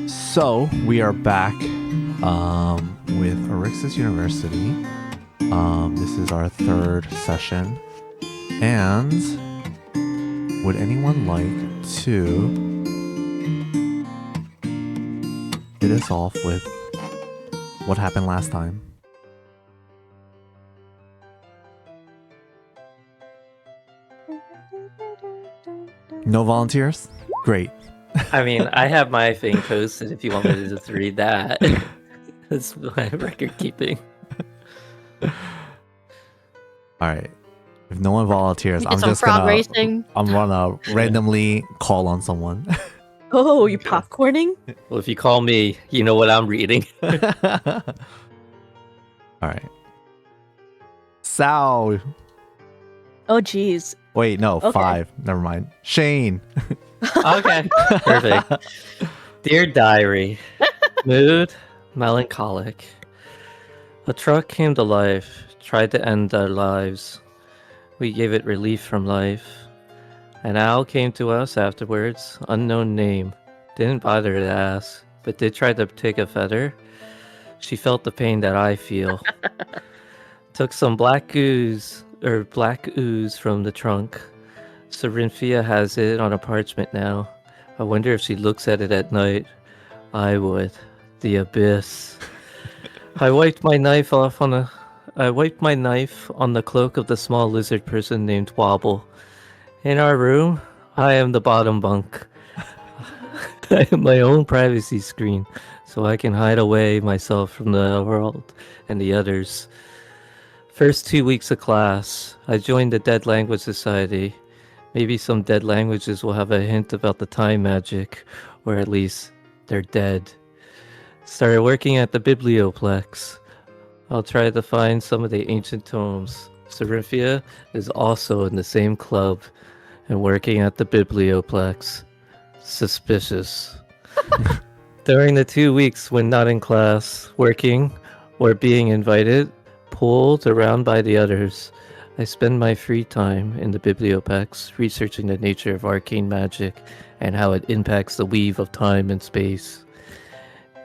So we are back with Arixes University. This is our third session, and would anyone like to hit us off with what happened last time? No volunteers? Great. I mean, I have my thing posted if you want me to just read that. That's my record keeping. Alright. If no one volunteers, I'm some just frog gonna racing. I'm gonna randomly call on someone. Oh, you popcorning? Well, if you call me, you know what I'm reading. Alright. Sal. Oh, geez. Wait, no, Okay. 5. Never mind. Shane. Okay, perfect. Dear Diary, mood melancholic. A truck came to life, tried to end our lives. We gave it relief from life. An owl came to us afterwards, unknown name. Didn't bother to ask, but did try to take a feather. She felt the pain that I feel. Took some black ooze from the trunk. Sorynthia has it on a parchment now. I wonder if she looks at it at night. I would. The abyss. I wiped my knife on the cloak of the small lizard person named Wauble. In our room, I am the bottom bunk. I am my own privacy screen, so I can hide away myself from the world and the others. First 2 weeks of class, I joined the Dead Language Society. Maybe some dead languages will have a hint about the time magic, or at least they're dead. Started working at the Biblioplex. I'll try to find some of the ancient tomes. Sorynthia is also in the same club and working at the Biblioplex. Suspicious. During the 2 weeks when not in class, working, or being invited, pulled around by the others, I spend my free time in the Biblioplex researching the nature of arcane magic and how it impacts the weave of time and space.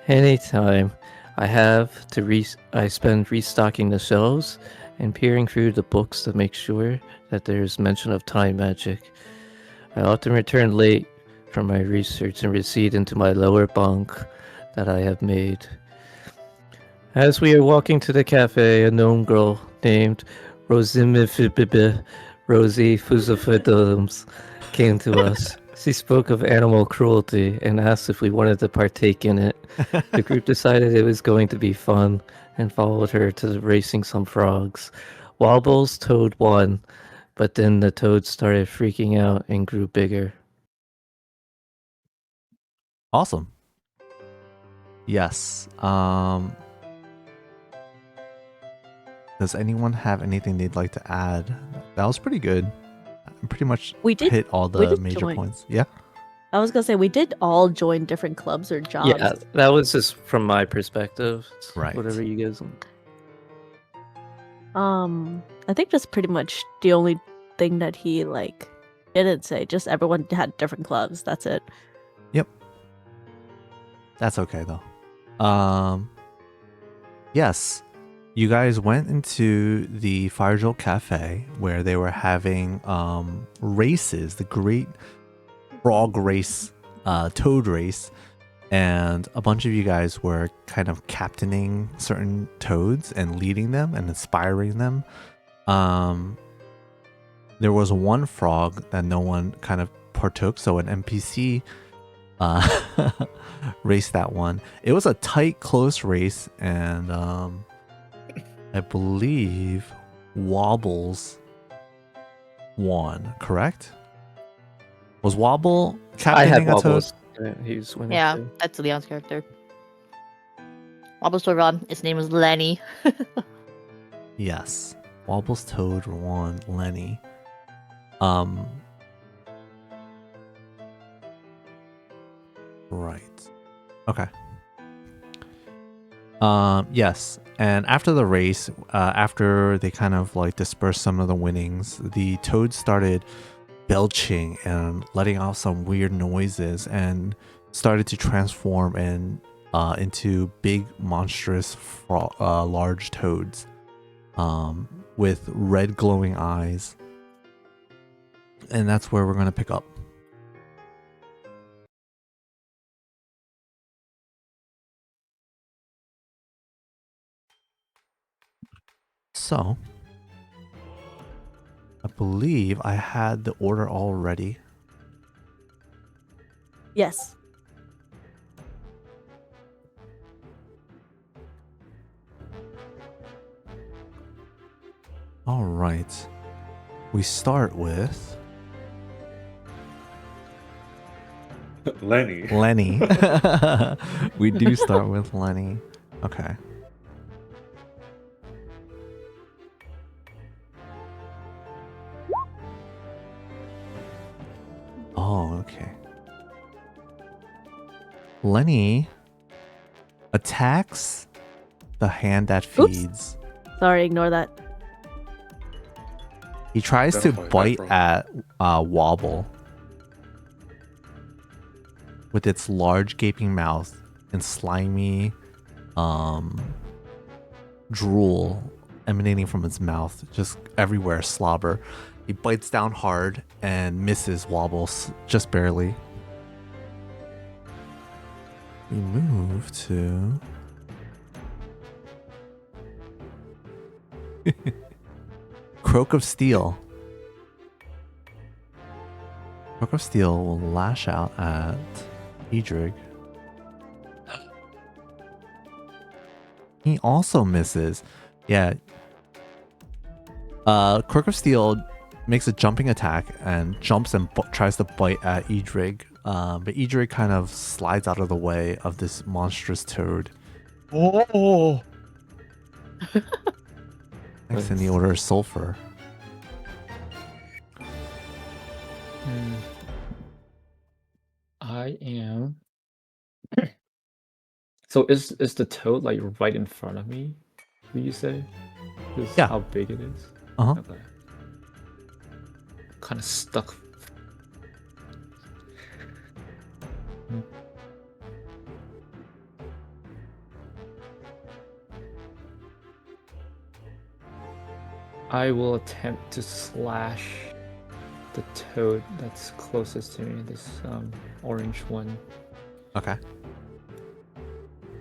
Anytime I have to I spend restocking the shelves and peering through the books to make sure that there is mention of time magic. I often return late from my research and recede into my lower bunk that I have made. As we are walking to the cafe, a gnome girl named Rosie Fuzafidums came to us. She spoke of animal cruelty and asked if we wanted to partake in it. The group decided it was going to be fun and followed her to racing some frogs. Wauble's toad won, but then the toads started freaking out and grew bigger. Awesome. Yes. Does anyone have anything they'd like to add? That was pretty good. Pretty much hit all the major points. Yeah. I was gonna say we did all join different clubs or jobs. Yeah, that was just from my perspective. Right. Whatever you guys want. I think that's pretty much the only thing that he didn't say. Just everyone had different clubs. That's it. Yep. That's okay though. Yes. You guys went into the Fire Jolt Cafe where they were having races, the Great Frog Race, Toad Race, and a bunch of you guys were kind of captaining certain toads and leading them and inspiring them. There was one frog that no one kind of partook, so an NPC raced that one. It was a tight, close race, and I believe Waubles won, correct? Was Wauble captaining a toad? He's winning. Yeah, too. that's Leon's character. Wauble's toad won. His name was Lenny. Yes. Wauble's toad won Lenny. Right. Okay. Yes. And after the race, after they kind of dispersed some of the winnings, the toads started belching and letting out some weird noises, and started to transform into big, monstrous, large toads with red glowing eyes. And that's where we're going to pick up. So, I believe I had the order all ready. Yes. All right. We start with Lenny. Lenny. We do start with Lenny. Okay. Oh, okay. Lenny attacks the hand that Oops. feeds. Sorry, ignore that. He tries to Definitely bite bro. at Wauble with its large gaping mouth and slimy drool emanating from its mouth, just everywhere, slobber. He bites down hard and misses Wauble just barely. We move to Croak of Steel. Croak of Steel will lash out at Edhrig. He also misses. Yeah. Croak of Steel makes a jumping attack and jumps and tries to bite at Edhrig. But Edhrig kind of slides out of the way of this monstrous toad. Oh. Next in the order is Sulphar. I am. So is the toad like right in front of me? Would you say? Just Yeah. how big it is? Uh-huh. Okay. Kind of stuck. I will attempt to slash the toad that's closest to me, this orange one, Okay.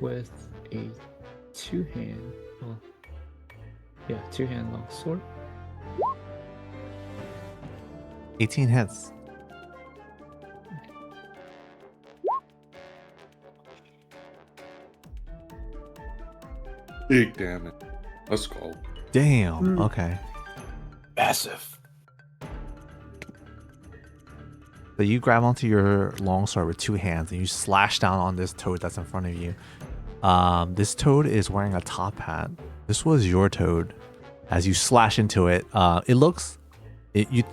with a two-hand, two-hand long sword. 18 hits. Big damage. Let's go. Damn. Okay. Massive. So you grab onto your longsword with two hands and you slash down on this toad that's in front of you. This toad is wearing a top hat. This was your toad. As you slash into it,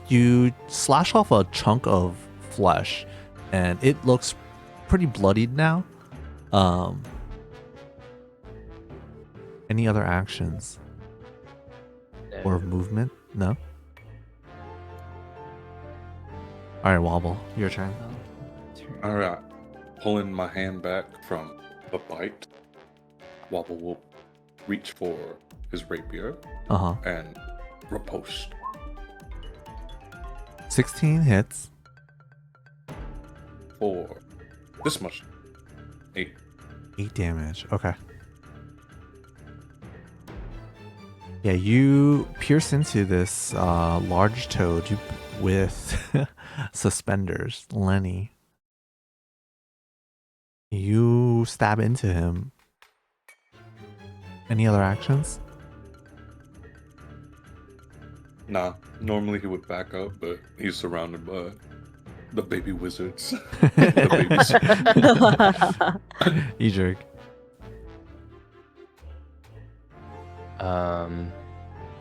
you slash off a chunk of flesh, and it looks pretty bloodied now. Any other actions or movement? No. All right, Wauble, your turn. All right. Pulling my hand back from the bite, Wauble will reach for his rapier and riposte. 16 hits. For this much. 8. 8 damage. Okay. Yeah, you pierce into this large toad with suspenders, Lenny. You stab into him. Any other actions? Nah, normally he would back up, but he's surrounded by the baby wizards. Edhrig.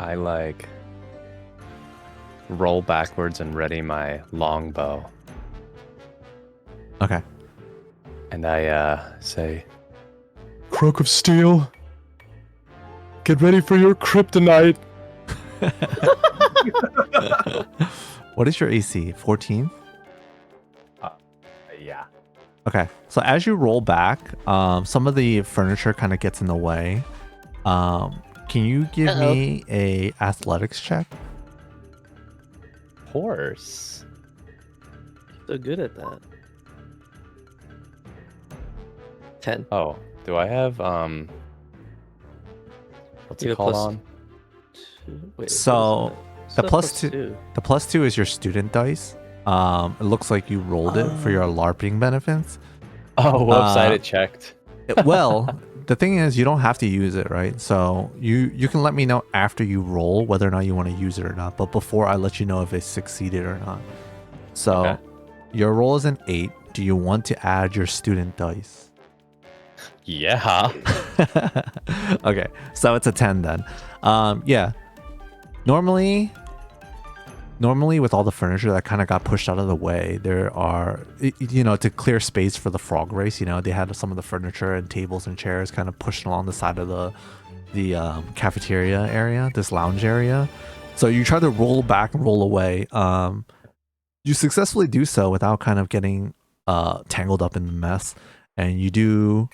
I like roll backwards and ready my longbow. Okay. And I say, Croak of Steel, get ready for your kryptonite. What is your AC? 14? Yeah. Okay, so as you roll back, some of the furniture kind of gets in the way. Can you give me a athletics check? Horse. So good at that. 10. Oh, do I have what's You it have called plus on? 2. Wait, So, what is the that? plus two- The +2 is your student dice. It looks like you rolled it for your LARPing benefits. Oh, whoops! I had it checked. Well, the thing is, you don't have to use it, right? So you can let me know after you roll whether or not you want to use it or not. But before I let you know if it succeeded or not. So Okay. your roll is an 8. Do you want to add your student dice? Yeah. Okay, so it's a 10 then. Yeah. Normally with all the furniture that kind of got pushed out of the way, there are, to clear space for the frog race, they had some of the furniture and tables and chairs kind of pushed along the side of the cafeteria area, this lounge area. So you try to roll back and roll away. You successfully do so without kind of getting tangled up in the mess. And you do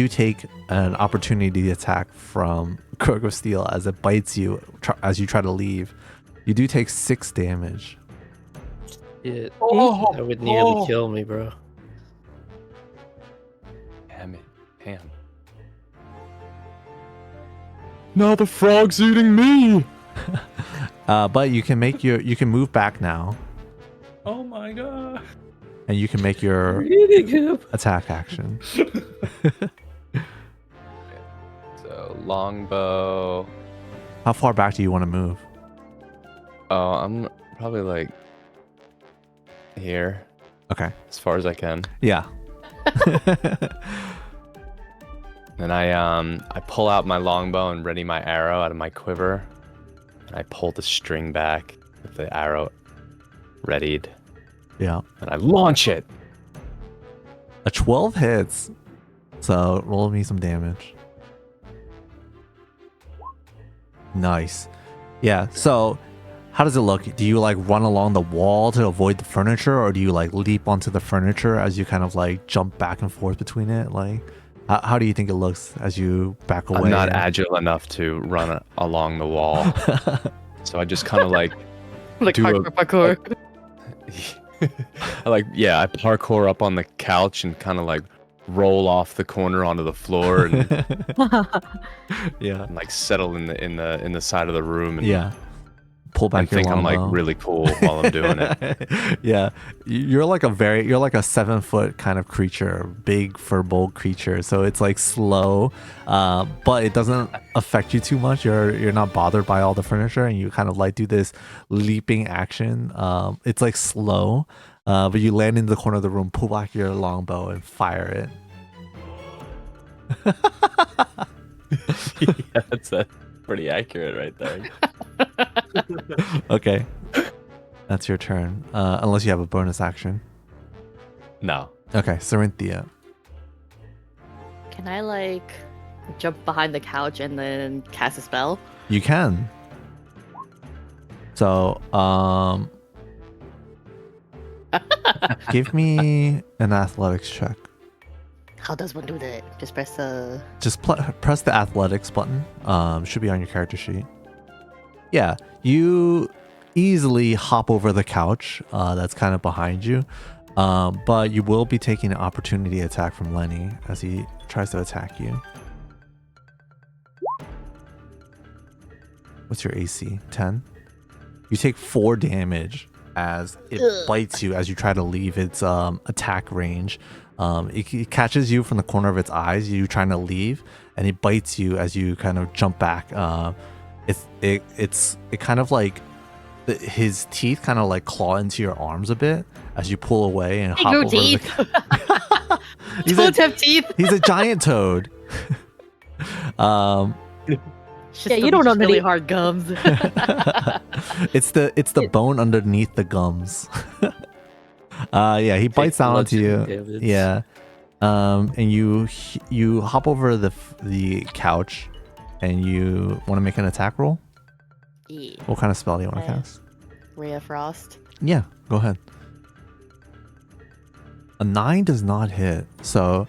take an opportunity attack from Crook of Steel as it bites you as you try to leave. You do take 6 damage. That Oh, would nearly kill me, bro. Damn it, Ham. No, the frog's eating me. But you can move back now, Oh my god. and you can make your Eating him. attack action. So longbow. How far back do you want to move? Oh, I'm probably like here, Okay. as far as I can. Yeah. Then I pull out my longbow and ready my arrow out of my quiver. And I pull the string back with the arrow readied. Yeah. And I launch it. A 12 hits. So roll me some damage. Nice. Yeah. So how does it look? Do you like run along the wall to avoid the furniture, or do you like leap onto the furniture as you kind of like jump back and forth between it? Like, how do you think it looks as you back away? I'm not agile enough to run along the wall. So I just kind of like Like do parkour. I parkour up on the couch and kind of like roll off the corner onto the floor and, Yeah. and like settle in the side of the room and, Yeah. Pull back and your think I'm like longbow. really cool while I'm doing it. Yeah, you're like a 7-foot kind of creature, big fur-bold creature. So it's like slow, but it doesn't affect you too much. You're not bothered by all the furniture, and you kind of like do this leaping action. It's like slow, but you land in the corner of the room, pull back your longbow, and fire it. Yeah, that's pretty accurate right there. Okay, that's your turn. Unless you have a bonus action. No. Okay, Sorynthia. Can I like jump behind the couch and then cast a spell? You can. So, give me an athletics check. How does one do that? Just press the. Just press the athletics button. Should be on your character sheet. Yeah, you easily hop over the couch that's kind of behind you, but you will be taking an opportunity attack from Lenny as he tries to attack you. What's your AC? 10? You take 4 damage as it bites you as you try to leave its attack range. It catches you from the corner of its eyes, you trying to leave, and it bites you as you kind of jump back. It kind of like his teeth kind of like claw into your arms a bit as you pull away and hop over teeth. Toads have teeth. He's a giant toad. Yeah, you don't know really any- hard gums. It's the bone underneath the gums. Yeah, he bites down onto you. Damage. Yeah, and you hop over the couch, and you want to make an attack roll. Yeah. What kind of spell do you want to cast? Ray of Frost. Yeah, go ahead. A 9 does not hit. So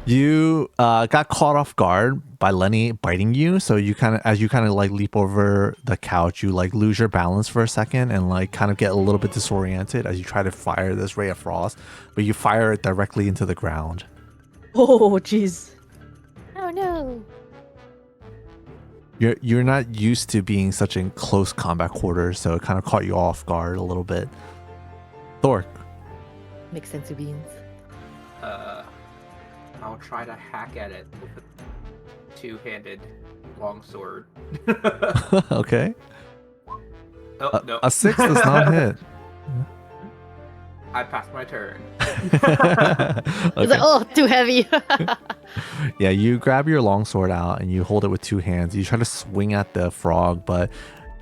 you got caught off guard by Lenny biting you. So you as you like leap over the couch, you like lose your balance for a second and like kind of get a little bit disoriented as you try to fire this ray of frost, but you fire it directly into the ground. Oh, jeez. Oh no. You're not used to being such in close combat quarters, so it kind of caught you off guard a little bit. Thork. Makes sense of beans. I'll try to hack at it with a two-handed longsword. Okay. Oh, no. A 6 does not hit. I passed my turn. It's like, oh, too heavy. Yeah, you grab your longsword out and you hold it with two hands. You try to swing at the frog, but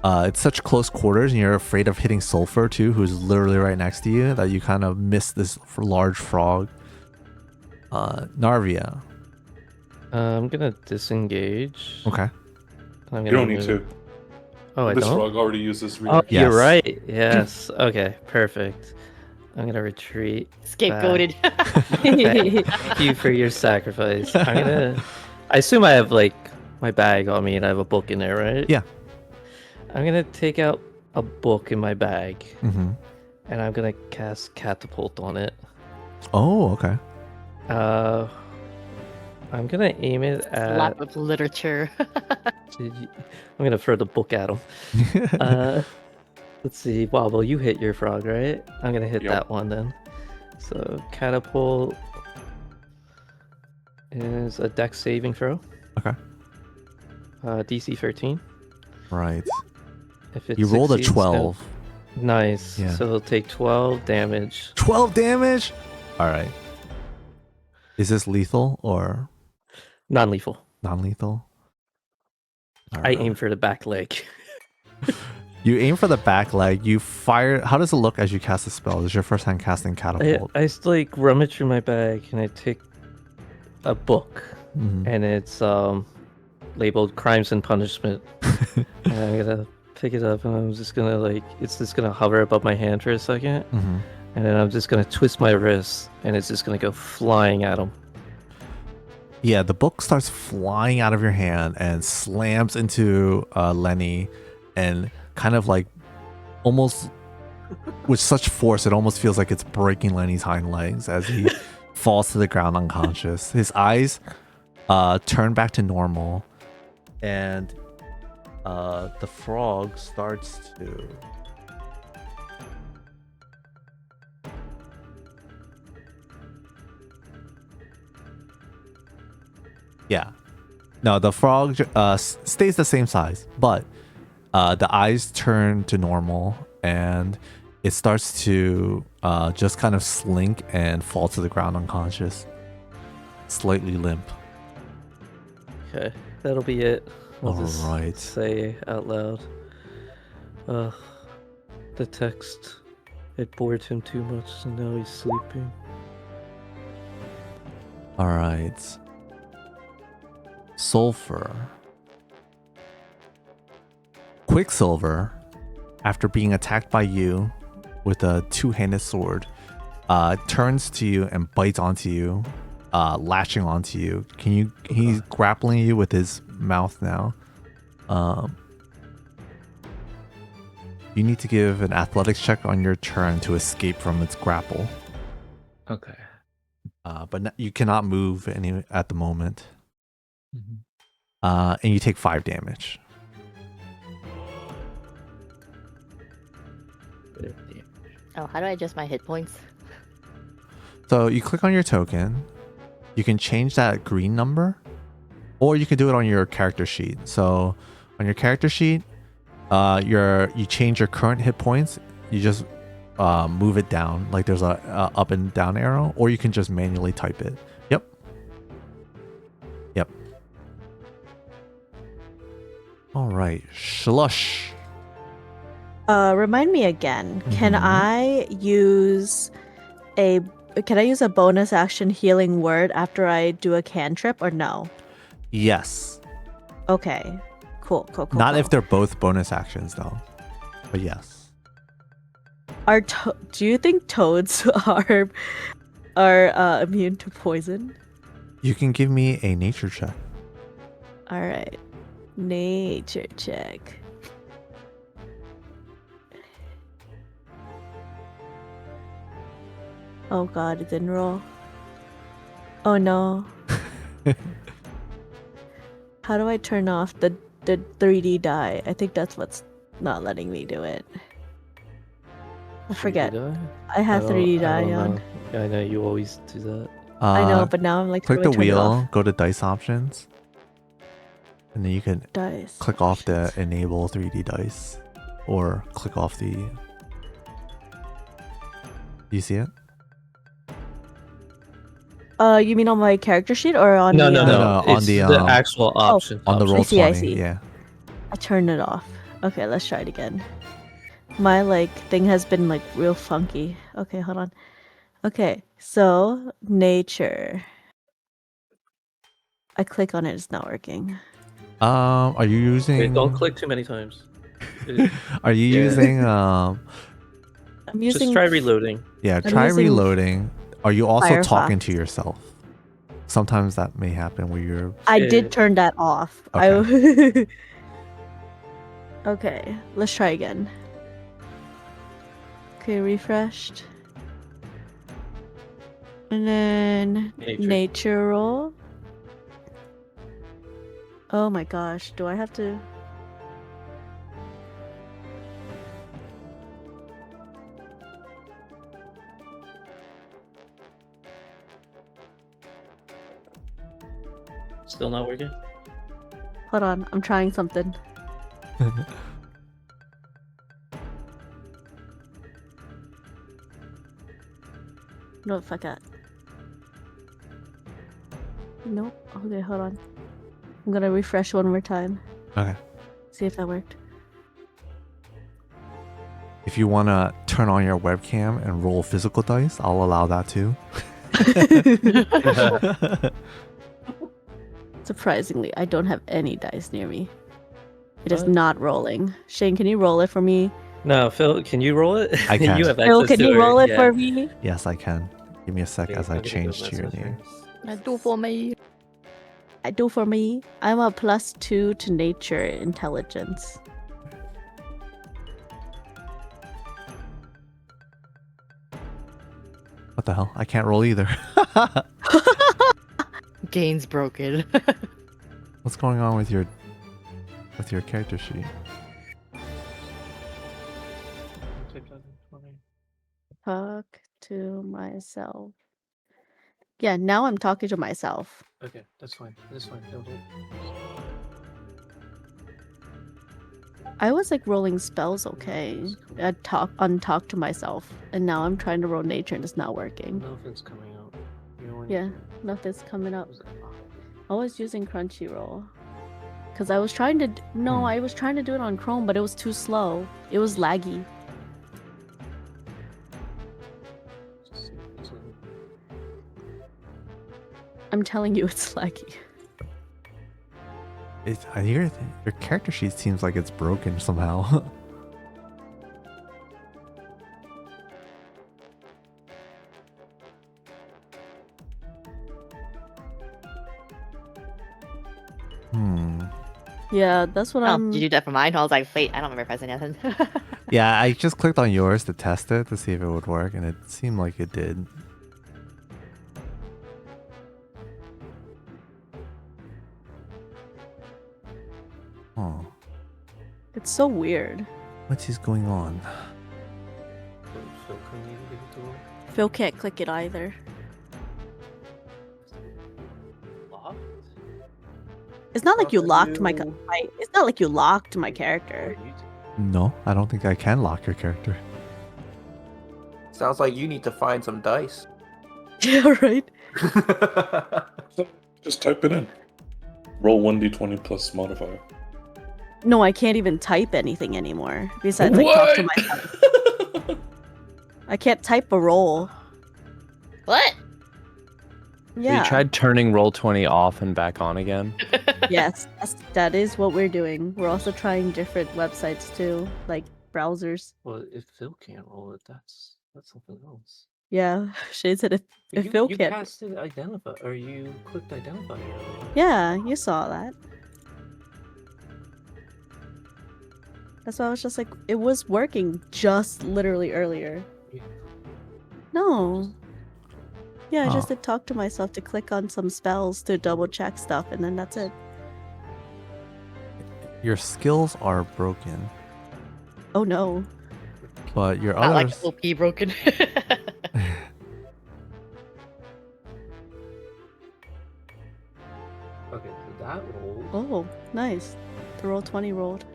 it's such close quarters and you're afraid of hitting Sulphar too, who's literally right next to you, that you kind of miss this large frog. Narvia. I'm gonna disengage. Okay. I'm You gonna don't need to. Oh, I This don't? frog already uses Oh, reaction. Yes. you're right. Yes. Okay, perfect. I'm gonna retreat. Scapegoated. Thank you for your sacrifice. I assume I have like my bag on me and I have a book in there, right? Yeah. I'm gonna take out a book in my bag Mm-hmm. and I'm gonna cast catapult on it. Oh, okay. I'm gonna aim it at. Lap of literature. I'm gonna throw the book at him. Let's see, Wauble, you hit your frog, right? I'm gonna hit Yep. that one then. So catapult is a dex saving throw. Okay. DC 13. Right. If it You rolled a succeeds, 12. Nice. Yeah. So it'll take 12 damage. 12 damage? All right. Is this lethal or Non-lethal. non-lethal? All I right. aim for the back leg. You aim for the back leg. You fire. How does it look as you cast the spell? This is your first time casting catapult. I like rummage through my bag and I take a book Mhm. and it's labeled Crimes and Punishment. And I'm gonna pick it up and I'm just gonna like it's just gonna hover above my hand for a second Mhm. and then I'm just gonna twist my wrist and it's just gonna go flying at him. Yeah, the book starts flying out of your hand and slams into Lenny, and kind of like almost with such force, it almost feels like it's breaking Lenny's hind legs as he falls to the ground unconscious. His eyes turn back to normal, and the frog starts to. Yeah. No, the frog stays the same size, but the eyes turn to normal and it starts to just kind of slink and fall to the ground unconscious. Slightly limp. Okay, that'll be it. I'll just Alright. say out loud. The text, it bored him too much, so now he's sleeping. Alright. Sulphar. Quicksilver, after being attacked by you with a two-handed sword, turns to you and bites onto you, latching onto you. He's grappling you with his mouth now. You need to give an athletics check on your turn to escape from its grapple. Okay. But you cannot move any at the moment. And you take 5 damage. Oh, how do I adjust my hit points? So you click on your token. You can change that green number, or you can do it on your character sheet. So on your character sheet, you change your current hit points. You just move it down, like there's a up and down arrow, or you can just manually type it. Yep. All right, Sholussh. Remind me again. Can Mhm. I use a bonus action healing word after I do a cantrip or no? Yes. Okay. Cool. Not cool. if they're both bonus actions though, but yes. Do you think toads are immune to poison? You can give me a nature check. All right, nature check. Oh god, it didn't roll. Oh no. How do I turn off the 3D die? I think that's what's not letting me do it. I forget. I had 3D die on. Yeah, I know you always do that. I know, but now I'm like, click how do I the turn it wheel, off? go to dice options, and then you can Dice. click off the enable 3D dice, or click off the. Do you see it? You mean on my character sheet or on No, the, no, It's on the, the actual option. on the roll I see, 20. I see. Yeah. I turned it off. Okay, let's try it again. My like thing has been like real funky. Okay, hold on. Okay, so nature. I click on it, it's not working. Are you using? Wait, don't click too many times. Are you Yeah. using? I'm using. Just try reloading. Yeah, I'm try using reloading. Are you also talking Firefox. to yourself? Sometimes that may happen where you're. I Yeah. did turn that off. Okay. Okay, let's try again. Okay, refreshed. And then nature roll. Oh my gosh, do I have to? Still not working? Hold on, I'm trying something. No, fuck that. Nope. Okay, hold on. I'm gonna refresh one more time. Okay. See if that worked. If you want to turn on your webcam and roll physical dice, I'll allow that too. Surprisingly, I don't have any dice near me. It is not rolling. Shane, can you roll it for me? No, Phil, can you roll it? I can. You have Phil, access can to you it, roll it yeah. for me? Yes, I can. Give me a sec Okay, as I I'm gonna go change to your myself name. first. Do for me. I do for me. I'm a +2 to nature intelligence. What the hell? I can't roll either. Gains broken. What's going on with your character sheet? Talk to myself. Yeah, now I'm talking to myself. Okay, that's fine. That's fine. Don't do it. I was like rolling spells okay. I talk to myself, and now I'm trying to roll nature and it's not working. Nothing's coming out. Yeah, nothing's coming up. I was using Crunchyroll because I was trying to. No, I was trying to do it on Chrome, but it was too slow. It was laggy. I'm telling you, it's laggy. Your character sheet seems like it's broken somehow. Yeah, that's what Oh, I'm. you do that for mine? I was like, wait, I don't remember pressing nothing. Yeah, I just clicked on yours to test it to see if it would work, and it seemed like it did. Oh, It's so weird. what is going on? Phil, can you give it to roll? Phil can't click it either. Locked? It's not like you Are locked my. you- It's not like you locked my character. No, I don't think I can lock your character. Sounds like you need to find some dice. Yeah, right. Just type it in. Roll 1d20 plus modifier. No, I can't even type anything anymore. Besides, like talk to myself. I can't type a roll. What? Yeah. You tried turning Roll20 off and back on again? Yes, that is what we're doing. We're also trying different websites too, like browsers. Well, if Phil can't roll it, that's something else. Yeah, Shade said if you, Phil you can't. casted identify, or you clicked identify earlier. Yeah, you saw that. That's why I was just like, it was working just literally earlier. Yeah. No. Yeah, I Oh. just did talk to myself to click on some spells to double check stuff, and then that's it. Your skills are broken, Oh no. but your Not like others. OP broken. Okay, so that roll. Oh, nice. The roll 20 rolled.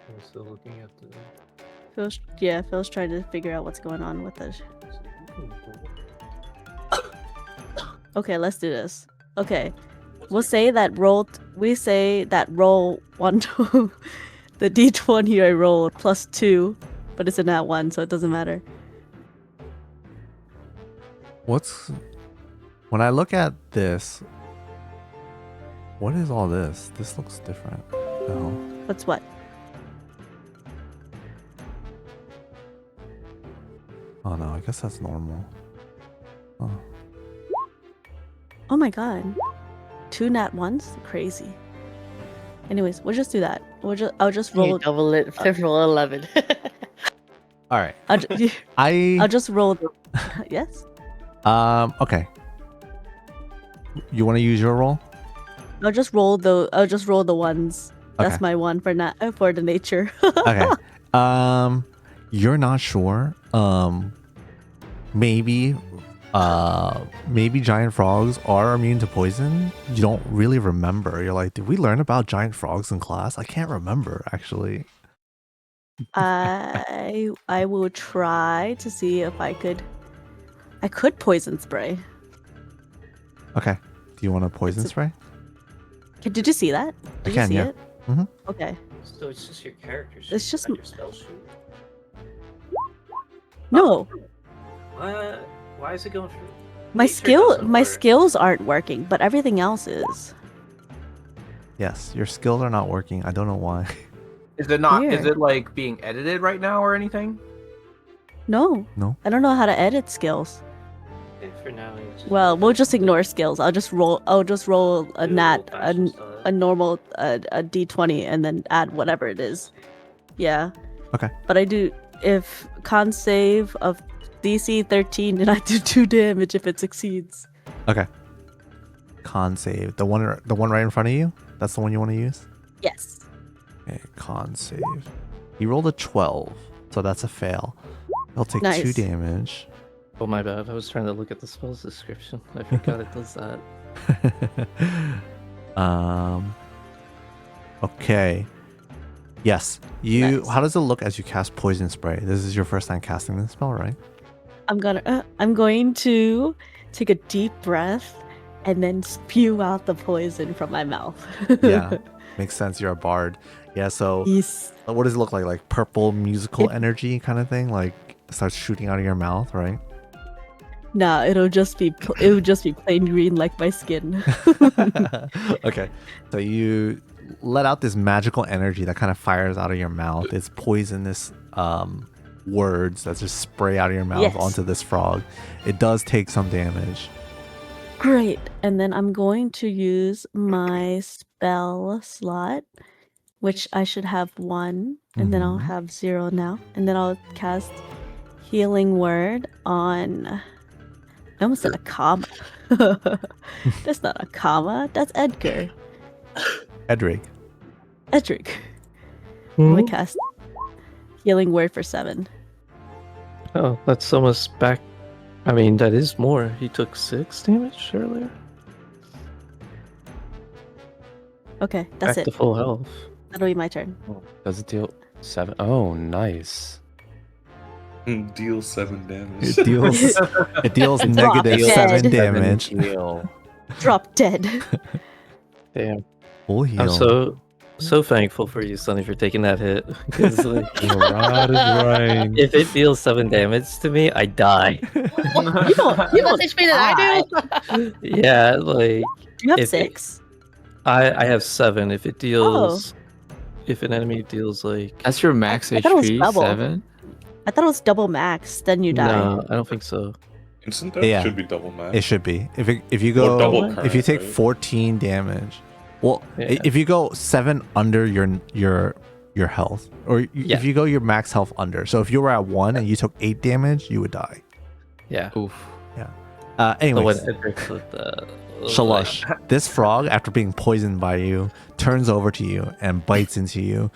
I'm still looking at the. Phil's trying to figure out what's going on with it. Okay, let's do this. Okay. We say that roll 1 to the d20 I rolled plus 2, but it's a nat 1, so it doesn't matter. When I look at this, what is all this? This looks different. No. What's what? Oh no, I guess that's normal. Oh. Oh my god. 2 nat 1s? Crazy. Anyways, we'll just do that. I'll just You roll. double it, roll 11. All right. I'll just roll. Yes. Okay. You want to use your roll? I'll just roll the ones. That's Okay. my one for the nature. Okay. You're not sure. Maybe giant frogs are immune to poison. You don't really remember. You're like, did we learn about giant frogs in class? I can't remember actually. I will try to see if I could poison spray. Okay. Do you want a poison spray? Did you see that? Did you see yeah. it? Mhm. Okay. So it's just your character sheet. It's just not your spell sheet. No, Why is it going through? my Nature doesn't work. skills aren't working, but everything else is. Yes. Your skills are not working. I don't know why. Is it not? Is Weird. it like being edited right now or anything? No. No? I don't know how to edit skills. Okay, for now. Well, we'll just ignore skills. I'll just roll a normal a d20 and then add whatever it is. Yeah. Okay. But I do if con save of DC 13 and I do 2 damage if it succeeds. Okay. Con save. The one right in front of you? That's the one you want to use? Yes. Okay, con save. He rolled a 12, so that's a fail. He'll take 2 Nice. damage. Oh my bad. I was trying to look at the spell's description. I forgot it does that. Okay. Yes. You. Nice. How does it look as you cast poison spray? This is your first time casting this spell, right? I'm going to take a deep breath and then spew out the poison from my mouth. Yeah. Makes sense. You're a bard. Yeah. So Yes. what does it look like? Like purple musical energy kind of thing? Like it starts shooting out of your mouth, right? Nah, it would just be plain green like my skin. Okay. So you let out this magical energy that kind of fires out of your mouth. It's poisonous words that just spray out of your mouth Yes. onto this frog. It does take some damage. Great. And then I'm going to use my spell slot, which I should have 1, and then I'll Mhm. have 0 now. And then I'll cast Healing Word on. I almost said a comma. That's not a comma. That's Edgar. Edhrig. Edhrig. I'm gonna cast Healing Word for 7. Oh, that's almost back. I mean, that is more. He took 6 damage earlier. Okay, that's Back it. to full health. That'll be my turn. Does it deal 7? Oh, nice. Deal 7 damage. It deals Drop negative dead. 7 damage. Heal. Drop dead. Damn. Full heal. I'm so thankful for you, Sonny, for taking that hit. 'Cause, like, You're right, right. if it deals 7 damage to me, I die. You don't You less HP than I do. Yeah, like Do you have If it- 6? I have 7. If it deals, if an enemy deals like, That's your max I thought it was HP. double. 7. I thought it was double max, then you die. no, I don't think so. Instant death Yeah. should be double max. It should be. If you Or go double if you current, take right? 14 damage, well, Yeah. if you go 7 under your health, or Yeah. if you go your max health under. So if you were at 1 and you took 8 damage, you would die. Yeah. Oof. So when Anyways, Edric's with the Sholussh, this frog, after being poisoned by you, turns over to you and bites into you.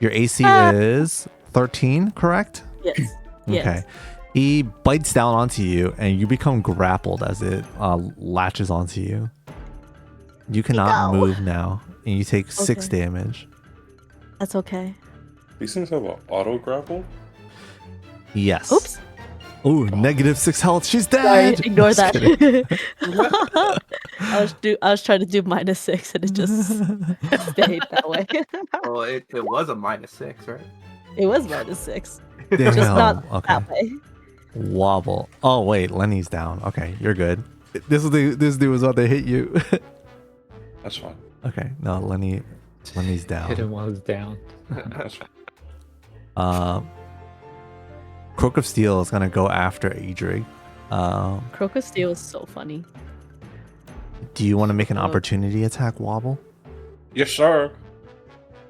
Your AC is 13, correct? Yes. Okay. Yes. He bites down onto you, and you become grappled as it latches onto you. You cannot No. move now, and you take 6 Okay. damage. That's okay. These things have an auto grapple. Yes. Oops. Ooh, -6 health. She's Sorry, dead. ignore Just kidding. that. I was trying to do -6 and it just stayed that way. Well, it was a -6, right? It was -6. Damn. Just not Okay. that way. Wauble. Oh wait, Lenny's down. Okay, you're good. This dude was about to hit you. That's fine. Okay, no, Lenny's Hit down. him while he's down. That's fine. Croak of Steel is gonna go after Edhrig. Crocus Steel is so funny. Do you want to make an Oh. opportunity attack, Wauble? Yes, sir.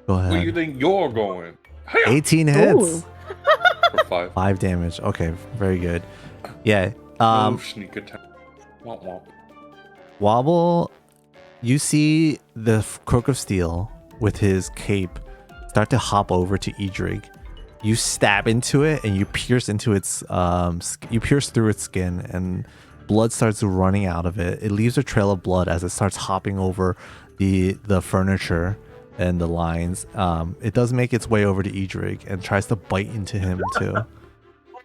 Go Where ahead. you think you're going? Hey, 18 hits. Ooh. for 5. 5 damage. Okay, very good. Yeah. No sneak attack. Womp womp. Wauble, you see the Croak of Steel with his cape start to hop over to Edhrig. You stab into it and you pierce into its you pierce through its skin, and blood starts running out of it. It leaves a trail of blood as it starts hopping over the furniture and the lines. It does make its way over to Edhrig and tries to bite into him too.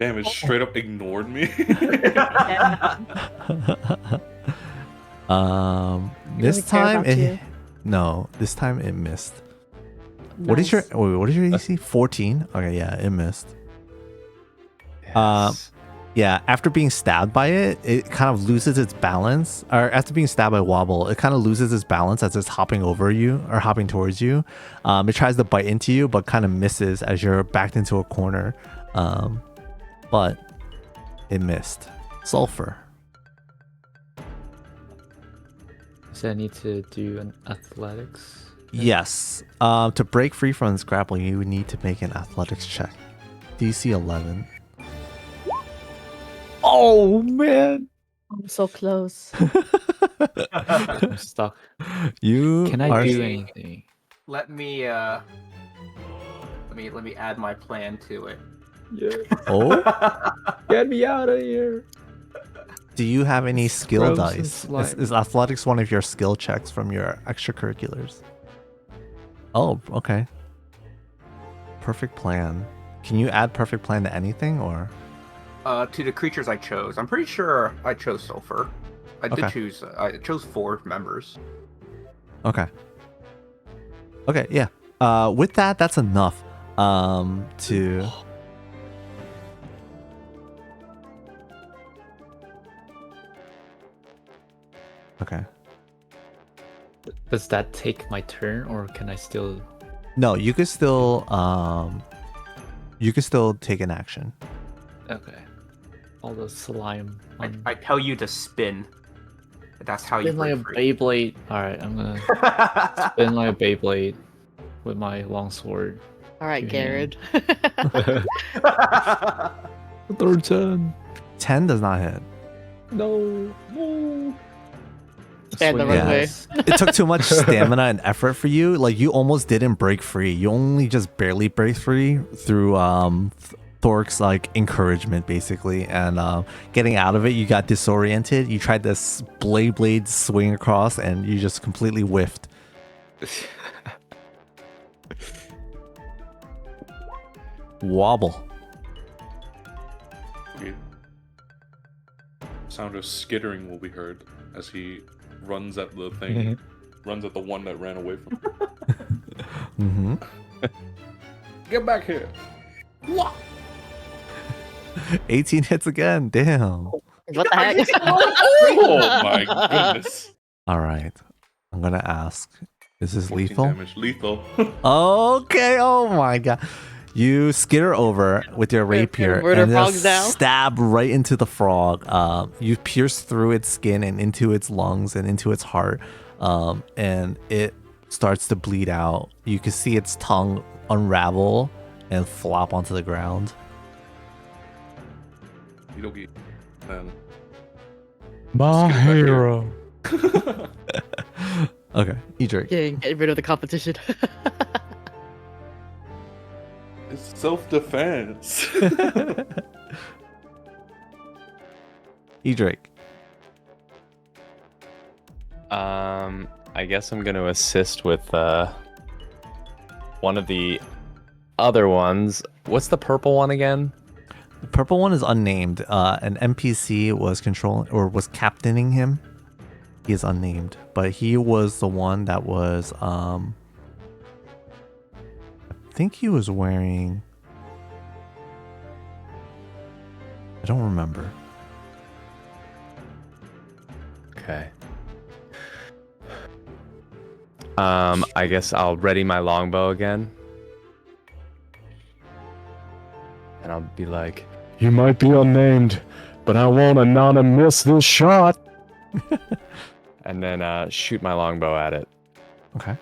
Damn, it straight up ignored me. This doesn't care time about you. this time it missed. What is your AC? 14? Okay, yeah, it missed. Yes. Yeah, after being stabbed by it, it kind of loses its balance. Or after being stabbed by Wauble, it kind of loses its balance as it's hopping over you or hopping towards you. It tries to bite into you, but kind of misses as you're backed into a corner. But it missed. Sulphar. So I need to do an athletics. Yes. To break free from this grapple, you would need to make an athletics check. DC 11. Oh man, I'm so close. I'm stuck. You Can I are do anything? Let me let me add my plan to it. Yeah. Oh? Get me out of here. Do you have any skill Gross and dice? slimy. Is athletics one of your skill checks from your extracurriculars? Oh, okay. Perfect plan. Can you add perfect plan to anything, or? To the creatures I chose. I'm pretty sure I chose Sulphar. I Okay. did choose. I chose 4 members. Okay. Okay, yeah. With that, that's enough. To. Okay. Does that take my turn, or can I still? No, you could still take an action. Okay. All the slime. I tell you to spin. That's how you Spin like a break free. Beyblade. All right, I'm gonna spin like a Beyblade with my longsword. All right, Yeah. Garrett. Third turn. 10 does not hit. No. No. Stand the Swing wrong way. ass. It took too much stamina and effort for you. Like, you almost didn't break free. You only just barely break free through Thork's like encouragement, basically, and getting out of it. You got disoriented. You tried this blade swing across, and you just completely whiffed. Wauble. Okay. Sound of skittering will be heard as he runs at the thing, runs at the one that ran away from him. Get back here! 18 hits again. Damn. What the heck? Oh my goodness! All right. I'm gonna ask Is this 14 lethal? damage. Lethal. Okay. Oh my god. You skitter over with your rapier murder and frogs down. just stab right into the frog. You pierce through its skin and into its lungs and into its heart, and it starts to bleed out. You can see its tongue unravel and flop onto the ground. You don't get. Then My Just get it back hero. Okay, Edhrig. Get rid of the competition. it's self-defense. Edhrig. I guess I'm gonna assist with one of the other ones. What's the purple one again? The purple one is unnamed. An NPC was controlling or was captaining him. He is unnamed, but he was the one that was I think he was wearing, I don't remember. Okay. I guess I'll ready my longbow again. And I'll be like, you might be unnamed, but I won't anonymous this shot. And then shoot my longbow at it. Okay.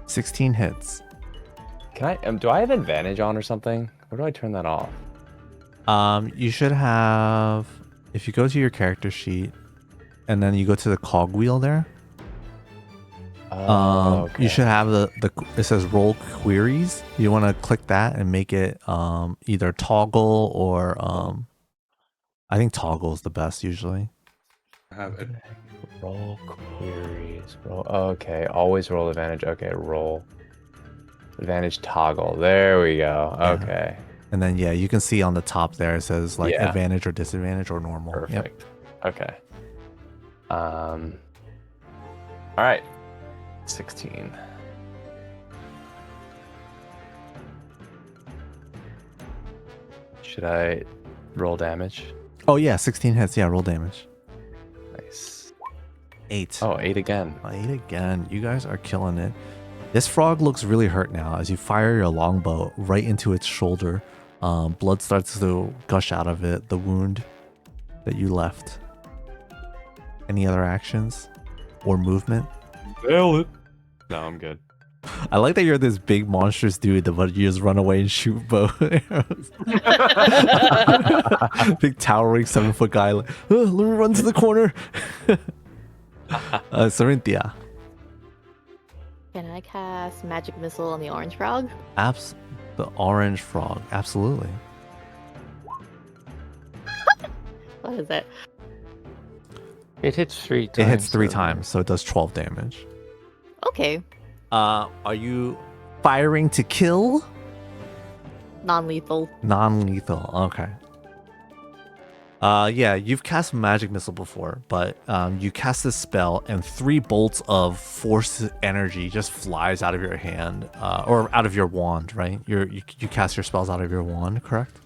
16 hits. Can I? Do I have advantage on or something? Or do I turn that off? You should have, if you go to your character sheet and then you go to the cogwheel there, Okay. you should have the it says roll queries. You want to click that and make it either toggle or I think toggle is the best usually. I have it. Roll queries. Roll. Okay. Always roll advantage. Okay. Roll advantage toggle. There we go. Yeah. Okay. And then yeah, you can see on the top there it says like Yeah. advantage or disadvantage or normal. Yep. Perfect. Okay. All right. 16. Should I roll damage? Oh yeah, 16 hits. Yeah, roll damage. Nice. 8. Oh, 8 again. 8 again. You guys are killing it. This frog looks really hurt now as you fire your longbow right into its shoulder. Blood starts to gush out of it, the wound that you left. Any other actions or movement? Nail it. No, I'm good. I like that you're this big monstrous dude, but you just run away and shoot bow arrows. Big towering 7-foot guy. Like, let me run to the corner. Sorynthia. Can I cast magic missile on the orange frog? The orange frog. Absolutely. What is that? It hits 3 times. It hits 3 so- times, so it does 12 damage. Okay. Are you firing to kill? Non-lethal. Non-lethal. Okay. Yeah, you've cast magic missile before, but you cast this spell and 3 bolts of force energy just flies out of your hand, or out of your wand, right? You cast your spells out of your wand, correct?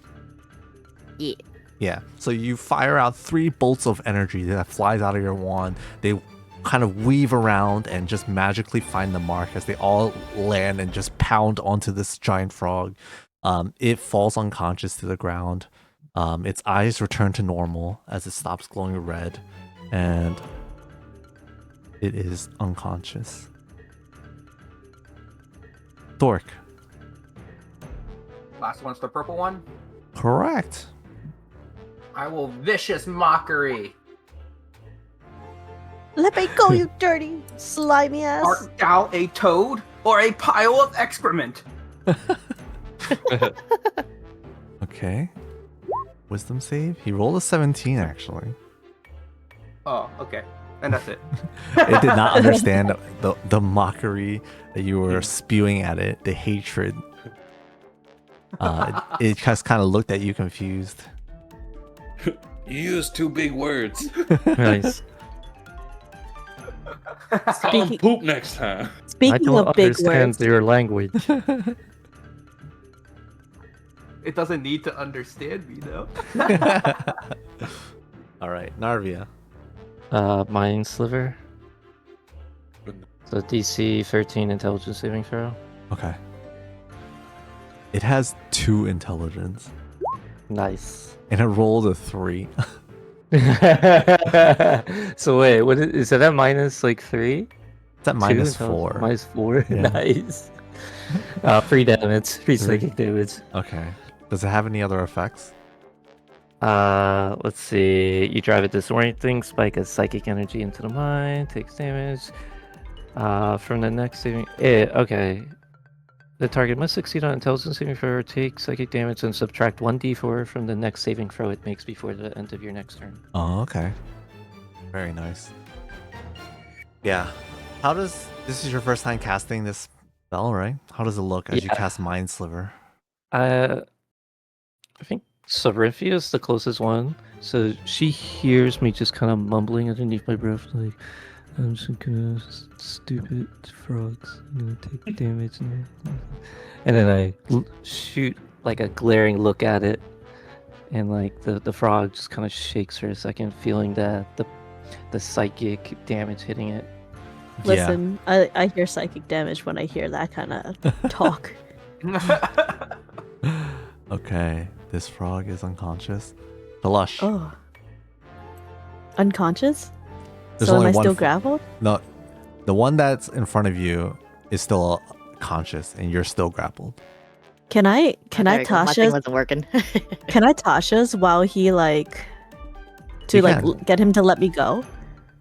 Yeah. Yeah. So you fire out 3 bolts of energy that flies out of your wand. They kind of weave around and just magically find the mark as they all land and just pound onto this giant frog. It falls unconscious to the ground. Its eyes return to normal as it stops glowing red, and it is unconscious. Thork. Last one's the purple one. Correct. I will vicious mockery. Let me go, you dirty, slimy ass. Art thou a toad or a pile of excrement? Okay. Wisdom save? He rolled a 17, actually. Oh, okay. And that's it. It did not understand the mockery that you were spewing at it, the hatred. It just kind of looked at you confused. You used 2 big words. Nice. Call 'em poop next time. I Speaking don't of big understand words, your language. It doesn't need to understand me, though. All right, Narvia. Mind Sliver. So DC 13 intelligence saving throw. Okay. It has 2 intelligence. Nice. And it rolled a 3. So wait, what is it at minus like 3? It's at minus Two? 4. Minus 4? Yeah. Nice. 3 damage. 3 psychic damage. Okay. Does it have any other effects? Let's see. You drive a disorienting spike of psychic energy into the mind, takes damage. From the next saving. Okay. The target must succeed on intelligence saving throw or take psychic damage and subtract 1d4 from the next saving throw it makes before the end of your next turn. Oh, okay. Very nice. Yeah. How does... This is your first time casting this spell, right? How does it look as you cast Mind Sliver? I think Sorynthia is the closest one. So she hears me just kind of mumbling underneath my breath, like, I'm just gonna stupid frogs. I'm gonna take damage, and then I shoot like a glaring look at it, and like the frog just kind of shakes for a second, feeling the psychic damage hitting it. Listen, I hear psychic damage when I hear that kind of talk. Okay, this frog is unconscious. Sholussh. Oh. Unconscious? There's So am only I one still f- grappled? No, the one that's in front of you is still conscious, and you're still grappled. Can I There you go, my thing Tasha's wasn't working. can I Tasha's while he like to You like can. get him to let me go?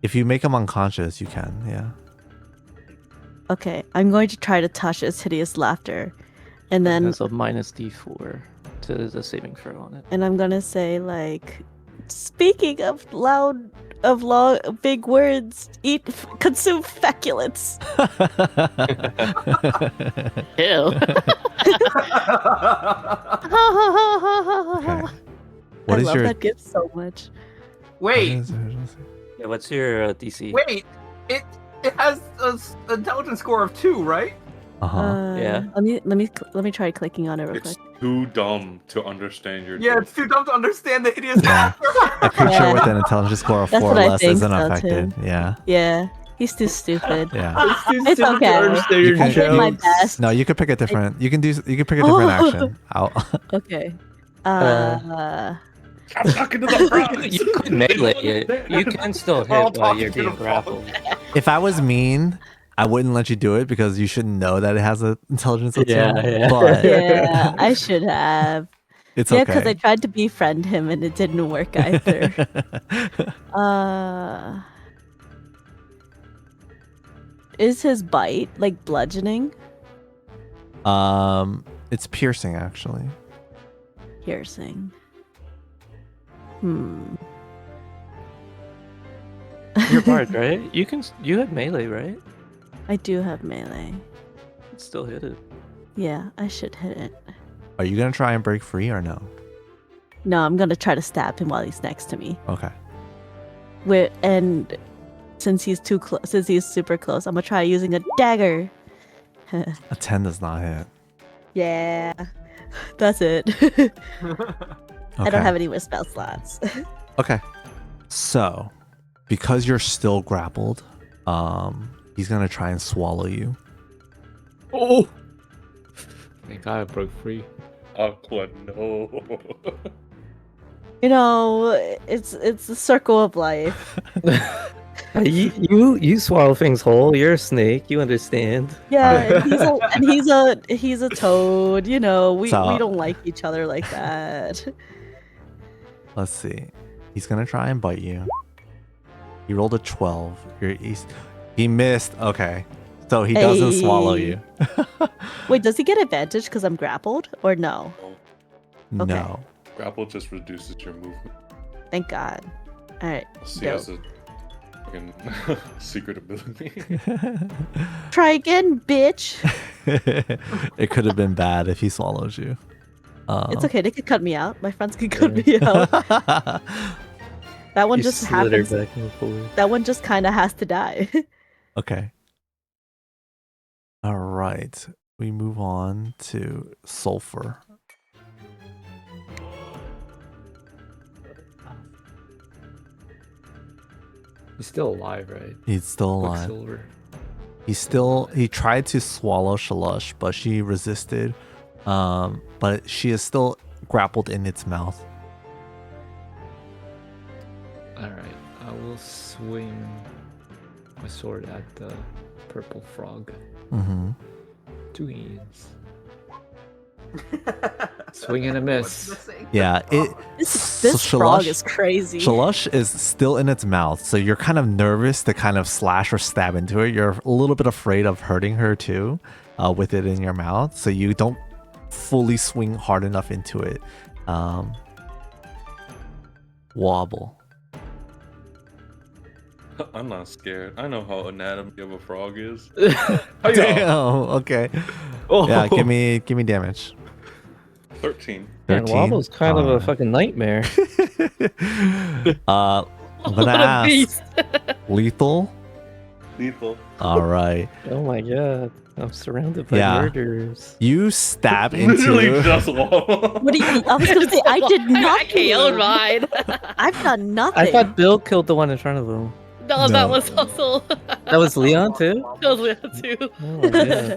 If you make him unconscious, you can. Yeah. Okay, I'm going to try to Tasha's hideous laughter. And then There's a minus d4 to the saving throw on it. and I'm gonna say like, speaking of long big words, consume feculence. Ew. Okay. I What is love your... that gift so much. Wait, Yeah, what's your DC? wait. It has a intelligence score of 2, right? Uh-huh. Yeah. Let me try clicking on it real It's quick. too dumb to understand your Yeah, joke. it's too dumb to understand the hideous Yeah. A creature Yeah. with an intelligence score of That's 4 or what I less think isn't so, affected. too. Yeah. Yeah, he's too stupid. Yeah. It's okay. You I did my you- best. No, you could pick a different... You can pick a different action. Okay. I'm talking to the frogs. You could melee it. You can still We're all hit while talking you're to the being grappled. If I was mean, I wouldn't let you do it because you should know that it has an intelligence of 2. Yeah. But Yeah, I should have. it's Yeah, okay. because I tried to befriend him and it didn't work either. Is his bite like bludgeoning? It's piercing actually. Piercing. You're bard, right? You have melee, right? I do have melee. Still hit it. Yeah, I should hit it. Are you gonna try and break free or no? No, I'm gonna try to stab him while he's next to me. Okay. And since he's too close, since he's super close, I'm gonna try using a dagger. A 10 does not hit. Yeah, that's it. I Okay. don't have any more spell slots. Okay. So, because you're still grappled, he's gonna try and swallow you. Oh! Thank God I broke free. Aqua, no. You know, it's the circle of life. You swallow things whole. You're a snake. You understand. Yeah, and he's a toad. You know, we So- don't like each other like that. Let's see. He's gonna try and bite you. He rolled a 12. He missed. Okay. So he doesn't swallow Hey. you. Wait, does he get advantage because I'm grappled or no? Okay. No. Grapple just reduces your movement. Thank God. All right. See, as a fucking secret ability. Try again, bitch. It could have been bad if he swallows you. It's okay. They could cut me out. My friends could cut me out. That one You just slither happens. back and forth. That one just kind of has to die. Okay. All right. We move on to Sulphar. He's still alive, right? He's still alive. Quicksilver. He tried to swallow Sholussh, but she resisted. But she is still grappled in its mouth. Alright, I will swing my sword at the purple frog. Mm-hmm. 2 hands. Swing and a miss. Yeah, This frog is crazy. Sholussh is still in its mouth, so you're kind of nervous to kind of slash or stab into it. You're a little bit afraid of hurting her too, with it in your mouth, so you don't fully swing hard enough into it. Wauble. I'm not scared. I know how anatomy of a frog is. Damn. Okay. Oh. Yeah. Give me damage. 13. Man, 13. Wauble's kind of a fucking nightmare. I'm gonna What a ask. beast. Lethal. Lethal. All right. Oh my god. I'm surrounded by Yeah. murderers. You stab Literally into. just Wauble. What do you? I was gonna say I did not. I KO'd mine. I've done nothing. I thought Bill killed the one in front of him. No, No. that was also. That was Leon too? That was Leon too. Oh, yeah.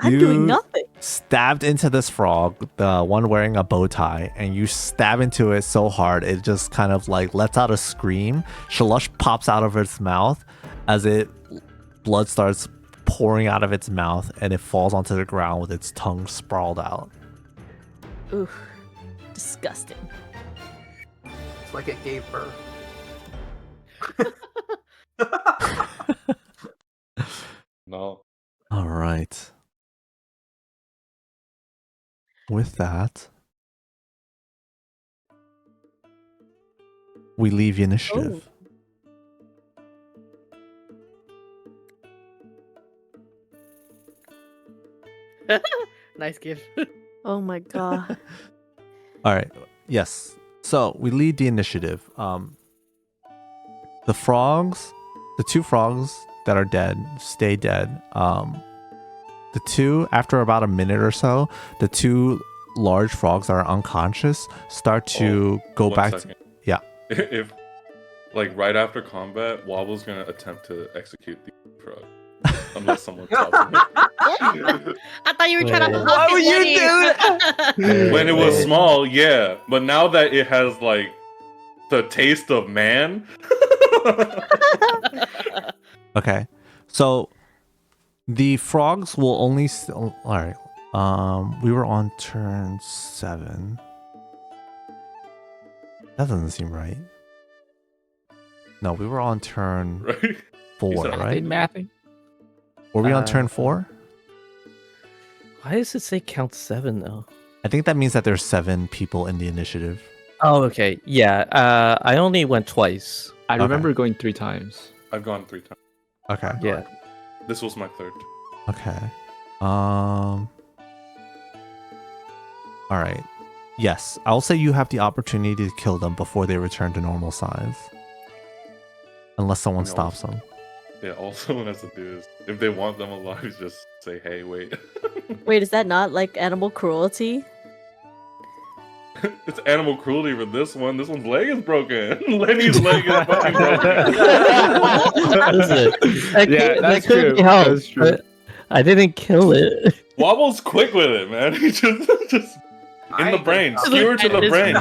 I'm doing nothing. Stabbed into this frog, the one wearing a bow tie, and you stab into it so hard it just kind of like lets out a scream. Sholussh pops out of its mouth as blood starts pouring out of its mouth, and it falls onto the ground with its tongue sprawled out. Ooh, disgusting. It's like it gave birth. No. All right. With that, we leave initiative. Nice gift. Oh my god. All right. Yes. So we lead the initiative. The frogs, the 2 frogs that are dead, stay dead. The 2, after about a minute or so, the 2 large frogs that are unconscious start to go One back. second. Yeah. If, like, right after combat, Wauble's gonna attempt to execute the frog. Unless someone stops him. I thought you were trying to. Why would you do that? When it was small, yeah. But now that it has, like, the taste of man. Okay. So the frogs will only. All right. We were on turn 7. That doesn't seem right. No, we were on turn Right? 4, said right? Mathing. Were we on turn 4? Why does it say count 7 though? I think that means that there's 7 people in the initiative. Oh, okay. Yeah. I only went twice. I Okay. remember going 3 times. I've gone 3 times. Okay. Yeah. This was my 3rd. Okay. All right. Yes, I'll say you have the opportunity to kill them before they return to normal size. Unless someone No. stops them. Yeah, all someone has to do is, if they want them alive, just say, hey, wait. Wait, is that not like animal cruelty? It's animal cruelty for this one. This one's leg is broken. Lenny's leg is fucking broken. Listen, Yeah, that's could true. be helped, That's true. but I didn't kill it. Wobble's quick with it, man. He just in the brain. Skewer to the brain.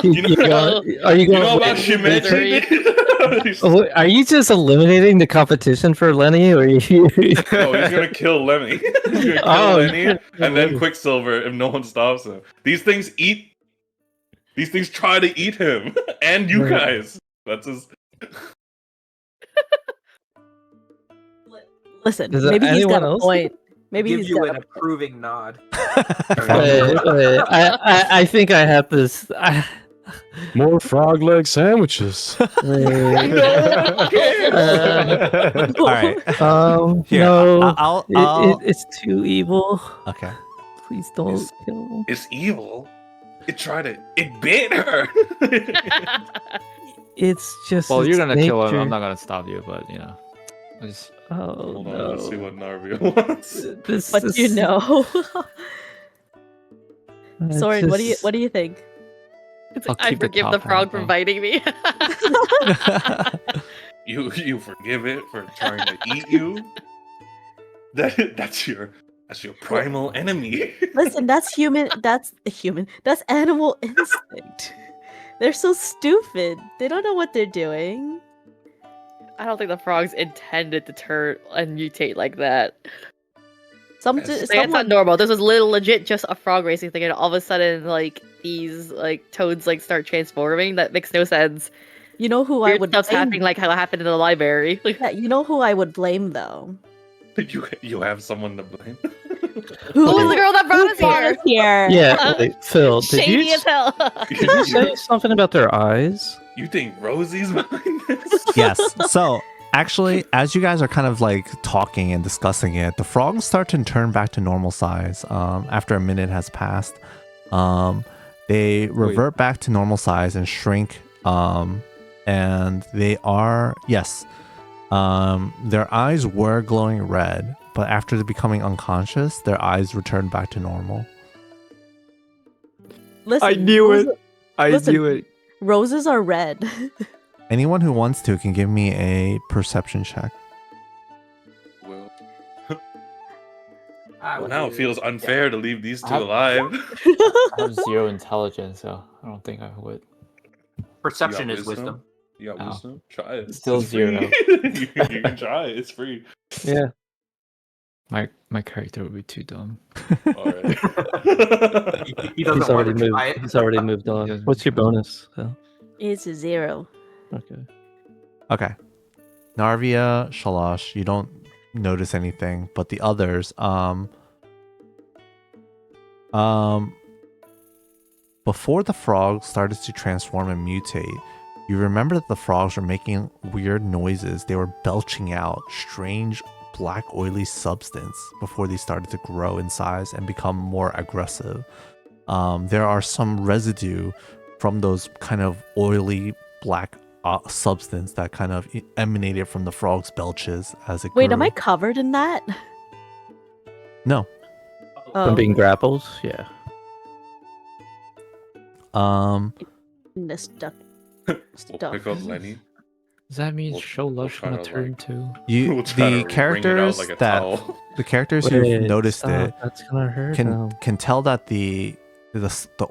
You know, are you You going? know about Shimeji? Oh, are you just eliminating the competition for Lenny, or are you? No, he's gonna kill Lenny. He's gonna kill Oh, Lenny, yeah. and then Quicksilver if no one stops him. These things try to eat him and you guys. That's his. Listen, Does maybe he's got anyone a else? point. Maybe Give he's you got an a approving nod. Wait, I think I have this. More frog leg sandwiches. Wait. All right. Here, No, I'll it's too evil. okay. Please don't It's- kill him. It's evil. It bit her. It's just. Well, you're its gonna kill him. nature. I'm not gonna stop you, but you know, I just Oh Hold on, no. let's see what Narvia wants. This But is- you know. I Soren, what do you just- think? It's I'll like, I keep the forgive top the frog hat, for though. biting me. You forgive it for trying to eat you? That's your primal enemy. Listen, that's human. That's human. That's animal instinct. They're so stupid. They don't know what they're doing. I don't think the frogs intended to turn and mutate like that. Someone, It's not normal. This was legit just a frog racing thing, and all of a sudden, like these like toads like start transforming. That makes no sense. you know who I Weird would stuff's blame? happening, like how it happened in the library. Like, Yeah, you know who I would blame though? You have someone to blame. who was the girl that brought us brought here? us here? Yeah, wait, Phil, did Shady you, as hell. did you say something about their eyes? You think Rosie's behind this? Yes. So actually, as you guys are kind of like talking and discussing it, the frogs start to turn back to normal size. After a minute has passed, they revert back to normal size and shrink. And they are their eyes were glowing red, but after becoming unconscious, their eyes returned back to normal. Listen, I knew it. listen. knew it. Roses are red. Anyone who wants to can give me a perception check. Well, I would now it do- feels unfair to leave these two I- alive. I have 0 intelligence, so I don't think I would. Perception You got is wisdom. You got Oh. wisdom? Try it. Still It's free. 0. You can try it. It's free. Yeah. My character would be too dumb. Alright. He doesn't He's want already to moved. try it. He's already moved on. doesn't. What's your bonus, Phil? It's a 0. Okay. Okay. Narvia, Sholussh, you don't notice anything, but the others, before the frogs started to transform and mutate, you remember that the frogs were making weird noises. They were belching out strange black oily substance before they started to grow in size and become more aggressive. There are some residue from those kind of oily black substance that kind of emanated from the frog's belches as it Wait, grew. am I covered in that? No. Oh, From being grappled? Yeah. in the stuff. We'll Stuff. pick up Lenny. Does that mean We'll Sholussh try gonna to, turn like- too? You We'll try to the wring it out characters like a that towel. the characters who've noticed stop. it That's gonna hurt him. can tell that the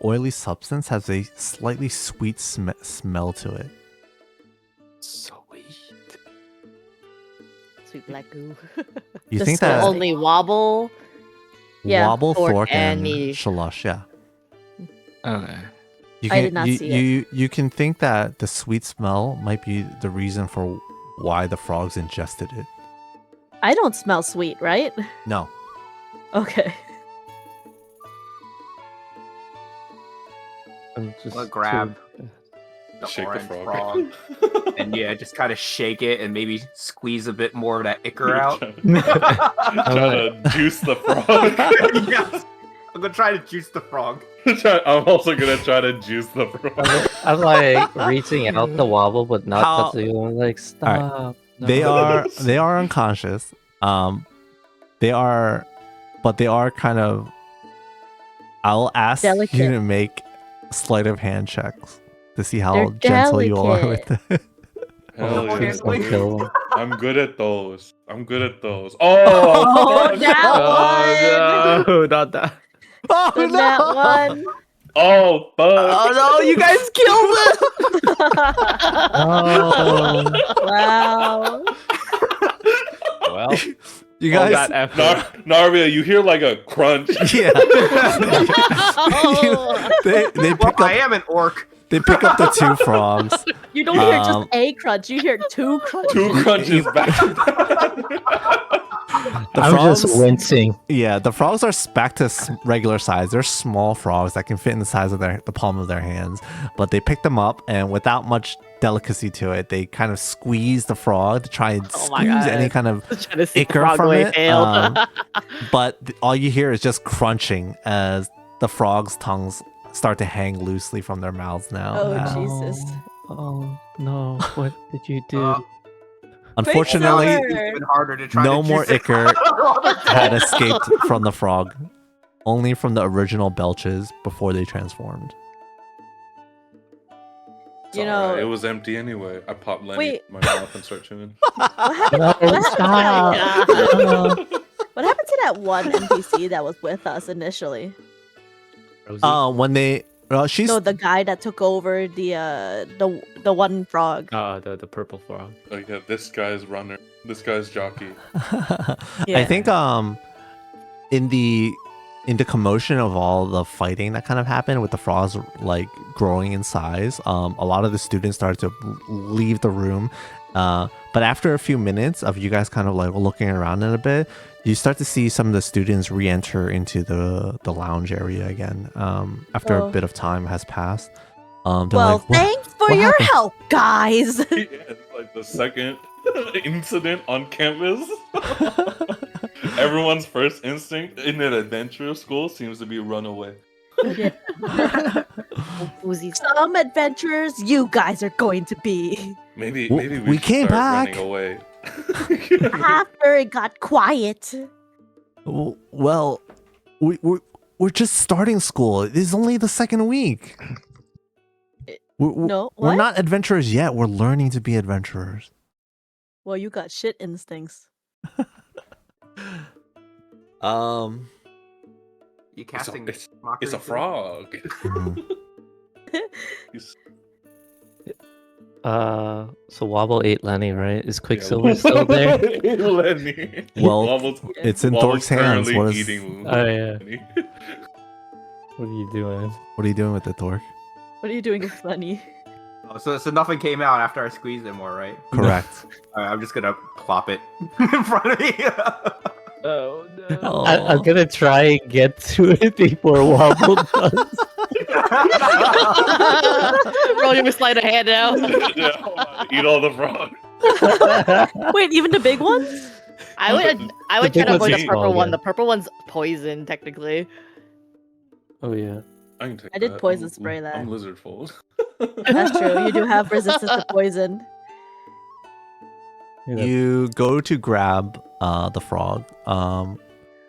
oily substance has a slightly sweet smell to it. Sweet. Sweet black goo. You The think smell that Only Wauble. Yeah, Wauble, Thork, Thork, and and me. Sholussh, yeah. Okay. You I can, did not you, see it. you can think that the sweet smell might be the reason for why the frogs ingested it. I don't smell sweet, right? No. Okay. I'm just I'll grab too- the Shake the orange frog. frog. And yeah, just kind of shake it and maybe squeeze a bit more of that ichor out. Try to juice the frog. Yes. I'm gonna try to juice the frog. I'm also gonna try to juice the frog. I'm like reaching out to Wauble, but not How- touching him. Like, stop. No. They are unconscious. They are kind of. I'll ask Delicate. you to make sleight of hand checks to see how They're gentle you are with delicate. it. Hell Oh, yeah. Please don't kill him. I'm good at those. Oh, Oh, fuck. that Oh no, not that. Oh The nat one. Oh fuck. no, you guys killed Oh, Wow. Well, You All guys, that effort. Narvia, you hear like a crunch. yeah. Oh. they Well, pick I up am an orc. they pick up the two frogs. You don't hear Um, just a crunch, you hear 2 crunches. Two crunches back. The I'm frogs, just wincing. yeah, the frogs are back to regular size. They're small frogs that can fit in the size of the palm of their hands. But they pick them up, and without much delicacy to it, they kind of squeeze the frog to try and Oh my squeeze any God. kind of Trying to see the ichor frog from away it. failed. But all you hear is just crunching as the frogs' tongues start to hang loosely from their mouths now. Oh, Jesus. Oh no! What did you do? Unfortunately, Sure. It's even harder to try no to more juice it. ichor had escaped from the frog, only from the original belches before they transformed. It's You alright, know- it was empty anyway. I popped Lenny Wait. in my mouth and start chewing. What happened, No, what happened to stop. that- what happened to that one NPC that was with us initially? When they she's No, the guy that took over the one frog. The purple frog. Oh yeah, this guy's runner. This guy's jockey. I think in the commotion of all the fighting that kind of happened with the frogs like growing in size, a lot of the students started to leave the room. But after a few minutes of you guys kind of like looking around in a bit, you start to see some of the students re-enter into the lounge area again. After a bit of time has passed. They're Well, like, "What- thanks for what your happened?" help, guys. Yeah, it's like the second incident on campus. Everyone's first instinct in an adventure school seems to be run away. Uzis. Some adventurers you guys are going to be. Maybe We we should came start back. running away. After it got quiet. Well, we're just starting school. It is only the second week. No, We're what? not adventurers yet. We're learning to be adventurers. Well, you got shit instincts. You casting it's mockery a too? frog. He's- So Wauble ate Lenny, right? Is yeah, Quicksilver still there? Lenny. Well, Wobble's- it's in Wobble's Thork's hands. currently What is? eating Oh, yeah. Lenny. What are you doing? What are you doing with it, Thork? What are you doing with Lenny? Oh, so nothing came out after I squeezed it more, right? Correct. Alright, I'm just gonna plop it in front of me. Oh no. Oh. I'm gonna try and get to it before Wauble does. Roll your slide a hand out. Yeah, eat all the frog. Wait, even the big ones? I would The try big to avoid one's the purple small, one. yeah. The purple one's poison, technically. Oh yeah. I can take I did that. poison I'm- spray that. I'm lizard fold. That's true. You do have resistance to poison. Yeah. You go to grab the frog.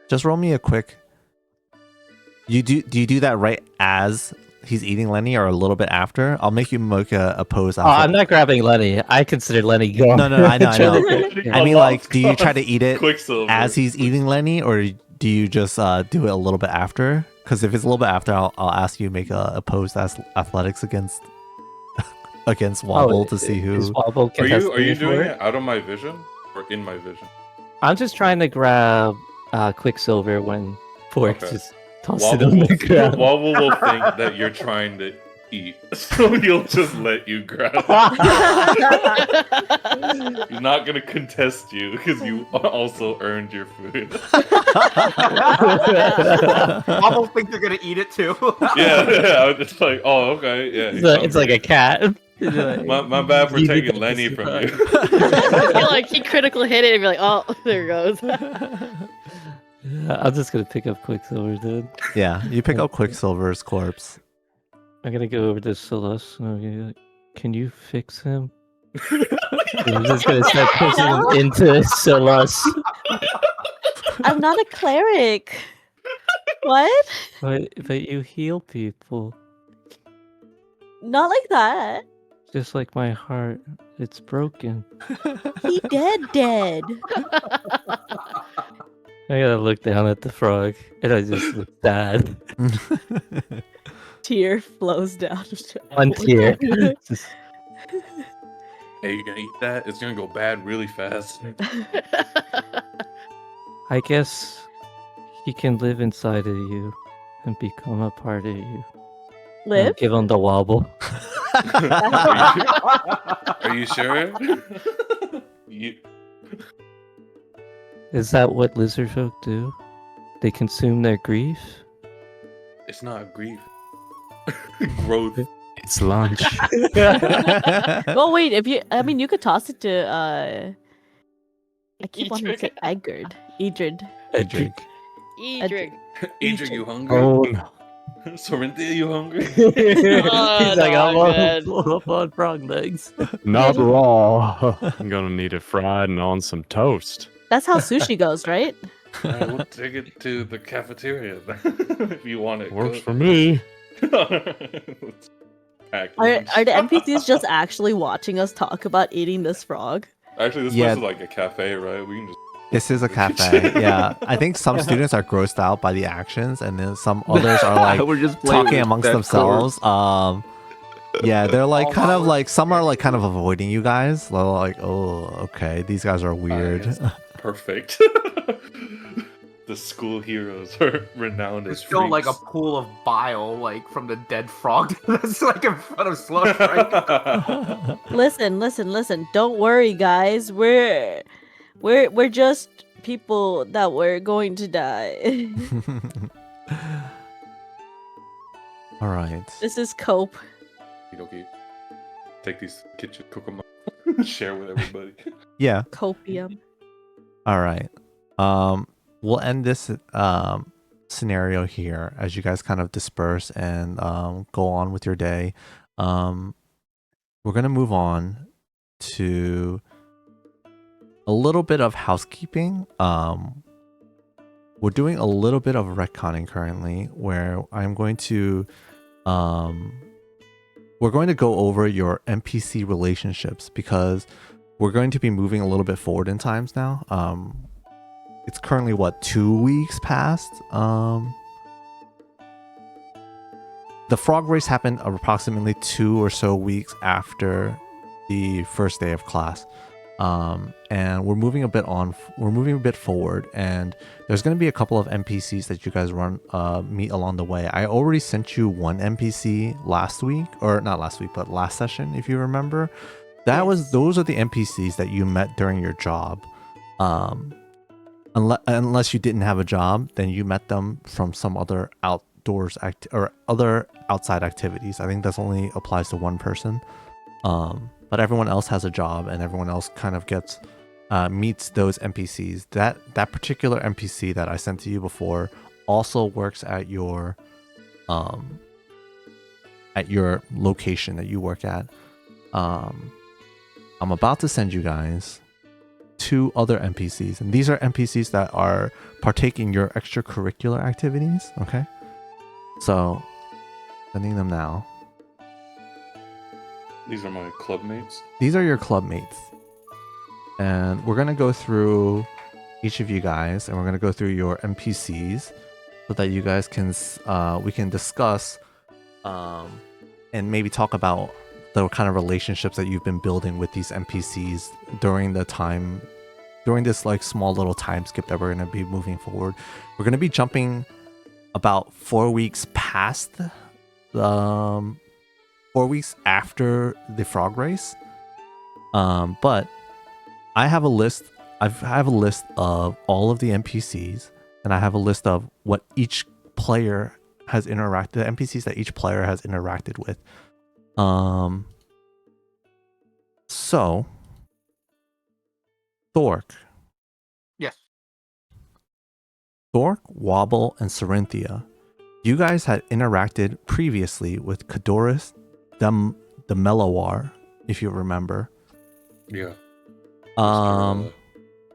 Just roll me a quick. Do you do that right as he's eating Lenny or a little bit after? I'll make you make a pose. Oh, I'm not grabbing Lenny. I consider Lenny gone. No, I know. I mean, like, do you try to eat it Quicksilver. as he's eating Lenny, or do you just do it a little bit after? Because if it's a little bit after, I'll ask you to make a pose that's athletics against Wauble to see who. Is Wauble Are you contesting doing for it out of my vision or in my vision? I'm just trying to grab Quicksilver when Thork Okay. just tosses it on the ground. Wauble will think that you're trying to eat, so he'll just let you grab it. He's not gonna contest you because you also earned your food. Almost think they're gonna eat it too. yeah. I was just like, oh, okay, yeah. It's like a cat. My bad for You taking did Lenny this from time. you. I feel like he critical hit it and be like, oh, there it goes. I'm just gonna pick up Quicksilver, dude. Yeah, you pick up Quicksilver's corpse. I'm gonna go over to Sulphar. and I'm gonna be like, can you fix him? And I'm just gonna start pushing him into Sulphar. I'm not a cleric. What? But you heal people. Not like that. Just like my heart. It's broken. He dead. I gotta look down at the frog, and I just look sad. Tear flows down. One tear. Just- Hey, you gonna eat that? It's gonna go bad really fast. I guess he can live inside of you and become a part of you. Live? Give him the wobble. Are you sure? Is that what lizard folk do? They consume their grief? It's not grief. Growth. It's lunch. Oh wait, you could toss it to I keep wanting to say Edgard. Edrid. Edhrig. Edhrig. Edhrig, you hungry? Oh no. Sorynthia, you hungry? He's like, I'm no, all man. full up on frog legs. Not raw. I'm gonna need it fried and on some toast. That's how sushi goes, right? Alright, we'll take it to the cafeteria then, if you want it. Works for me. Are the NPCs just actually watching us talk about eating this frog? Actually, this place is like a cafe, right? We can just. This is a cafe. Yeah, I think some students are grossed out by the actions, and then some others are like We're just talking amongst themselves. Yeah, they're like kind of like some are like kind of avoiding you guys. They're like, oh, okay, these guys are weird. Perfect. The school heroes are renowned as There's still like a freaks. pool of bile, like from the dead frog. That's like in front of Slush, right? Listen. Don't worry, guys. We're just people that were going to die. All right. This is cope. Okay. Take these kitchen, cook them up, share with everybody. Yeah. Copium. All right. We'll end this scenario here as you guys kind of disperse and go on with your day. We're gonna move on to a little bit of housekeeping. We're doing a little bit of retconning currently, where I'm going to we're going to go over your NPC relationships because we're going to be moving a little bit forward in times now. It's currently 2 weeks past. The frog race happened approximately 2 or so weeks after the first day of class. And we're moving a bit forward, and there's going to be a couple of NPCs that you guys meet along the way. I already sent you one NPC last week, or not last week, but last session, if you remember. Those are the NPCs that you met during your job. Unless you didn't have a job, then you met them from some other other outside activities. I think that only applies to one person. But everyone else has a job, and everyone else kind of meets those NPCs. That particular NPC that I sent to you before also works at your location that you work at. I'm about to send you guys 2 other NPCs, and these are NPCs that are partaking your extracurricular activities. Okay, so sending them now. These are my club mates. These are your club mates, and we're gonna go through each of you guys, and we're gonna go through your NPCs so that you guys can we can discuss and maybe talk about the kind of relationships that you've been building with these NPCs during this like small little time skip that we're going to be moving forward. We're going to be jumping about 4 weeks past 4 weeks after the frog race. But I have a list. I have a list of all of the NPCs, and I have a list of what each player has interacted, the NPCs that each player has interacted with. So Thork. Yes. Thork, Wauble, and Sorynthia. You guys had interacted previously with Kadoris, the Mellowar, if you remember. Yeah.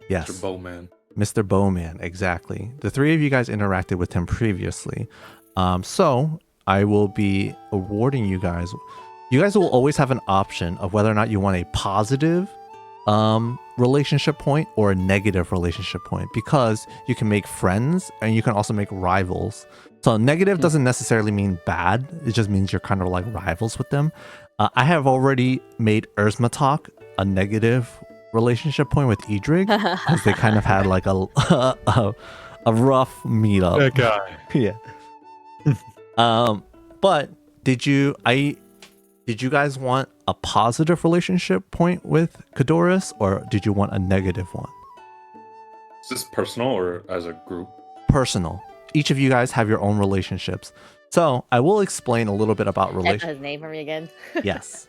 Yes. Mr. Bowman. Mr. Bowman, exactly. The 3 of you guys interacted with him previously. So I will be awarding you guys. You guys will always have an option of whether or not you want a positive relationship point or a negative relationship point, because you can make friends and you can also make rivals. So negative doesn't necessarily mean bad. It just means you're kind of like rivals with them. I have already made Erzmatok a negative relationship point with Edhrig, because they kind of had like a rough meetup. That guy. Yeah. But did you guys want a positive relationship point with Kadoris, or did you want a negative one? Is this personal or as a group? Personal. Each of you guys have your own relationships. So I will explain a little bit about That's relationships. his name for me again. Yes.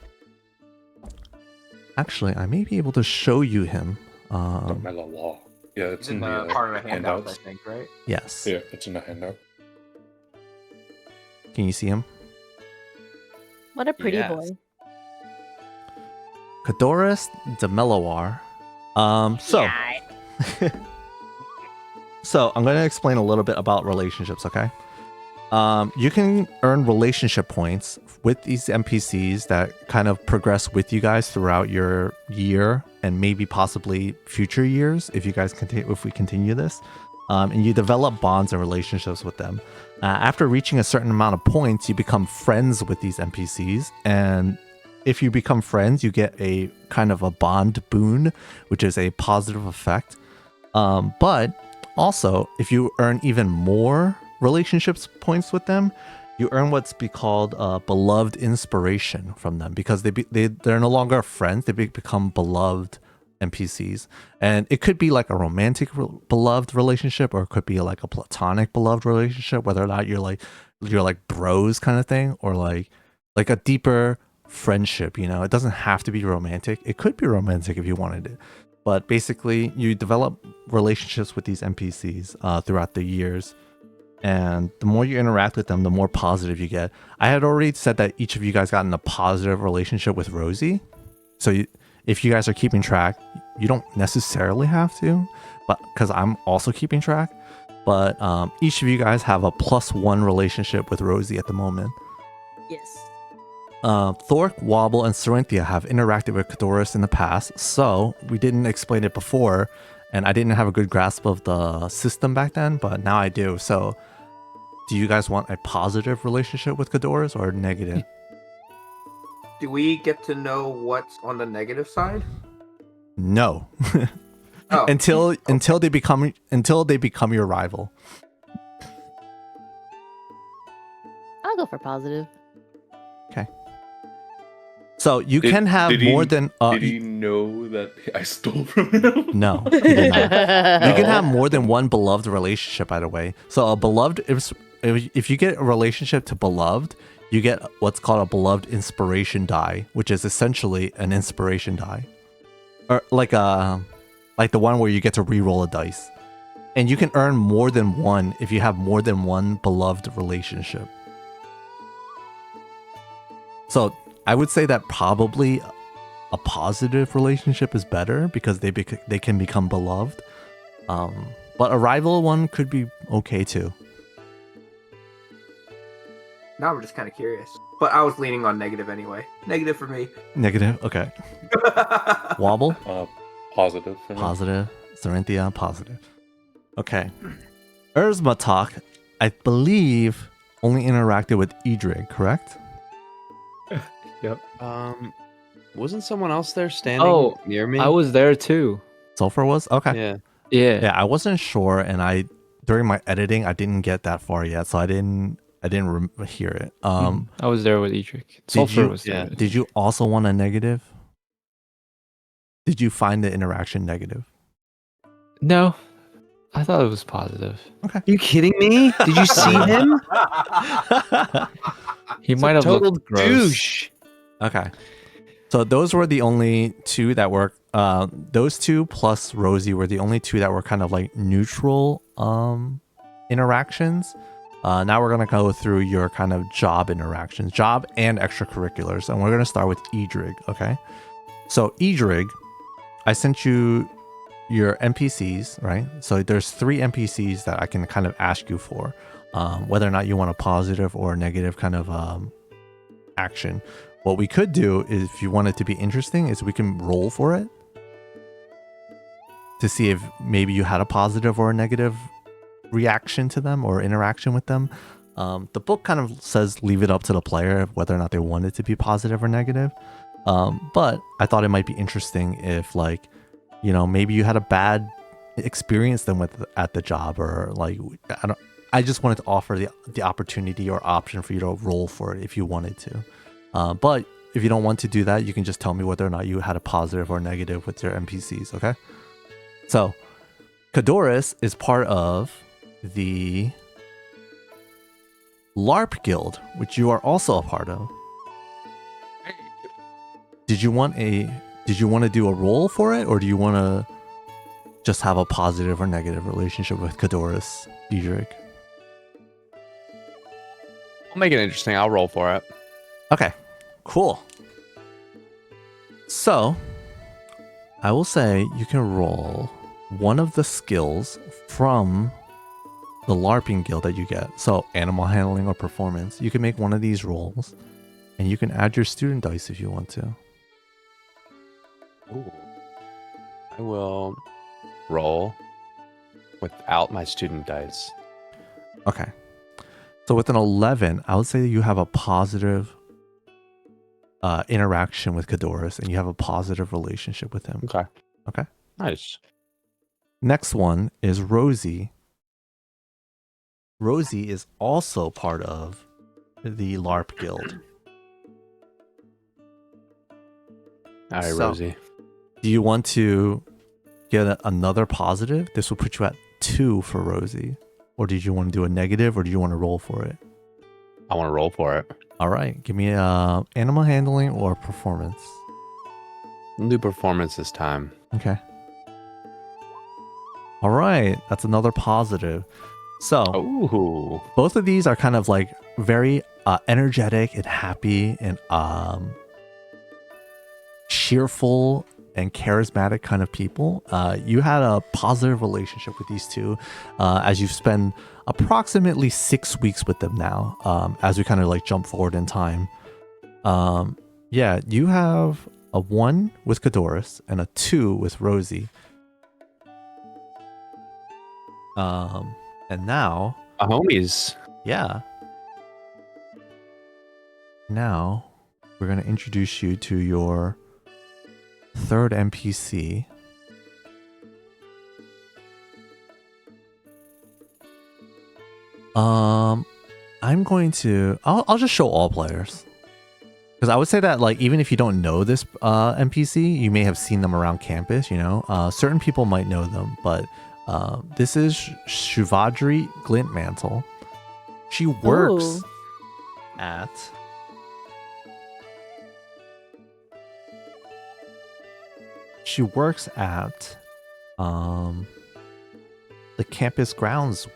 Actually, I may be able to show you him. The mellow wall. Yeah, it's in the part of the handout, I handouts. think, right? Yes. Yeah, it's in the handout. Can you see him? What a pretty Yes. boy. Kadoris the Mellowar. So I'm going to explain a little bit about relationships, okay? You can earn relationship points with these NPCs that kind of progress with you guys throughout your year and maybe possibly future years if you guys continue, if we continue this. And you develop bonds and relationships with them. After reaching a certain amount of points, you become friends with these NPCs, and if you become friends, you get a kind of a bond boon, which is a positive effect. But also, if you earn even more relationships points with them, you earn what's be called beloved inspiration from them, because they're no longer friends, they become beloved NPCs. And it could be like a romantic beloved relationship, or it could be like a platonic beloved relationship, whether or not you're like bros kind of thing, or like a deeper friendship. You know, it doesn't have to be romantic, it could be romantic if you wanted it. But basically you develop relationships with these NPCs throughout the years, and the more you interact with them, the more positive you get. I had already said that each of you guys got in a positive relationship with Rosie, so if you guys are keeping track, you don't necessarily have to, but because I'm also keeping track. But each of you guys have a +1 relationship with Rosie at the moment. Yes. Thork, Wauble, and Sorynthia have interacted with Kadoris in the past, so we didn't explain it before, and I didn't have a good grasp of the system back then, but now I do. So, do you guys want a positive relationship with Kadoris or negative? Do we get to know what's on the negative side? No. Oh. until they become your rival. I'll go for positive. Okay. So you can have more than. Did he know that I stole from him? No, he did not. You can have more than one beloved relationship, by the way. So a beloved, if you get a relationship to beloved, you get what's called a beloved inspiration die, which is essentially an inspiration die, or like the one where you get to re-roll a dice, and you can earn more than one if you have more than one beloved relationship. So I would say that probably a positive relationship is better because they can become beloved, but a rival one could be okay too. Now I'm just kind of curious. But I was leaning on negative anyway. Negative for me. Negative? Okay. Wauble? Positive. For me. Positive. Sorynthia? Positive. Okay. Erzmatok, I believe, only interacted with Edhrig, correct? Yep. Wasn't someone else there standing near me? I was there too. Sulphar was? Okay. Yeah. Yeah, I wasn't sure, and during my editing, I didn't get that far yet, so I didn't hear it. I was there with Edhrig. Sulphar was there. Did you also want a negative? Did you find the interaction negative? No, I thought it was positive. Okay. You kidding me? Did you see him? He might have total looked gross. douche. Okay. So those were the only two that were those two plus Rosie were the only two that were kind of like neutral interactions. Now we're gonna go through your kind of job interactions, job and extracurriculars, and we're gonna start with Edhrig. Okay. So Edhrig, I sent you your NPCs, right? So there's 3 NPCs that I can kind of ask you for, whether or not you want a positive or a negative kind of action. What we could do is, if you want it to be interesting, is we can roll for it to see if maybe you had a positive or a negative reaction to them or interaction with them. The book kind of says leave it up to the player whether or not they want it to be positive or negative. But I thought it might be interesting if, like, you know, maybe you had a bad experience them with at the job, or like, I just wanted to offer the opportunity or option for you to roll for it if you wanted to. But if you don't want to do that, you can just tell me whether or not you had a positive or negative with your NPCs, okay? So, Kadoris is part of the LARP Guild, which you are also a part of. Did you want to do a roll for it, or do you want to just have a positive or negative relationship with Kadoris, Edhrig? I'll make it interesting. I'll roll for it. Okay, cool. So, I will say you can roll one of the skills from the LARPing guild that you get. So animal handling or performance. You can make one of these rolls, and you can add your student dice if you want to. Ooh. I will roll without my student dice. Okay. So with an 11, I would say that you have a positive interaction with Kadoris, and you have a positive relationship with him. Okay. Okay. Nice. Next one is Rosie. Rosie is also part of the LARP guild. All right, So- Rosie. Do you want to get another positive? This will put you at 2 for Rosie. Or did you want to do a negative, or do you want to roll for it? I want to roll for it. All right. Give me animal handling or performance. We'll do performance this time. Okay. All right. That's another positive. So Ooh. both of these are kind of like very energetic and happy and cheerful and charismatic kind of people. You had a positive relationship with these two as you've spent approximately 6 weeks with them now, as we kind of like jump forward in time. Yeah, you have a 1 with Kadoris and a 2 with Rosie. And now, Homies. yeah. Now, we're going to introduce you to your third NPC. I'm going to... I'll just show all players. Because I would say that, like, even if you don't know this NPC, you may have seen them around campus, you know? Certain people might know them, but this is Shuvadri Glintmantle. She works Ooh. at... She works at the campus grounds.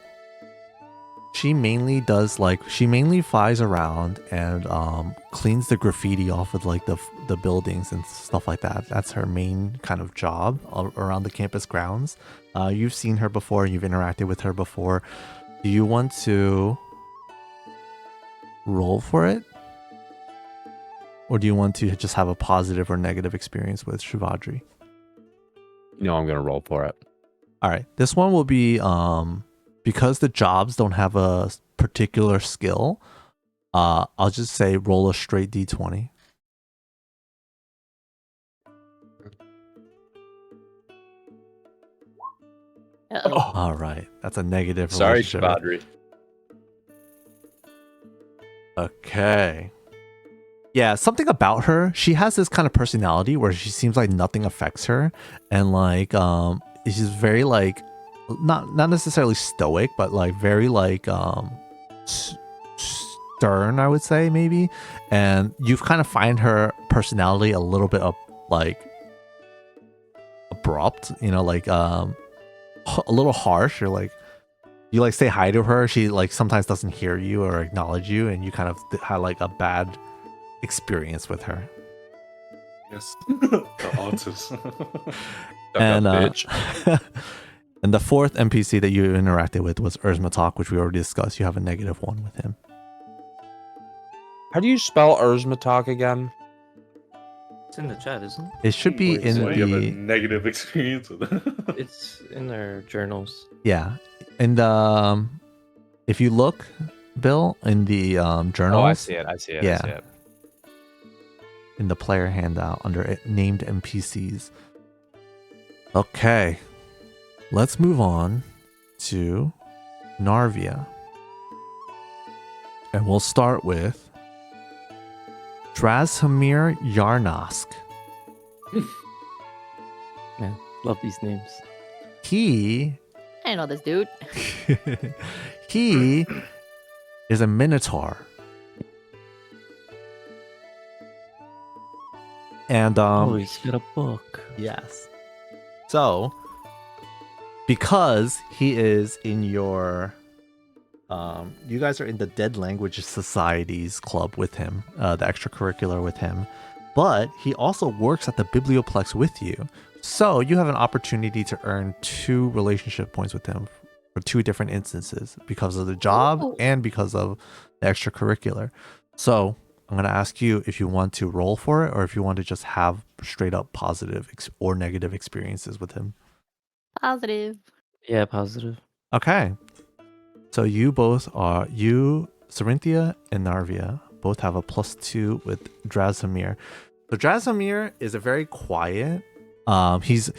She mainly flies around and cleans the graffiti off of like the buildings and stuff like that. That's her main kind of job around the campus grounds. You've seen her before, you've interacted with her before. Do you want to roll for it? Or do you want to just have a positive or negative experience with Shuvadri? You know I'm going to roll for it. All right. This one will be because the jobs don't have a particular skill. I'll just say roll a straight d20. Uh-oh. All right. That's a negative. Sorry, relationship. Shuvadri. Okay. Yeah, something about her. She has this kind of personality where she seems like nothing affects her, and like she's very like not necessarily stoic, but like very like stern, I would say maybe. And you kind of find her personality a little bit of like abrupt, you know, like a little harsh, or like you like say hi to her, she like sometimes doesn't hear you or acknowledge you, and you kind of have like a bad experience with her. Yes. The artist. And bitch. and the fourth NPC that you interacted with was Urzmatok, which we already discussed. You have a -1 with him. How do you spell Urzmatok again? It's in the chat, isn't it? It should be Wait, in so you have a the negative experience with it. It's in their journals. yeah. And if you look, Bill, in the journals, Oh, I see it. I see it. Yeah. I see it. in the player handout under named NPCs. Okay, let's move on to Narvia. And we'll start with Drasamir Yarnosk. Man, love these names. He I know this dude. he is a minotaur. And Oh, he's got a book. yes. So, because he is in your you guys are in the Dead Language Societies club with him, the extracurricular with him, but he also works at the Biblioplex with you. So, you have an opportunity to earn 2 relationship points with him for 2 different instances because of the job and because of the extracurricular. So I'm going to ask you if you want to roll for it or if you want to just have straight up positive or negative experiences with him. Positive. Yeah, positive. Okay. So you both are, Sorynthia and Narvia, both have a +2 with Drasamir. So Drasamir is a very quiet. He's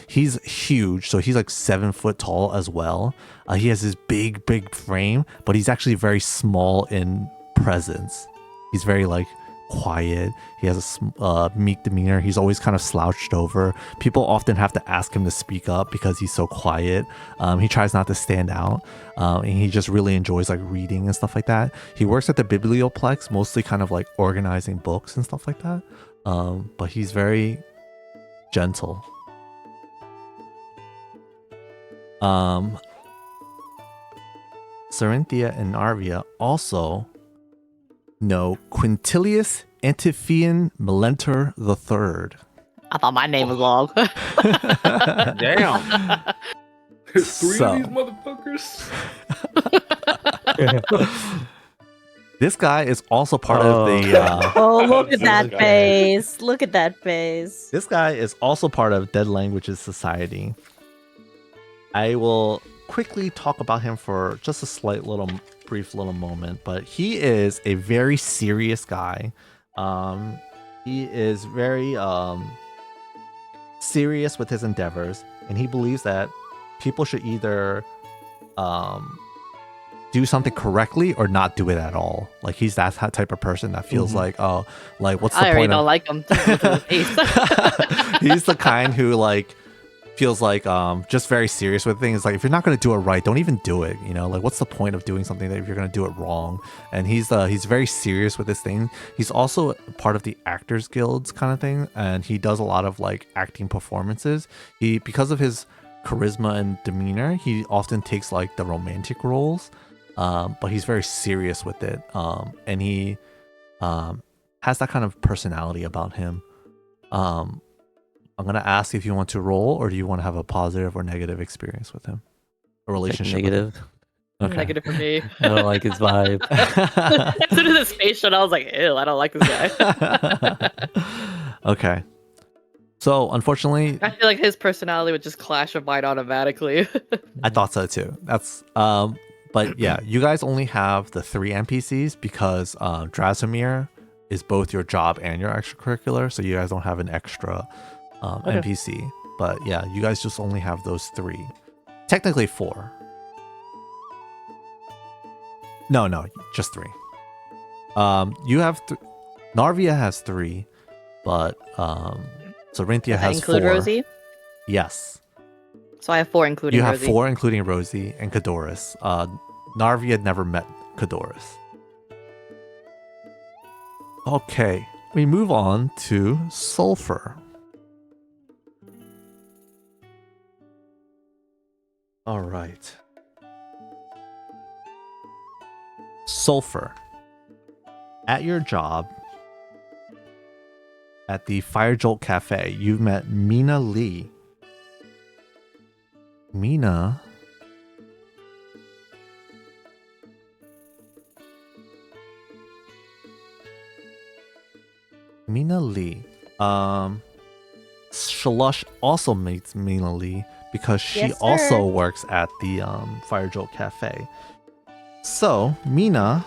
huge, so he's like 7 foot tall as well. He has this big frame, but he's actually very small in presence. He's very like quiet. He has a meek demeanor. He's always kind of slouched over. People often have to ask him to speak up because he's so quiet. He tries not to stand out, and he just really enjoys like reading and stuff like that. He works at the Biblioplex, mostly kind of like organizing books and stuff like that. But he's very gentle. Sorynthia and Narvia also know Quintilius Antiphian Melentor III. I thought my name was long. Damn. There's 3 So. of these motherfuckers. This guy is also part of the. Oh, look at This that guy. face. Look at that face. This guy is also part of Dead Languages Society. I will quickly talk about him for just a brief little moment, but he is a very serious guy. He is very serious with his endeavors, and he believes that people should either do something correctly or not do it at all. Like he's that type of person that feels like, oh, like what's the I already point don't of like him. Just look at his face. he's the kind who like feels like just very serious with things. Like if you're not going to do it right, don't even do it, you know? Like what's the point of doing something that if you're going to do it wrong? And he's very serious with this thing. He's also part of the Actors Guilds kind of thing, and he does a lot of like acting performances. Because of his charisma and demeanor, he often takes like the romantic roles, but he's very serious with it, and he has that kind of personality about him. I'm going to ask if you want to roll or do you want to have a positive or negative experience with him? A relationship with him? Negative. Okay. Negative for me. I don't like his vibe. As soon as his face shut, I was like, ew, I don't like this guy. Okay. So unfortunately, I feel like his personality would just clash with mine automatically. I thought so too. That's but yeah, you guys only have the 3 NPCs because Drasamir is both your job and your extracurricular, so you guys don't have an extra NPC. But yeah, you guys just only have those 3. Technically 4. No, just 3. You have Narvia has 3, but Sorynthia has include 4. Rosie? Yes. So I have 4 including You have Rosie. 4 including Rosie and Kadoris. Narvia never met Kadoris. Okay, we move on to Sulphar. All right. Sulphar. At your job at the Fire Jolt Cafe, you've met Mina Lee. Mina Lee. Sholussh also meets Mina Lee because she Yes, sir. also works at the Fire Jolt Cafe. So Mina,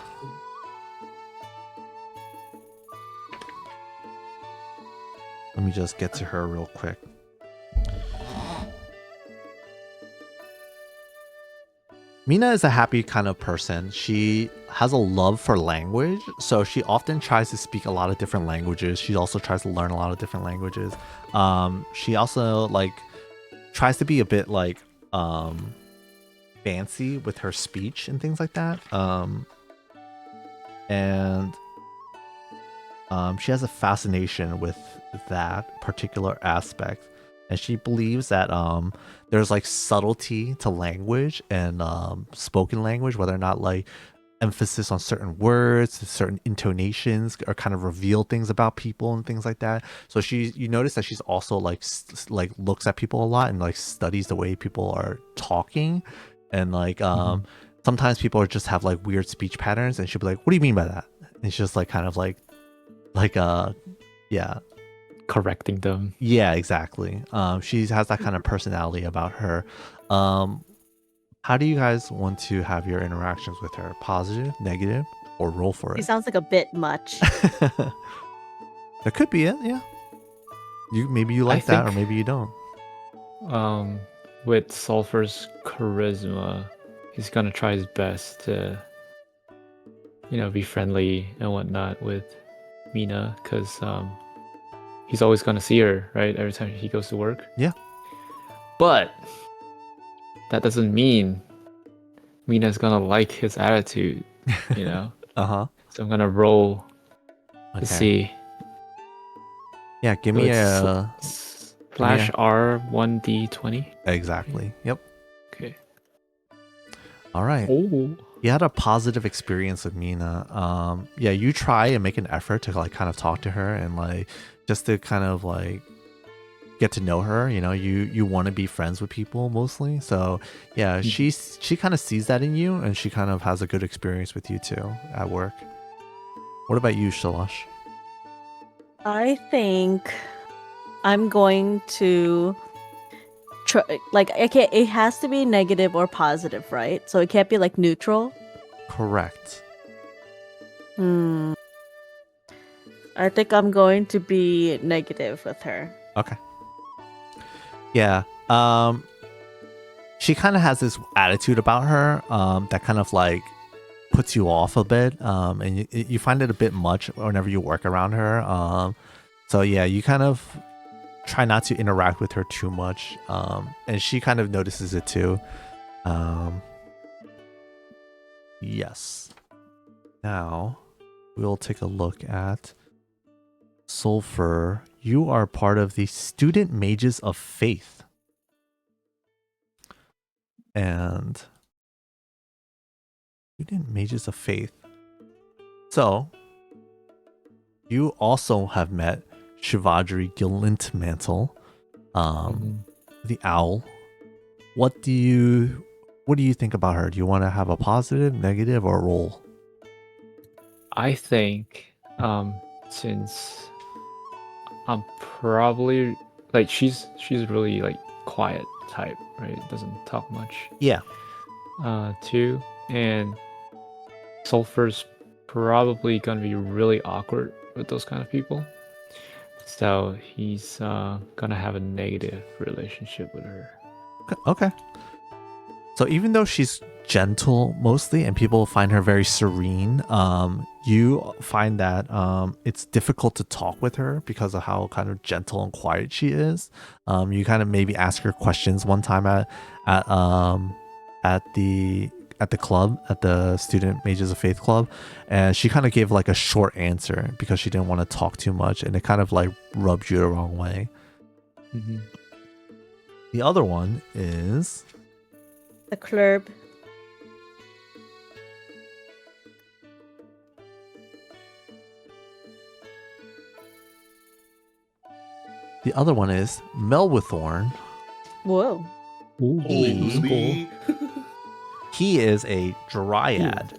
let me just get to her real quick. Mina is a happy kind of person. She has a love for language, so she often tries to speak a lot of different languages. She also tries to learn a lot of different languages. She also like tries to be a bit like fancy with her speech and things like that. And she has a fascination with that particular aspect. And she believes that there's like subtlety to language and spoken language, whether or not like emphasis on certain words, certain intonations, or kind of reveal things about people and things like that. So you notice that she's also like looks at people a lot and like studies the way people are talking And like sometimes people just have like weird speech patterns, and she'll be like, "What do you mean by that?" And it's just like kind of like yeah. Correcting them. Yeah, exactly. She has that kind of personality about her. How do you guys want to have your interactions with her? Positive, negative, or roll for He it? sounds like a bit much. That could be it, yeah. Maybe you like that, or maybe you don't. With Sulphur's charisma, he's gonna try his best to, be friendly and whatnot with Mina, because he's always gonna see her, right? Every time he goes to work. Yeah. But that doesn't mean Mina's gonna like his attitude, Uh-huh. So I'm gonna roll to see. Yeah, give me a slash R 1d20. Exactly. Yep. Okay. All right. Oh. You had a positive experience with Mina. Yeah, you try and make an effort to like kind of talk to her and like just to kind of like get to know her. You want to be friends with people mostly. So yeah, she kind of sees that in you, and she kind of has a good experience with you too at work. What about you, Sholussh? I think I'm going to try, like, it has to be negative or positive, right? So it can't be like neutral. Correct. I think I'm going to be negative with her. Okay. Yeah. She kind of has this attitude about her that kind of like puts you off a bit, and you find it a bit much whenever you work around her. So yeah, you kind of try not to interact with her too much, and she kind of notices it too. Yes. Now we'll take a look at Sulphur. You are part of the Student Mages of Faith. And Student Mages of Faith. So, you also have met Shivadri Gillintmantle, the owl. What do you think about her? Do you want to have a positive, negative, or roll? I think since I'm probably like she's really like quiet type, right? Doesn't talk much. Yeah. Too, and Sulphur's probably gonna be really awkward with those kind of people. So he's gonna have a negative relationship with her. Okay. So even though she's gentle mostly and people find her very serene, you find that it's difficult to talk with her because of how kind of gentle and quiet she is. You kind of maybe ask her questions one time at the club, at the Student Mages of Faith Club, and she kind of gave like a short answer because she didn't want to talk too much, and it kind of like rubbed you the wrong way. Mm-hmm. The other one is the club. The other one is Melwithorn. Whoa. He is a dryad,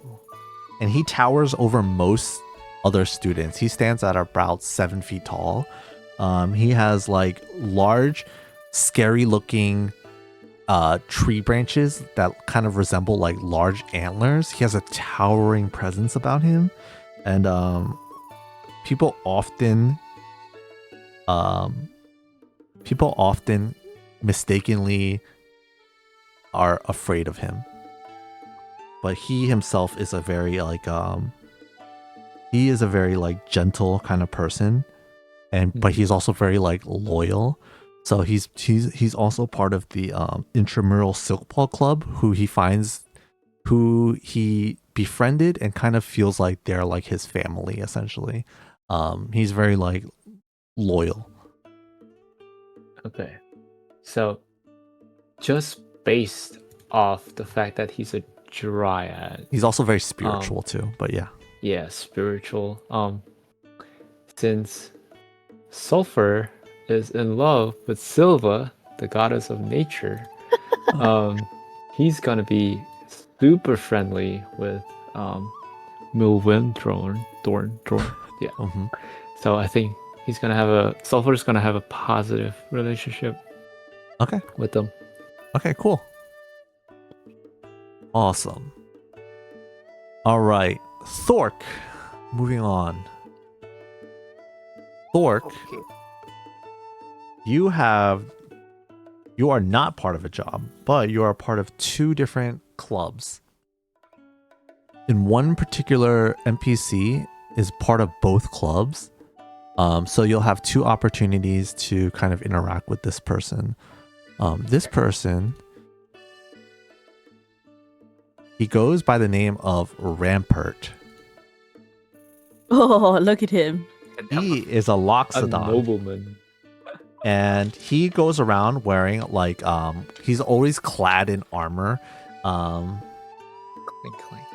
and he towers over most other students. He stands at about 7 feet tall. He has like large, scary looking tree branches that kind of resemble like large antlers. He has a towering presence about him, and people often mistakenly are afraid of him. But he himself is a very like gentle kind of person, but he's also very like loyal. So he's also part of the intramural Silkpaw Club, who he befriended and kind of feels like they're like his family essentially. He's very like loyal. Okay, so just based off the fact that he's a dryad, he's also very spiritual too. But yeah, spiritual. Since Sulphur is in love with Silva, the goddess of nature, he's gonna be super friendly with Milwin Thorn. Yeah. Mm-hmm. So I think Sulphur's gonna have a positive relationship. Okay. With them. Okay, cool. Awesome. All right. Thork. Moving on. Thork, Okay. you are not part of a job, but you are part of 2 different clubs. In one particular NPC is part of both clubs. So you'll have 2 opportunities to kind of interact with this person. This person, he goes by the name of Rampart. Oh, look at him. He is a A Loxodon. nobleman. And he goes around wearing like he's always clad in armor. Clink clink.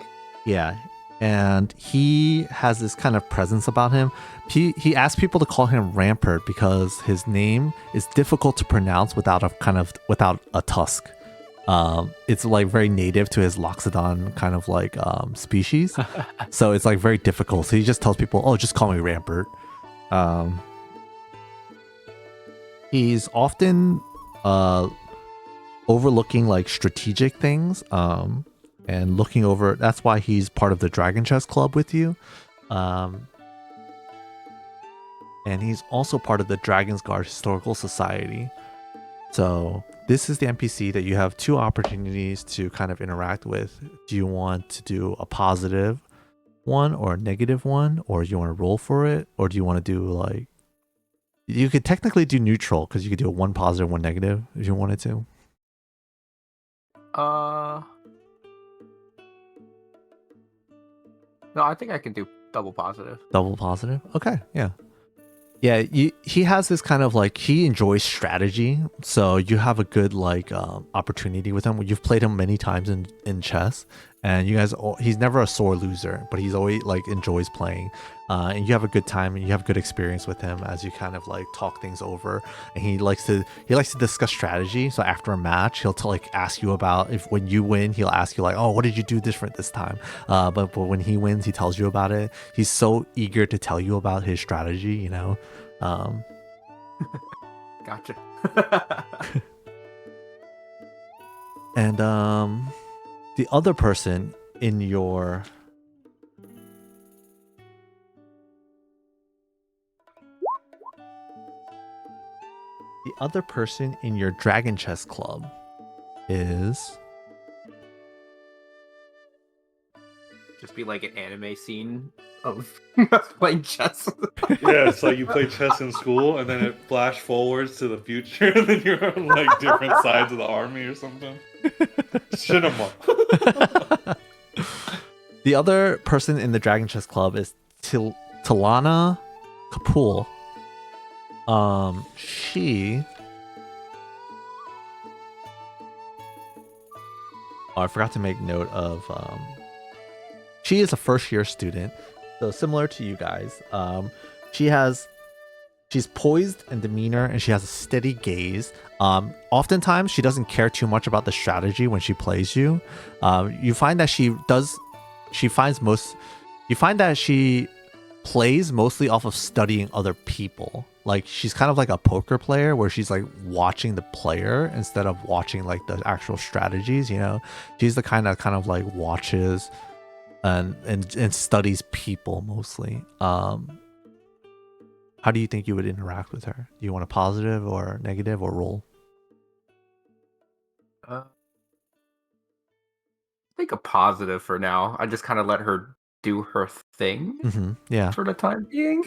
Yeah. And he has this kind of presence about him. He asks people to call him Rampart because his name is difficult to pronounce without a tusk. It's like very native to his Loxodon kind of like species. So it's like very difficult. So he just tells people, "Oh, just call me Rampart." He's often overlooking like strategic things and looking over. That's why he's part of the Dragon Chess Club with you. And he's also part of the Dragon's Guard Historical Society. So this is the NPC that you have 2 opportunities to kind of interact with. Do you want to do a positive one or a negative one, or do you want to roll for it, or do you want to do like, you could technically do neutral because you could do a 1 positive, 1 negative if you wanted to. No, I think I can do double positive. Double positive? Okay, yeah. Yeah, he has this kind of like, he enjoys strategy, so you have a good like opportunity with him. You've played him many times in chess, and you guys, he's never a sore loser, but he's always like enjoys playing, and you have a good time and you have good experience with him as you kind of like talk things over. And he likes to discuss strategy. So after a match, he'll like ask you about, if when you win, he'll ask you like, "Oh, what did you do different this time?" But when he wins, he tells you about it. He's so eager to tell you about his strategy, you know. Gotcha. And the other person in your Dragon Chess Club is Just be like an anime scene of us playing chess. Yeah, it's like you play chess in school, and then it flash forwards to the future, and then you're on like different sides of the army or something. Cinema. The other person in the Dragon Chess Club is Tilana Kapul. I forgot to make note of. She is a first-year student, so similar to you guys. She's poised and demeanor, and she has a steady gaze. Oftentimes, she doesn't care too much about the strategy when she plays you. You find that she plays mostly off of studying other people. Like, she's kind of like a poker player where she's like watching the player instead of watching like the actual strategies, you know. She's the kind of like watches and studies people mostly. How do you think you would interact with her? Do you want a positive or negative or roll? I think a positive for now. I just kind of let her do her thing Yeah. for the time being.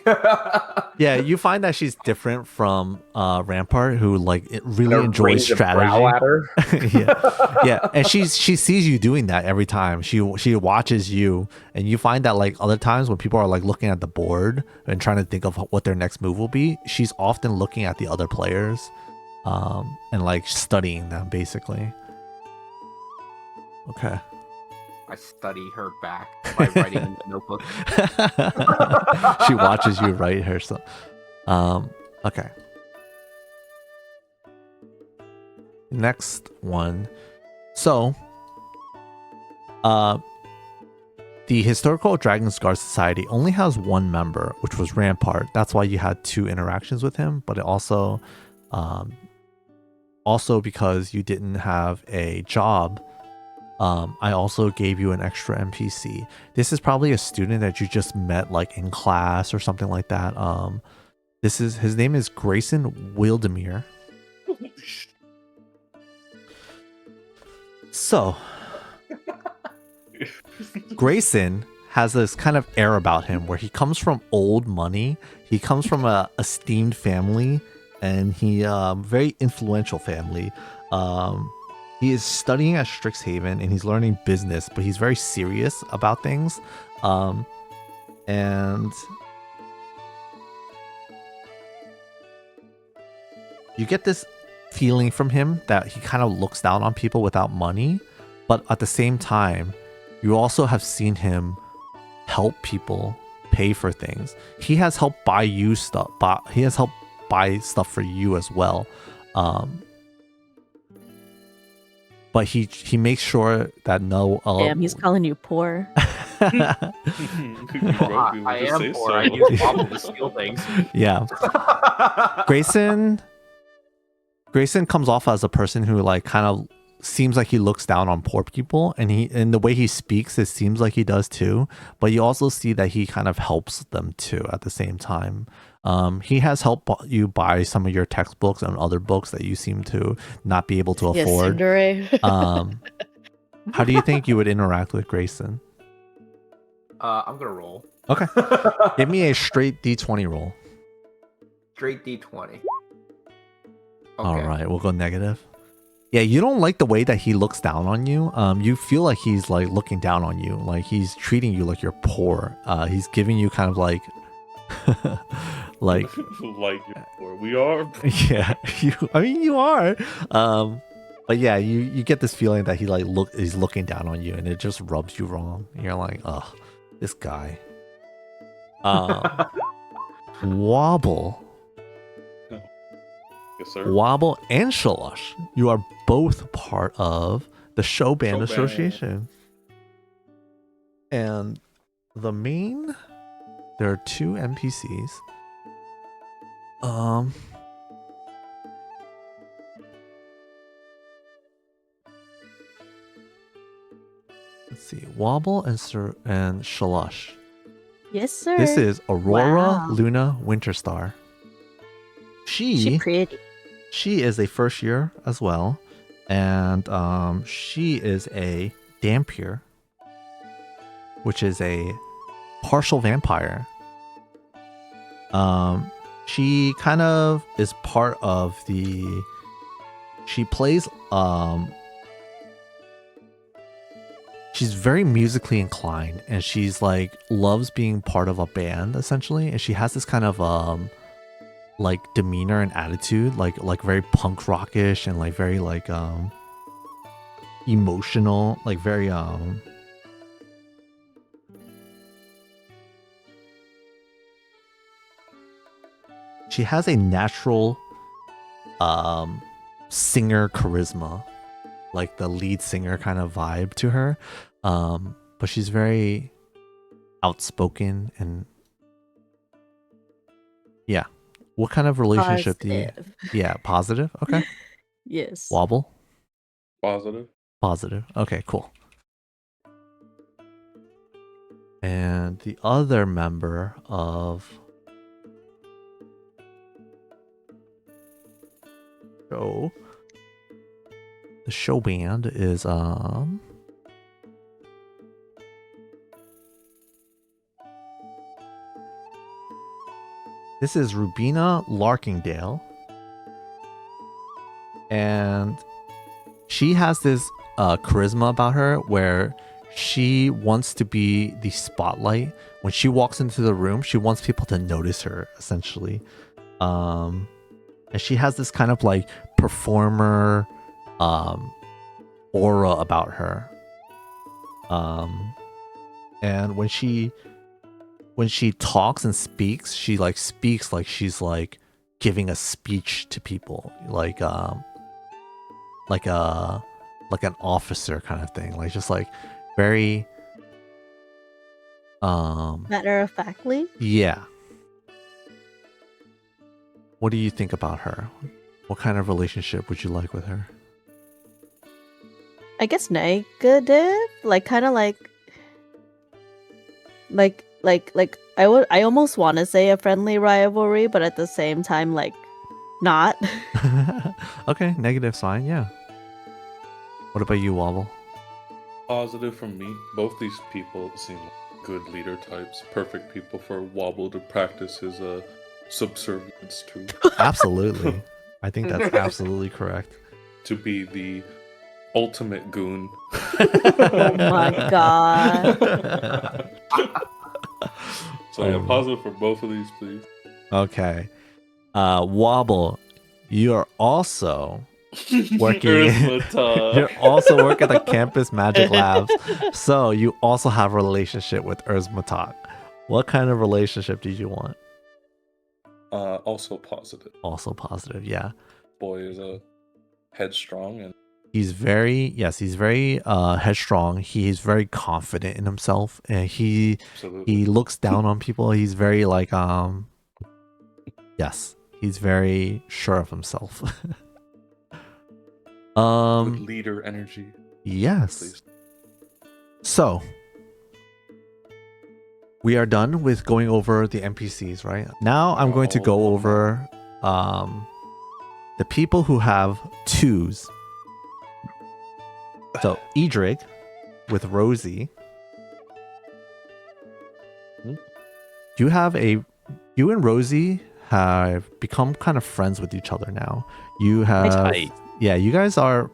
Yeah, you find that she's different from Rampart, who like really enjoys strategy. Yeah, and she sees you doing that every time. She watches you, and you find that like other times when people are like looking at the board and trying to think of what their next move will be, she's often looking at the other players, and like studying them basically. Okay. I study her back by writing in the notebook. She watches you write her stuff. Okay. Next one. So The Historical Dragon's Guard Society only has one member, which was Rampart. That's why you had 2 interactions with him, but it also because you didn't have a job, I also gave you an extra NPC. This is probably a student that you just met like in class or something like that. His name is Grayson Wildemir. So Grayson has this kind of air about him where he comes from old money. He comes from a esteemed family, and he very influential family. He is studying at Strixhaven and he's learning business, but he's very serious about things. And you get this feeling from him that he kind of looks down on people without money, but at the same time, you also have seen him help people pay for things. He has helped buy you stuff, but he has helped buy stuff for you as well. But he makes sure that no. Damn, he's calling you poor. I am poor. I use Wauble to steal things. Yeah. Grayson comes off as a person who like kind of seems like he looks down on poor people, and the way he speaks, it seems like he does too. But you also see that he kind of helps them too at the same time. He has helped you buy some of your textbooks and other books that you seem to not be able to afford. How do you think you would interact with Grayson? I'm gonna roll. Okay. Give me a straight D20 roll. Straight D20. Okay. All right, we'll go negative. Yeah, you don't like the way that he looks down on you. You feel like he's like looking down on you, like he's treating you like you're poor. He's giving you kind of like, like you're poor. We are. Yeah, you are. But yeah, you get this feeling that he's looking down on you, and it just rubs you wrong. And you're like, oh, this guy. Wauble. Yes, sir. Wauble and Sholussh, you are both part of the Show Band Association. And there are 2 NPCs. Let's see, Wauble and Sholussh. Yes, sir. This is Aurora Wow. Luna Winterstar. She pretty. She is a first year as well, and she is a Dampier, which is a partial vampire. She kind of is part of the. She plays. She's very musically inclined, and she's like loves being part of a band essentially, and she has this kind of like demeanor and attitude, like very punk rockish and like very like emotional, like very she has a natural singer charisma, like the lead singer kind of vibe to her, but she's very outspoken and yeah. What kind of relationship do you? Yeah, positive. Okay. Yes. Wauble. Positive. Okay, cool. And the other member of the show band is this is Rubina Larkingdale, and she has this charisma about her where she wants to be the spotlight. When she walks into the room, she wants people to notice her, essentially. And she has this kind of like performer aura about her. And when she talks and speaks, she like speaks like she's like giving a speech to people, like an officer kind of thing, like just like Very Matter of factly. yeah. What do you think about her? What kind of relationship would you like with her? I guess negative, like kind of like I almost want to say a friendly rivalry, but at the same time, like not. Okay, negative sign, yeah. What about you, Wauble? Positive from me. Both these people seem like good leader types, perfect people for Wauble to practice his subservience to. Absolutely. I think that's absolutely correct. To be the ultimate goon. Oh my god. So yeah, positive for both of these, please. Okay. Wauble, you are also working you're also working at the campus magic labs. So you also have a relationship with Erzmatak. What kind of relationship did you want? Also positive. Also positive, yeah. Boy is headstrong and He's very headstrong. He's very confident in himself, and he looks down on people. He's very like yes, he's very sure of himself. good leader energy. Yes. Please. So we are done with going over the NPCs, right? Now I'm going to go over the people who have twos. So Edhrig with Rosie. You and Rosie have become kind of friends with each other now. You have you guys have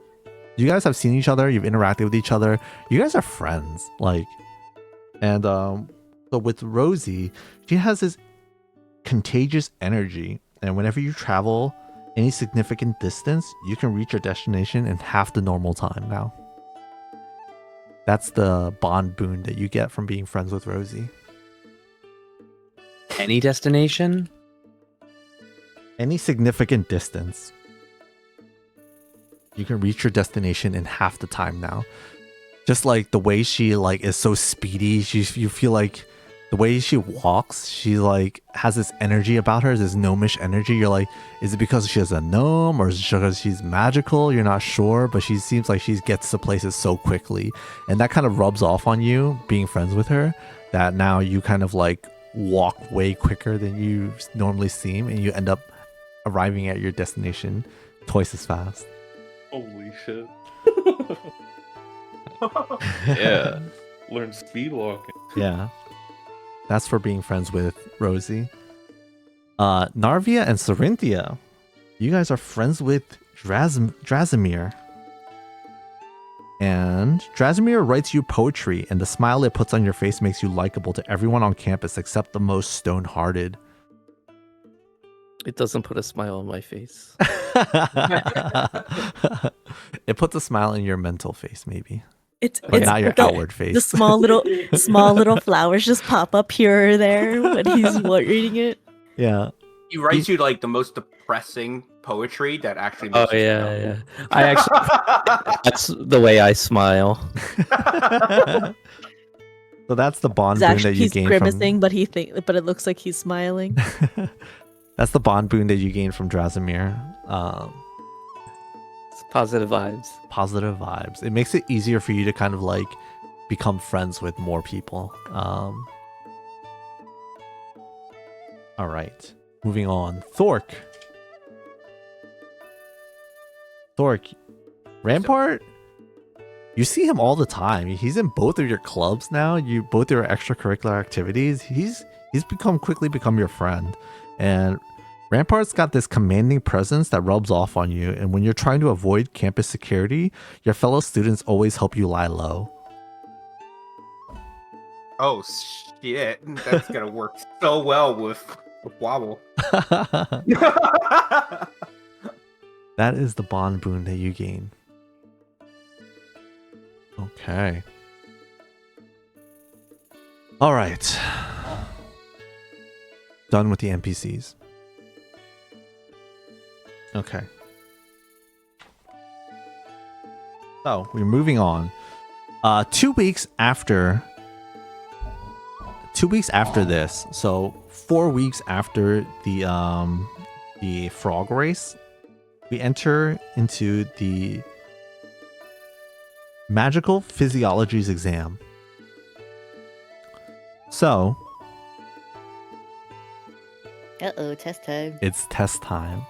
seen each other, you've interacted with each other. You guys are friends. Like, and so with Rosie, she has this contagious energy, and whenever you travel any significant distance, you can reach your destination in half the normal time now. That's the bond boon that you get from being friends with Rosie. Any destination? Any significant distance, you can reach your destination in half the time now. Just like the way she like is so speedy, you feel like the way she walks, she like has this energy about her, this gnomish energy. You're like, is it because she has a gnome, or is it because she's magical? You're not sure, but she seems like she gets to places so quickly, and that kind of rubs off on you being friends with her, that now you kind of like walk way quicker than you normally seem, and you end up arriving at your destination twice as fast. Holy shit. Yeah. Learn speed walking. Yeah. That's for being friends with Rosie. Narvia and Sorynthia. You guys are friends with Drasimir. And Drasimir writes you poetry, and the smile it puts on your face makes you likable to everyone on campus except the most stone-hearted. It doesn't put a smile on my face. It puts a smile in your mental face, maybe. It's Not your outward face. The small little flowers just pop up here or there when he's reading it. Yeah. He writes you like the most depressing poetry that actually makes yeah. I actually that's the way I smile. So that's the bond boon that you gain grimacing, but but it looks like he's smiling. That's the bond boon that you gain from Drasimir. It's positive vibes. Positive vibes. It makes it easier for you to kind of like become friends with more people. All right. Moving on. Thork. Rampart, you see him all the time. He's in both of your clubs now. Both your extracurricular activities. He's quickly become your friend. And Rampart's got this commanding presence that rubs off on you. And when you're trying to avoid campus security, your fellow students always help you lie low. Oh shit, that's gonna work so well with Wauble. That is the bond boon that you gain. Okay. All right. Done with the NPCs. Okay. So we're moving on 2 weeks after. 2 weeks after this, so 4 weeks after the frog race, we enter into the magical physiologies exam. So, test time. it's test time.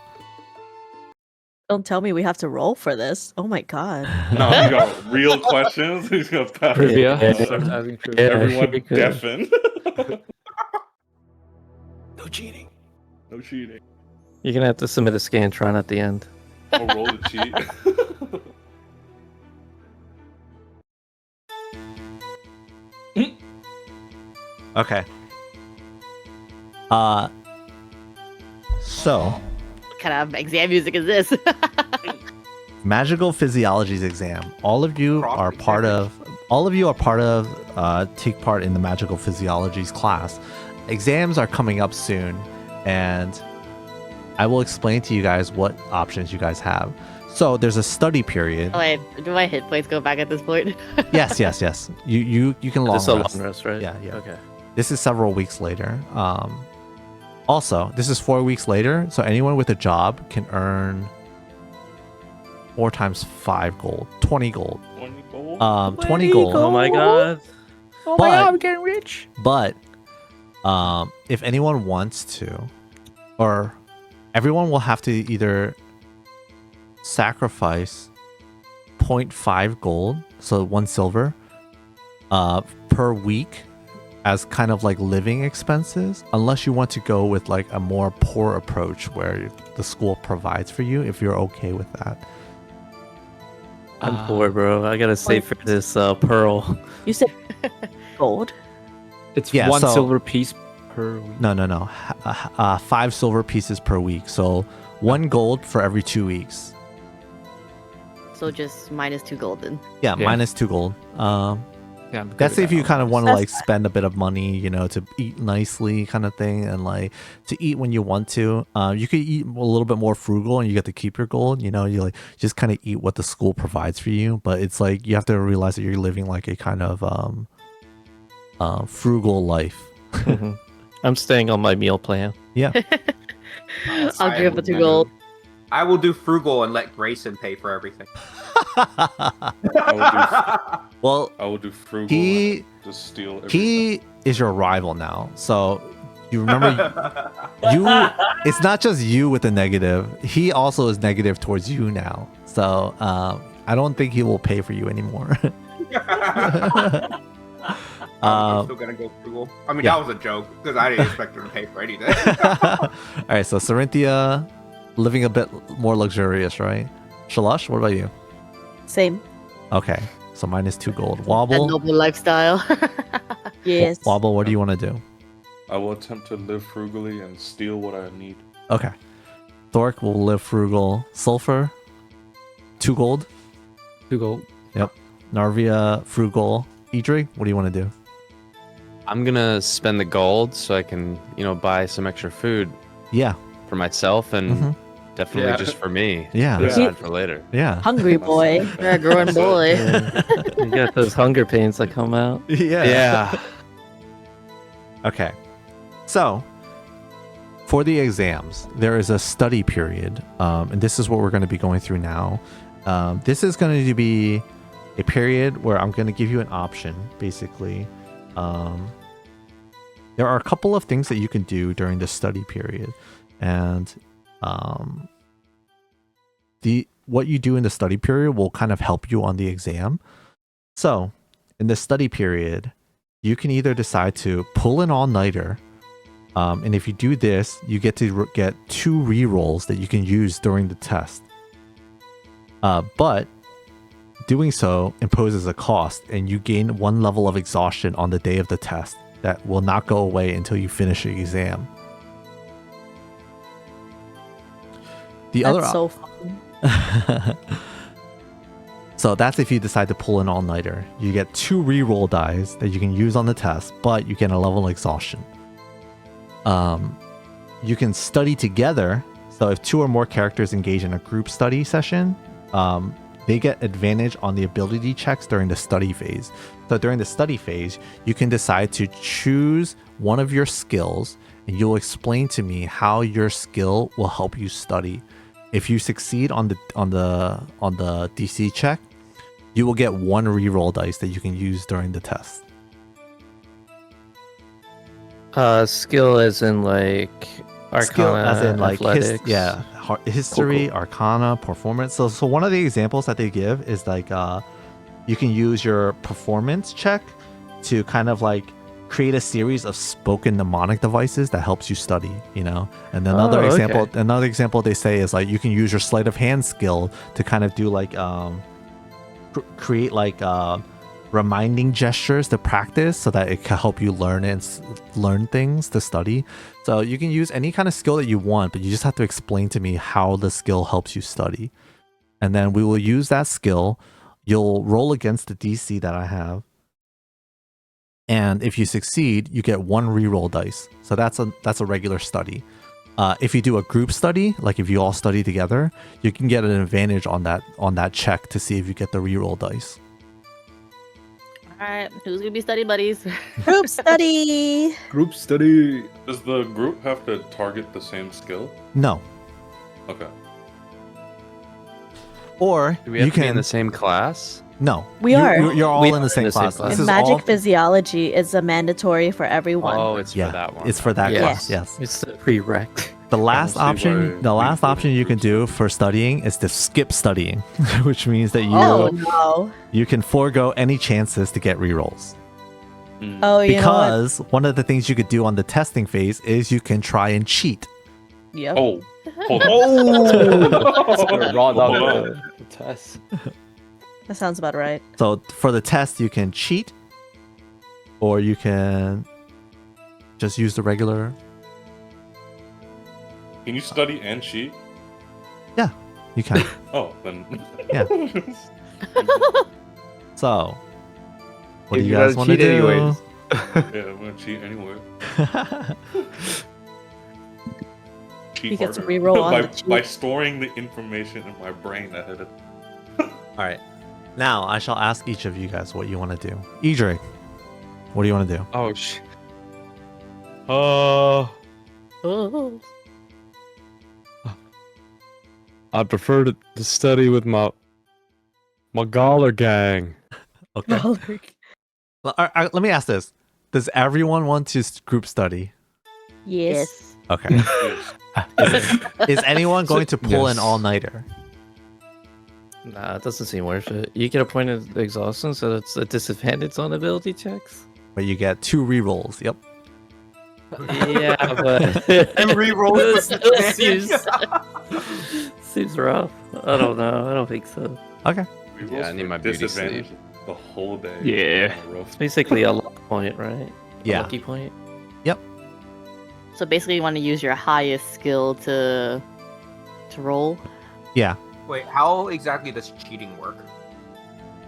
Don't tell me we have to roll for this. Oh my god. No, you got real questions. He's gonna pass. Trivia. Yeah. Starts asking trivia. Everyone you could. deafened. No cheating. No cheating. You're gonna have to submit a Scantron at the end. I'll roll the cheat. Okay. So, What kind of exam music is this? magical physiologies exam. All of you are part of take part in the magical physiologies class. Exams are coming up soon, and I will explain to you guys what options you guys have. So there's a study period. Oh, wait, do my hit points go back at this point? Yes. You can long It's a rest. long rest, right? Yeah. Okay. This is several weeks later. Also, this is 4 weeks later, so anyone with a job can earn 4 times 5 gold, 20 gold. 20 gold? 20 gold. Oh my god. Oh my God, I'm getting rich. But if anyone wants to, or everyone will have to either sacrifice 0.5 gold, so 1 silver, per week as kind of like living expenses, unless you want to go with like a more poor approach where the school provides for you, if you're okay with that. I'm poor, bro. I gotta save for this pearl. You said gold. It's Yeah, one so- silver piece per week. No. 5 silver pieces per week. So 1 gold for every 2 weeks. So just minus 2 gold then. Yeah, Yeah. minus 2 gold. Yeah, I'm good That's with if that you one. kind of want to That's like spend a bit of money, to eat nicely kind of thing, and like to eat when you want to. You could eat a little bit more frugal and you get to keep your gold, you like just kind of eat what the school provides for you. But it's like you have to realize that you're living like a kind of frugal life. Mhm. I'm staying on my meal plan. Yeah. I'll give up the 2 gold. I will do frugal and let Grayson pay for everything. Well, I will do frugal. he and just steal everything. he is your rival now. So you remember it's not just you with the negative. He also is negative towards you now. So I don't think he will pay for you anymore. I'm still gonna go frugal. I mean, yeah. that was a joke because I didn't expect her to pay for anything. All right, so Sorynthia living a bit more luxurious, right? Sholussh, what about you? Same. Okay, so minus 2 gold. That Wauble, noble lifestyle. Yes. Wauble, what do you want to do? I will attempt to live frugally and steal what I need. Okay, Thork will live frugal. Sulphar, 2 gold. 2 gold. Narvia, frugal. Edhrig, what do you want to do? I'm gonna spend the gold so I can, buy some extra food Yeah, for myself and Mhm. definitely Yeah. just for me. yeah, Put yeah. aside for later. Hungry boy. You're a growing boy. You got those hunger pains that come out. Yeah. Okay. So, for the exams, there is a study period, and this is what we're going to be going through now. This is going to be a period where I'm going to give you an option, basically. There are a couple of things that you can do during the study period, and what you do in the study period will kind of help you on the exam. So, in the study period, you can either decide to pull an all-nighter, and if you do this, you get to get 2 rerolls that you can use during the test. But doing so imposes a cost, and you gain 1 level of exhaustion on the day of the test that will not go away until you finish the exam. The That's other so fun. So that's if you decide to pull an all-nighter. You get 2 reroll dice that you can use on the test, but you get a level of exhaustion. You can study together. So if 2 or more characters engage in a group study session, they get advantage on the ability checks during the study phase. So during the study phase, you can decide to choose one of your skills, and you'll explain to me how your skill will help you study. If you succeed on the DC check, you will get 1 reroll dice that you can use during the test. Skill as in like Arcana, Skill as in like athletics. history, Cool. Arcana, performance. So one of the examples that they give is like you can use your performance check to kind of like create a series of spoken mnemonic devices that helps you study, you know. And another example they say is like you can use your sleight of hand skill to kind of do like create like reminding gestures to practice so that it can help you learn things to study. So you can use any kind of skill that you want, but you just have to explain to me how the skill helps you study. And then we will use that skill. You'll roll against the DC that I have. And if you succeed, you get 1 reroll dice. So that's a regular study. If you do a group study, like if you all study together, you can get an advantage on that check to see if you get the reroll dice. Alright, who's gonna be study buddies? Group study. Group study. Does the group have to target the same skill? No. Okay. Or Do we have you to be in can the same class? No. We are. You're all We in the same class. class. This And is magic all, physiology is a mandatory for everyone. Oh, it's yeah, for that one. it's for that Yes. class. Yes. It's the prereq. The last see why option you can do for studying is to skip studying, which means that Oh no. you can forego any chances to get rerolls. Oh, you Because one of the things you could do on the testing phase is you can try and cheat. know what? Yep. Oh, hold on. Raw dog Hold on. the test. That sounds about right. So for the test, you can cheat, or you can just use the regular. Can you study and cheat? You can. Oh, then. Yeah. So, what do If you you guys gotta want to cheat do? anyways. Yeah, I'm gonna cheat anyway. Cheat He gets a harder. reroll on by, the cheat. by storing the information in my brain ahead of. All right. Now I shall ask each of you guys what you want to do. Edhrig, what do you want to do? Oh sh. Oh. I prefer to study with my Galler gang. Okay. Well, let me ask this: does everyone want to group study? Yes. Okay. Is anyone going to pull an Yes. all-nighter? Nah, it doesn't seem worth it. You get a point of exhaustion, so it's a disadvantage on ability checks. But you get 2 rerolls. Yep. Yeah, but And reroll it with still disadvantage. seems rough. I don't know. I don't think so. Okay. Yeah, I need my beauty disadvantage sleep. the whole day. Yeah. It's basically a luck point, right? Yeah. A lucky point. So basically, you want to use your highest skill to roll. Yeah. Wait, how exactly does cheating work?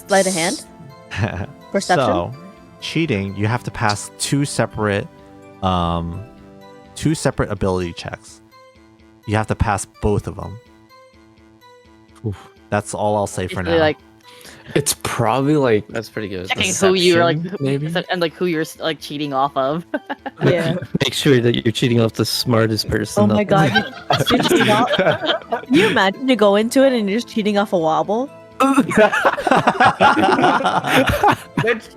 Sleight of hand? Perception? So, cheating, you have to pass 2 separate ability checks. You have to pass both of them. Oof. That's all I'll say for Basically, now. like It's probably like That's pretty good. checking who you're like, Deception, maybe? and like who you're like cheating off of. Yeah. Make sure that you're cheating off the smartest person. Oh my up god. there. You're cheating off. Can you imagine you go into it and you're just cheating off a wobble? Then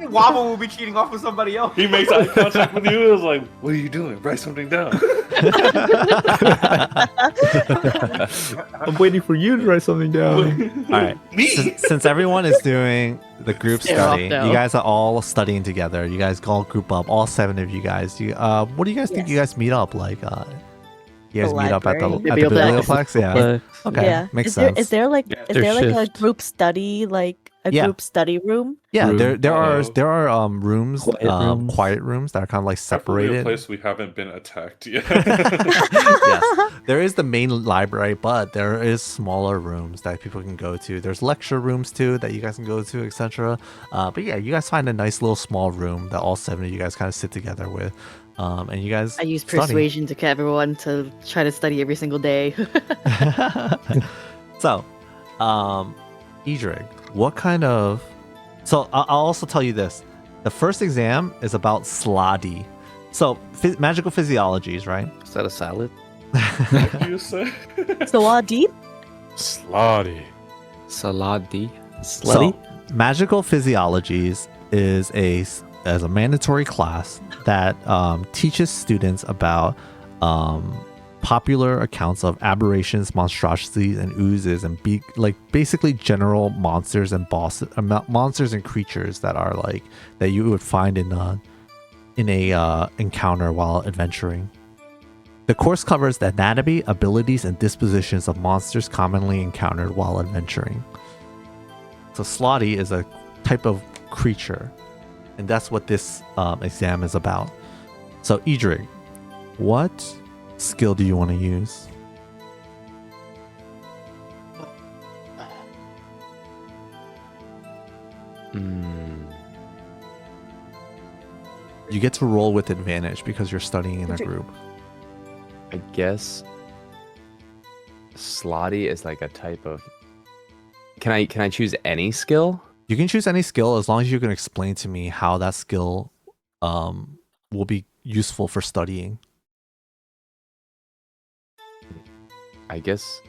Wauble will be cheating off with somebody else. He makes eye contact with you. It's like, what are you doing? Write something down. I'm waiting for you to write something down. All right. Me. Since everyone is doing the group Stare off study, now. you guys are all studying together. You guys all group up, all 7 of you guys. What do you guys think Yes. you guys meet up like? You guys The meet up at the library. biblioplex? Yeah. But Okay. Yeah. Makes is there, sense. Is there like Yeah, is their there like a shift. group study, like a Yeah. group study room? Yeah, Room. there are Uh-oh. rooms, quiet rooms that are kind of like Preferably a separated. place we haven't been attacked yet. Yes. There is the main library, but there is smaller rooms that people can go to. There's lecture rooms too that you guys can go to, etc. But yeah, you guys find a nice little small room that all 7 of you guys kind of sit together with, and you guys I use study. persuasion to get everyone to try to study every single day. So, Edhrig, what kind of... So I'll also tell you this. The first exam is about Slotty. So magical physiologies, right? Is that a salad? What do you say? So deep? Slotty. Saladi. So magical physiologies is a mandatory class that teaches students about popular accounts of aberrations, monstrosities, and oozes, and basically general monsters and monsters and creatures that are that you would find in a encounter while adventuring. The course covers the anatomy, abilities, and dispositions of monsters commonly encountered while adventuring. So Slotty is a type of creature, and that's what this exam is about. So Edhrig, what skill do you want to use? You get to roll with advantage because you're studying in a group. I guess Slotty is like a type of... Can I choose any skill? You can choose any skill as long as you can explain to me how that skill will be useful for studying. I guess.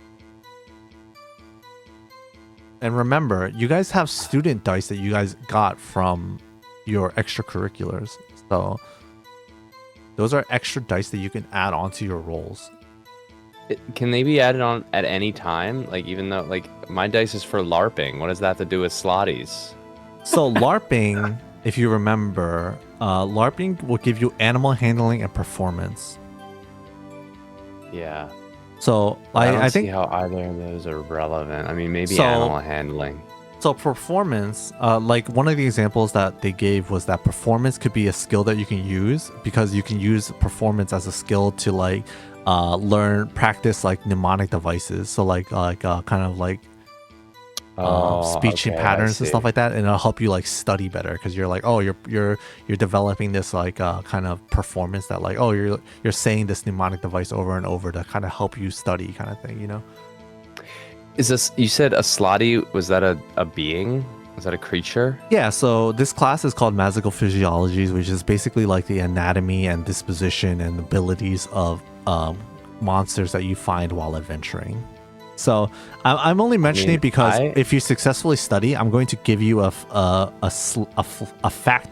And remember, you guys have student dice that you guys got from your extracurriculars. So those are extra dice that you can add onto your rolls. Can they be added on at any time? Like, even though, like, my dice is for LARPing. What does that have to do with Slotties? So LARPing, if you remember, LARPing will give you animal handling and performance. Yeah. So I think see how either of those are relevant. I mean, maybe So- animal handling. So performance, like one of the examples that they gave was that performance could be a skill that you can use because you can use performance as a skill to practice like mnemonic devices. So kind of like speech and okay, patterns I and stuff see. like that, and it'll help you like study better because you're like, oh, you're developing this kind of performance that like, oh, you're saying this mnemonic device over and over to kind of help you study kind of thing, you know. Is this, you said a Slotty, was that a being? Was that a creature? Yeah, so this class is called Magical Physiologies, which is basically like the anatomy and disposition and abilities of monsters that you find while adventuring. So I'm only mentioning it because if you successfully study, I'm going to give you a fact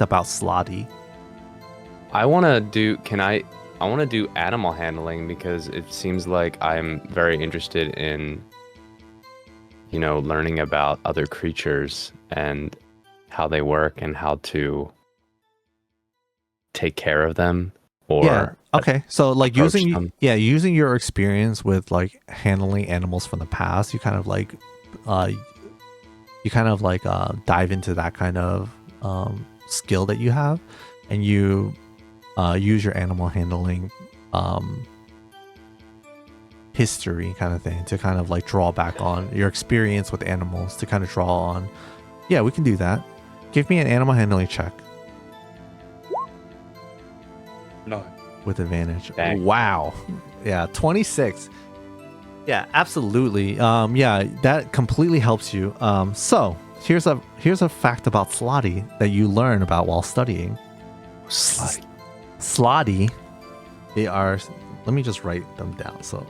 about Slotty. I want to do animal handling because it seems like I'm very interested in, you know, learning about other creatures and how they work and how to take care of them or okay. So like approach them. using your experience with like handling animals from the past, you kind of dive into that kind of skill that you have, and you use your animal handling history kind of thing to kind of like draw back on your experience with animals to kind of draw on. Yeah, we can do that. Give me an animal handling check. No. With advantage. Dang. Wow. Yeah, 26. Yeah, absolutely. Yeah, that completely helps you. So here's a fact about Slotty that you learn about while studying. Slotty, they are. Let me just write them down. So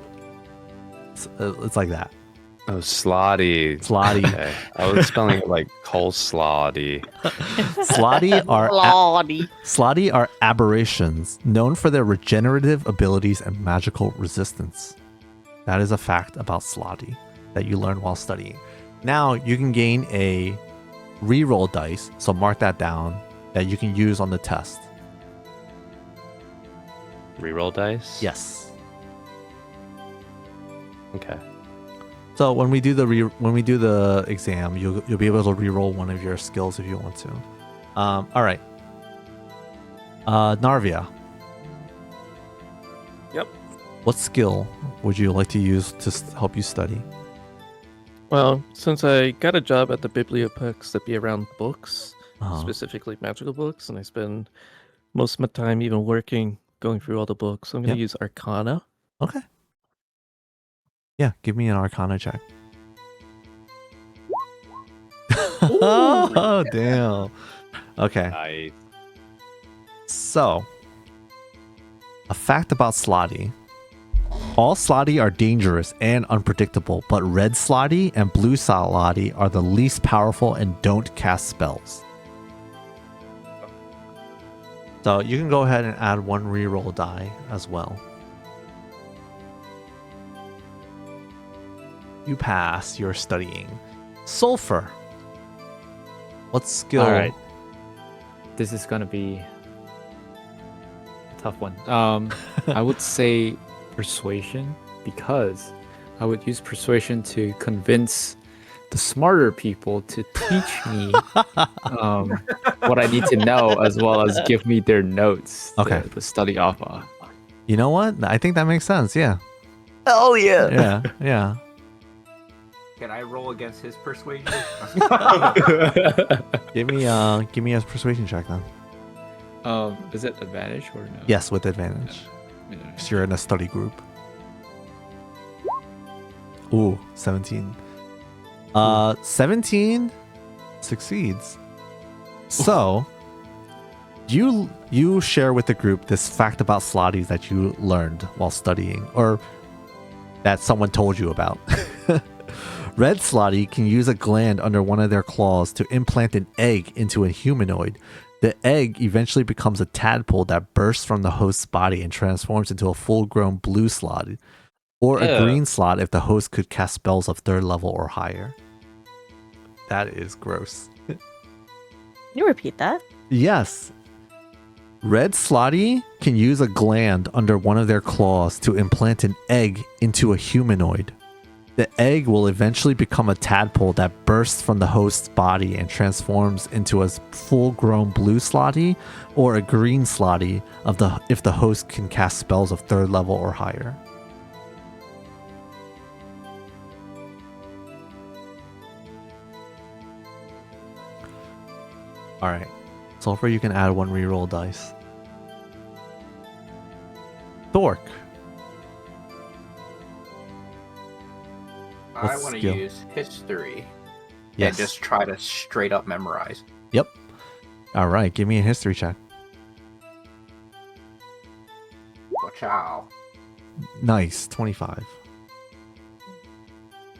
it's like that. Oh, Slotty. Okay. I was spelling it like coleslawdy. Slotty are aberrations known for their regenerative abilities and magical resistance. That is a fact about Slotty that you learn while studying. Now you can gain a reroll dice, so mark that down, that you can use on the test. Reroll dice? Yes. Okay. So when we do the exam, you'll be able to reroll one of your skills if you want to. All right. Narvia. Yep. What skill would you like to use to help you study? Well, since I got a job at the bibliopex that be around books, Uh-huh. specifically magical books, and I spend most of my time even working, going through all the books, so I'm going to use Arcana. Okay. Yeah, give me an Arcana check. Oh, damn. Okay. Nice. So, a fact about Slotty. All Slotty are dangerous and unpredictable, but red Slotty and blue Slotty are the least powerful and don't cast spells. So you can go ahead and add one reroll die as well. You pass your studying. Sulphar. What skill? All right. This is gonna be a tough one. I would say persuasion, because I would use persuasion to convince the smarter people to teach me what I need to know, as well as give me their notes to study off of. You know what? I think that makes sense. Yeah. Hell yeah. Yeah. Yeah. Can I roll against his persuasion? Give me a persuasion check then. Is it advantage or no? Yes, with advantage. Because you're in a study group. Ooh, 17. 17 succeeds. So, you share with the group this fact about Slotties that you learned while studying, or that someone told you about. Red Slotty can use a gland under one of their claws to implant an egg into a humanoid. The egg eventually becomes a tadpole that bursts from the host's body and transforms into a full-grown blue slot, or a green slot if the host could cast spells of 3rd level or higher. That is gross. Can you repeat that? Yes. Red Slotty can use a gland under one of their claws to implant an egg into a humanoid. The egg will eventually become a tadpole that bursts from the host's body and transforms into a full-grown blue slotty or a green slotty if the host can cast spells of 3rd level or higher. Alright. Sulphar, you can add one reroll dice. Thork. I want to use history Yes. and just try to straight up memorize. Yep. All right, give me a history check. Watch out. Nice, 25.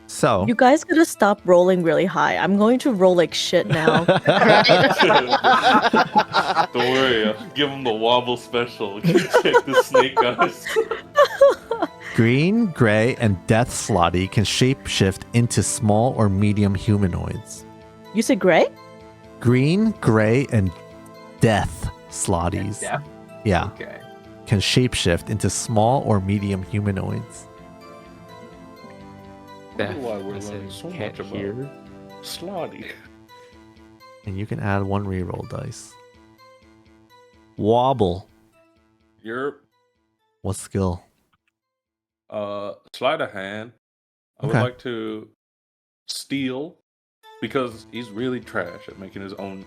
So, You guys gotta stop rolling really high. I'm going to roll like shit now. Don't worry, I'll give him the Wauble special. Check the snake guys. green, gray, and death slotty can shapeshift into small or medium humanoids. You said gray? Green, gray, and death slotties. Death? Yeah, Okay. can shapeshift into small or medium humanoids. I wonder why we're learning so much about Here. Slotty. And you can add one reroll dice. Wauble. You're What skill? sleight of hand. I would Okay. like to steal, because he's really trash at making his own.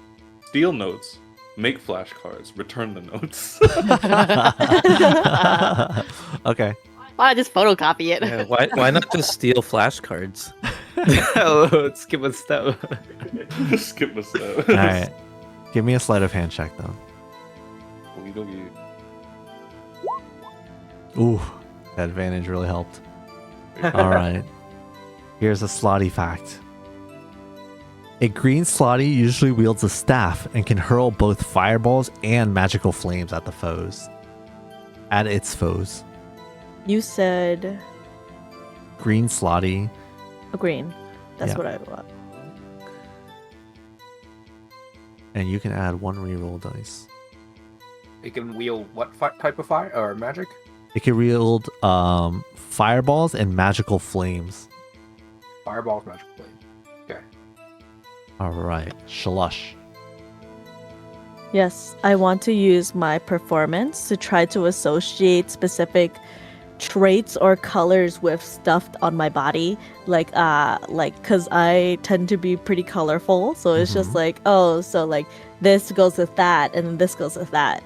Steal notes, make flashcards, return the notes. Okay. Why not just photocopy it? Yeah, why not just steal flashcards? Let's skip a step. Skip a step. All right. Give me a sleight of hand check, though. Okie dokie. Ooh, that advantage really helped. All right. Here's a slotty fact. A green slotty usually wields a staff and can hurl both fireballs and magical flames at the foes. At its foes. You said Green slotty. a green. That's Yeah. what I want. And you can add one reroll dice. It can wield what type of fire or magic? It can wield fireballs and magical flames. Fireballs, magic flame. Okay. All right. Sholussh. Yes, I want to use my performance to try to associate specific traits or colors with stuff on my body, like because I tend to be pretty colorful, so it's just like, oh, so like this goes with that and then this goes with that.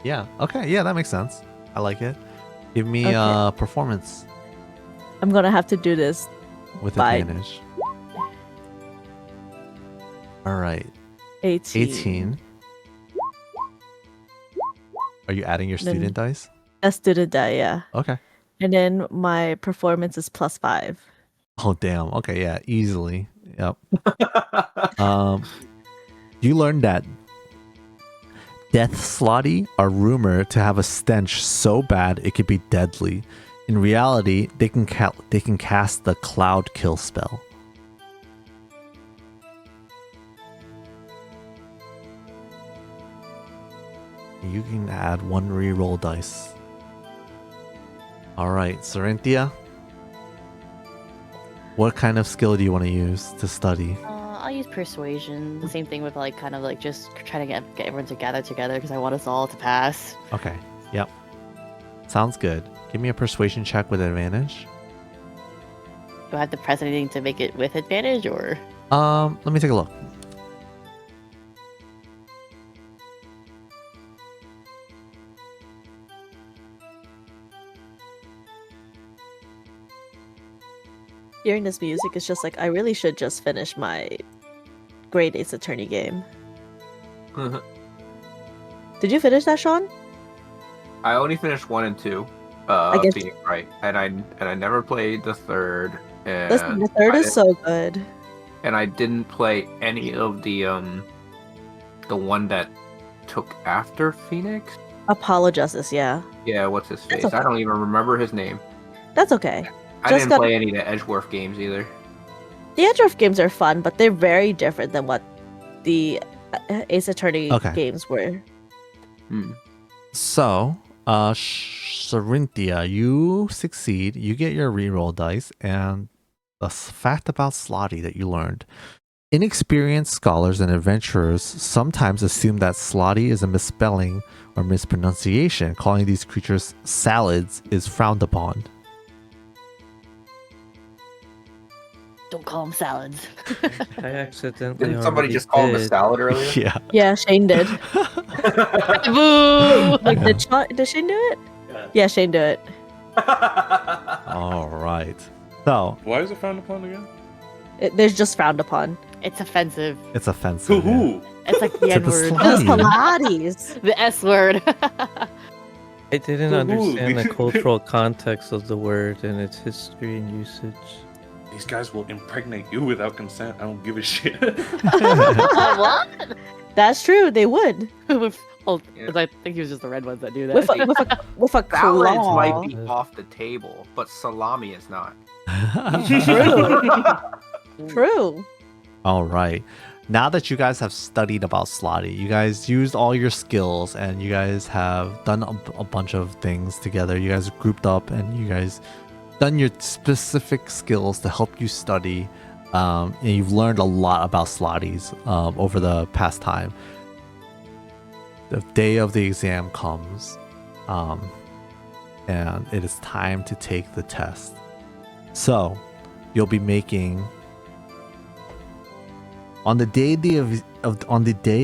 Yeah. Okay. Yeah, that makes sense. I like it. Give me Okay. performance I'm gonna have to do this with Bye. advantage. All right. 18. 18. Are you adding your Then- student dice? A student die, yeah. Okay. And then my performance is +5. Oh, damn. Okay, yeah, easily. Yep. You learned that death slotty are rumored to have a stench so bad it could be deadly. In reality, they can cast the cloud kill spell. You can add 1 reroll dice. All right, Sorynthia. What kind of skill do you want to use to study? I'll use persuasion. The same thing with like kind of like just trying to get everyone to gather together because I want us all to pass. Okay. Yep. Sounds good. Give me a persuasion check with advantage. Do I have to press anything to make it with advantage or? Let me take a look. Hearing this music is just like, I really should just finish my Great Ace Attorney game. Did you finish that, Sean? I only finished 1 and 2. I guess- Being right, and I never played the third. And Listen, the third is so good. And I didn't play any of the one that took after Phoenix. Apollo Justice, yeah. Yeah, what's his face? okay. I don't even remember his name. That's okay. I Just didn't got- play any of the Edgeworth games either. The Edgeworth games are fun, but they're very different than what the Ace Attorney Okay. games were. So, Sorynthia, you succeed. You get your reroll dice, and the fact about Slotty that you learned. Inexperienced scholars and adventurers sometimes assume that Slotty is a misspelling or mispronunciation. Calling these creatures salads is frowned upon. Don't call them salads. I accidentally. Didn't somebody already just call him a did. salad earlier? Yeah. Yeah, Shane did. Boo! Like, did Shane do it? Yeah, Shane do it. All right. So, Why is it frowned upon again? There's just frowned upon. It's offensive. it's offensive. yeah. Who? It's like the To N the word. slime. Just Funny. Pilates. The S word. I didn't Ooh, understand the ooh. cultural context of the word and its history and usage. These guys will impregnate you without consent. I don't give a shit. What? That's true. They would With- oh, Yeah. 'cause I think he was just the red ones that do that. with a Salads claw. might be off the table, but salami is not. True. All right. Now that you guys have studied about Slotty, you guys used all your skills and you guys have done a bunch of things together. You guys grouped up and you guys done your specific skills to help you study. And you've learned a lot about Slotties over the past time. The day of the exam comes, and it is time to take the test. So, you'll be making on the day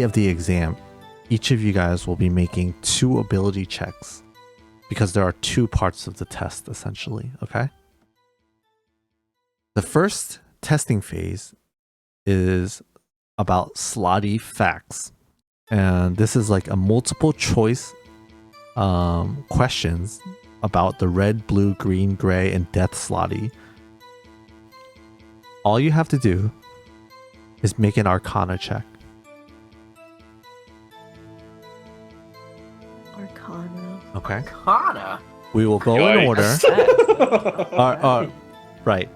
of the exam. Each of you guys will be making 2 ability checks because there are 2 parts of the test essentially. Okay. The first testing phase is about Slotty facts. And this is like a multiple choice questions about the red, blue, green, gray, and death Slotty. All you have to do is make an Arcana check. Arcana. Okay. Kana. We will go in Yikes. order. Right.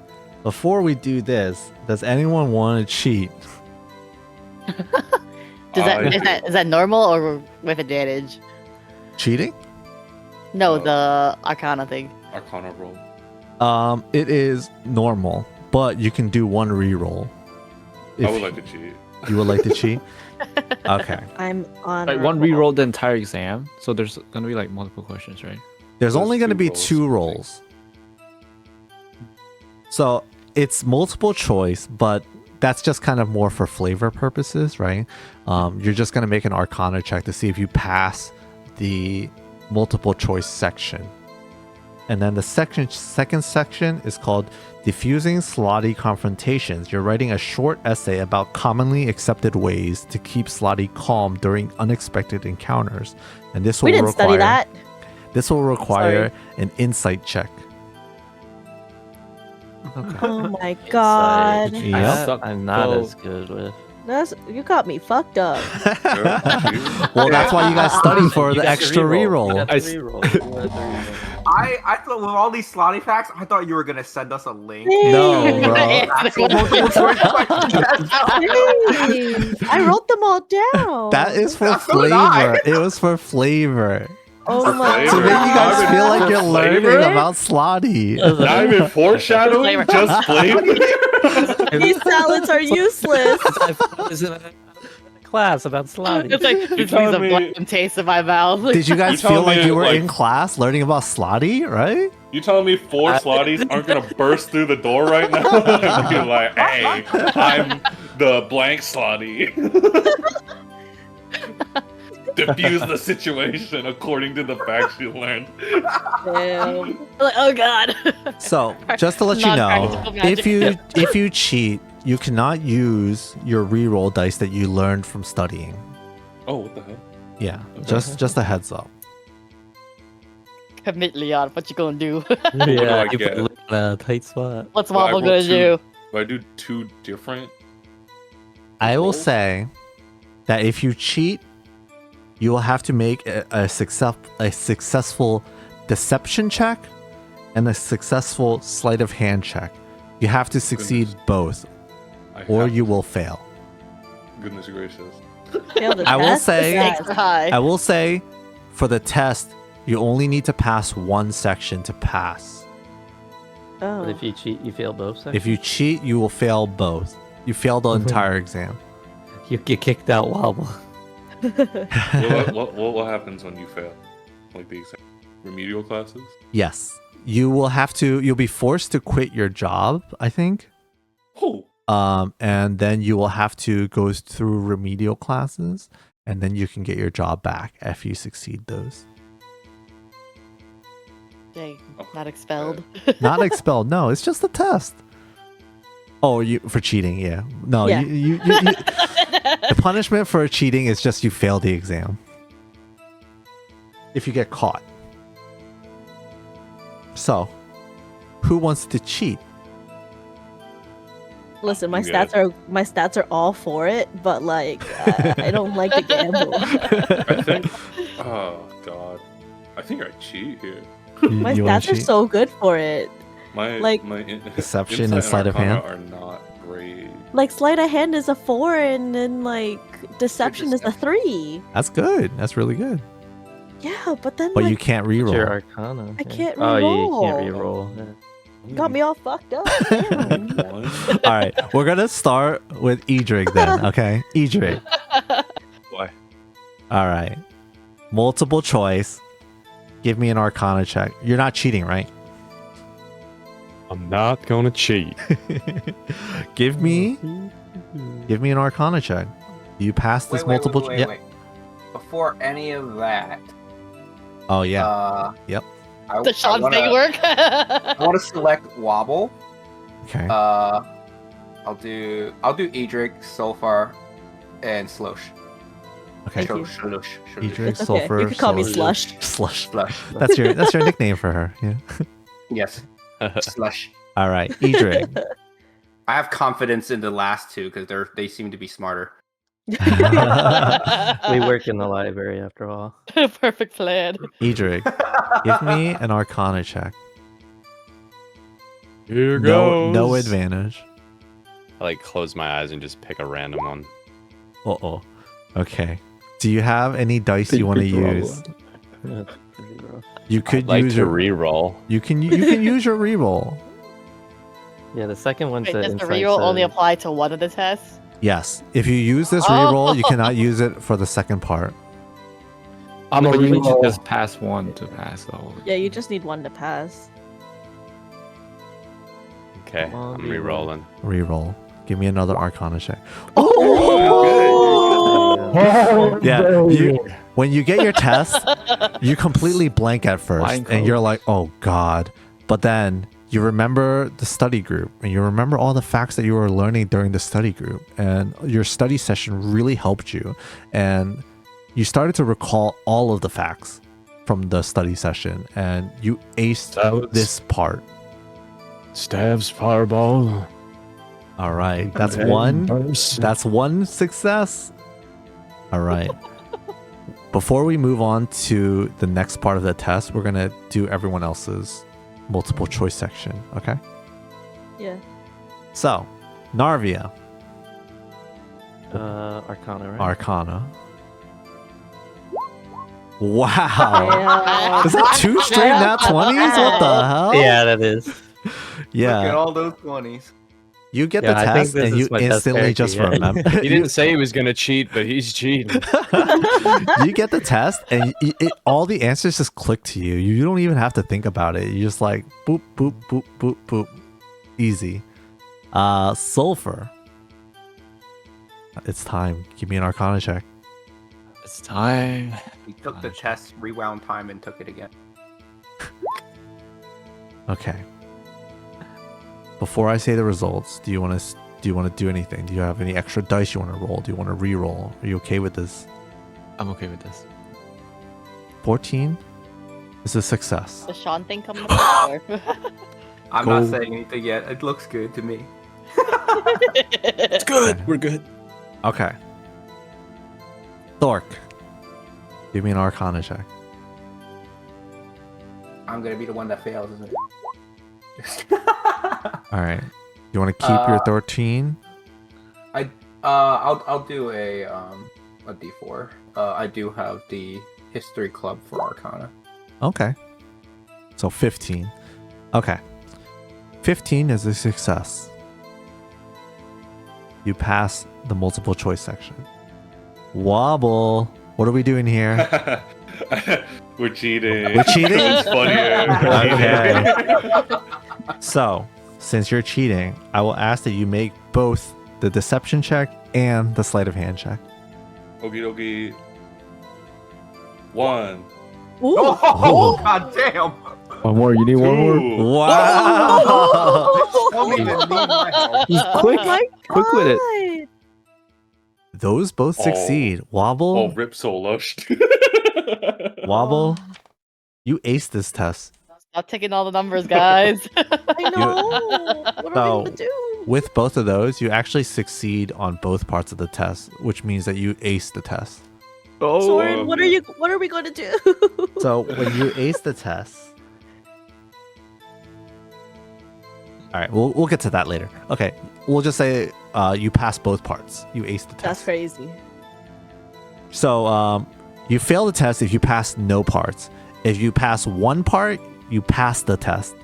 Before we do this, does anyone want to cheat? Is that normal or with advantage? Cheating? No, Oh. the Arcana thing. Arcana roll. It is normal, but you can do 1 reroll. I would like to cheat. You would like to cheat? Okay. I'm on. Like one reroll the entire exam, so there's gonna be like multiple questions, right? There's There's only going to 2 be rolls, 2 I think. rolls. So it's multiple choice, but that's just kind of more for flavor purposes, right? You're just going to make an Arcana check to see if you pass the multiple choice section. And then the second section is called Diffusing Slotty Confrontations. You're writing a short essay about commonly accepted ways to keep Slotty calm during unexpected encounters. And this will We didn't study that. This will require an insight check. Okay. Oh my god. Yep. I'm not as good with. You got me fucked up. Well, that's why you guys study for You the got extra to reroll. You got to reroll. You got to reroll. I thought with all these slotty facts, I thought you were gonna send us a link. No, bro. Actual multiple choice questions. I wrote them all down. That is for So did I. flavor. It was for flavor. Oh my To make you guys god. feel like you're Flavor? learning about Slotty. Not even foreshadowing, just flavor. These salads are useless. Is it a class about slotty? It's like You're this leaves telling a me- bland taste in my mouth. Did you guys You telling feel like me, you were like- in class learning about Slotty, right? You telling me 4 slotties aren't gonna burst through the door right now? And be like, hey, I'm the blank slotty. Diffuse the situation according to the facts you learned. Damn. Like, oh god. So, just to let you know, Non-practical magic. if you cheat, you cannot use your reroll dice that you learned from studying. Oh, what the hell? Yeah, just a heads up. Commit, Leon. What you gonna do? do I you get? put in a tight spot. What's Well, I Wauble rolled gonna 2. do? Do I do 2 different? I will rolls? say that if you cheat, you will have to make a successful deception check and a successful sleight of hand check. You have to succeed both, or you will fail. Goodness gracious. Fail the I will test? say- Stakes are high. I will say, for the test, you only need to pass one section to pass. But Oh. if you cheat, you fail both sections. If you cheat, you will fail both. You fail the entire exam. You get kicked out, Wauble. What happens when you fail? Like the exam? Remedial classes? Yes. You'll be forced to quit your job, I think. Oh. And then you will have to go through remedial classes, and then you can get your job back if you succeed those. Dang, not expelled. Not expelled. No, it's just a test. Oh, you for cheating? Yeah. No, Yeah. you the punishment for cheating is just you fail the exam. If you get caught. So, who wants to cheat? Listen, my You get stats are all for it, but like I don't like to gamble. I think. Oh God. I think I cheat here. My You wanna stats are cheat? so good for it. My Like- my Deception insight and sleight of arcana hand? are not great. Like sleight of hand is a 4, and then like deception is a 3. That's good. That's really good. Yeah, but then But like, you can't It's your reroll. Arcana. I can't Oh, you reroll. can't reroll. Yeah. got me all fucked up. Damn. One. All right, we're gonna start with Edhrig then. Okay, Edhrig. Why? All right, multiple choice. Give me an Arcana check. You're not cheating, right? I'm not gonna cheat. Give me an Arcana check. You pass this multiple. Wait. Before any of that, Oh yeah. Yep. The Sean thing work. I want to select Wauble. Okay. I'll do Edhrig, Sulphar, and Sholussh. Okay. Thank you. Sholussh. Edhrig, It's okay. Sulphur. You can call me Slush. Slush. Slush. Slush. That's your nickname for her. Yeah. Yes. Slush. All right, Edhrig. I have confidence in the last two because they seem to be smarter. We work in the library after all. Perfect plan. Edhrig, give me an Arcana check. Here No advantage. I like close my eyes and just pick a random one. Uh-oh. Okay. Do you have any dice you want to use? Yeah, it's pretty rough. You could I'd like use to your re-roll. you can use your reroll. Yeah, the second one's Wait, the does the insight reroll only says- apply to one of the tests? Yes. If you use this Oh. reroll, you cannot use it for the second part. I'm But you going to roll- just pass one to pass all. Yeah, you just need one to pass. Okay, Come on, I'm re-rolling. Reroll. Give me another Arcana check. Oh! When you get your test, you completely blank at first, Flying and you're colors. like, "Oh God!" But then you remember the study group, and you remember all the facts that you were learning during the study group, and your study session really helped you, and you started to recall all of the facts from the study session, and you aced this part. Stabs, fireball. All right, that's and one. burst. That's one success. All right. Before we move on to the next part of the test, we're gonna do everyone else's multiple choice section. Okay. Yeah. So, Narvia, Arcana, right? Arcana. Wow. Yeah. Is that 2 straight nat 20s? What the hell? Yeah, that is. Look at Yeah. all those 20s. You get Yeah, the I think test this and is you my best instantly character just yet. remember. He didn't say he was gonna cheat, but he's cheating. You get the test and all the answers just click to you. You don't even have to think about it. You just like boop, boop, boop, boop, boop. Easy. Sulphur. It's time. Give me an Arcana check. It's time. He took the test, rewound time, and took it again. Okay. Before I say the results, do you want to do anything? Do you have any extra dice you want to roll? Do you want to re-roll? Are you okay with this? I'm okay with this. 14 is a success. The Sean thing coming up. I'm Go. not saying anything yet. It looks good to me. It's good. We're good. Okay. Thork. Give me an Arcana check. I'm gonna be the one that fails, isn't it? All right. You want to keep your 13? I'll do a D4. I do have the history club for Arcana. Okay. So 15. Okay. 15 is a success. You pass the multiple choice section. Wauble. What are we doing here? We're cheating. We're cheating? It's funnier. Okay. So, since you're cheating, I will ask that you make both the deception check and the sleight of hand check. Okie dokie. 1. Ooh. Oh, god damn! One more. You need one more. 2. Wow! Don't even need my help. He's Oh quick. my Quick with it. God. Those both succeed. Oh, Wauble, rip Sholussh. Wauble, you aced this test. Stop taking all the numbers, guys. I know. What are we gonna do? With both of those, you actually succeed on both parts of the test, which means that you ace the test. Soren, what are we gonna do? So when you ace the test, all right, we'll get to that later. Okay, we'll just say you pass both parts. You ace the test. That's crazy. So you fail the test if you pass no parts. If you pass one part, you pass the test.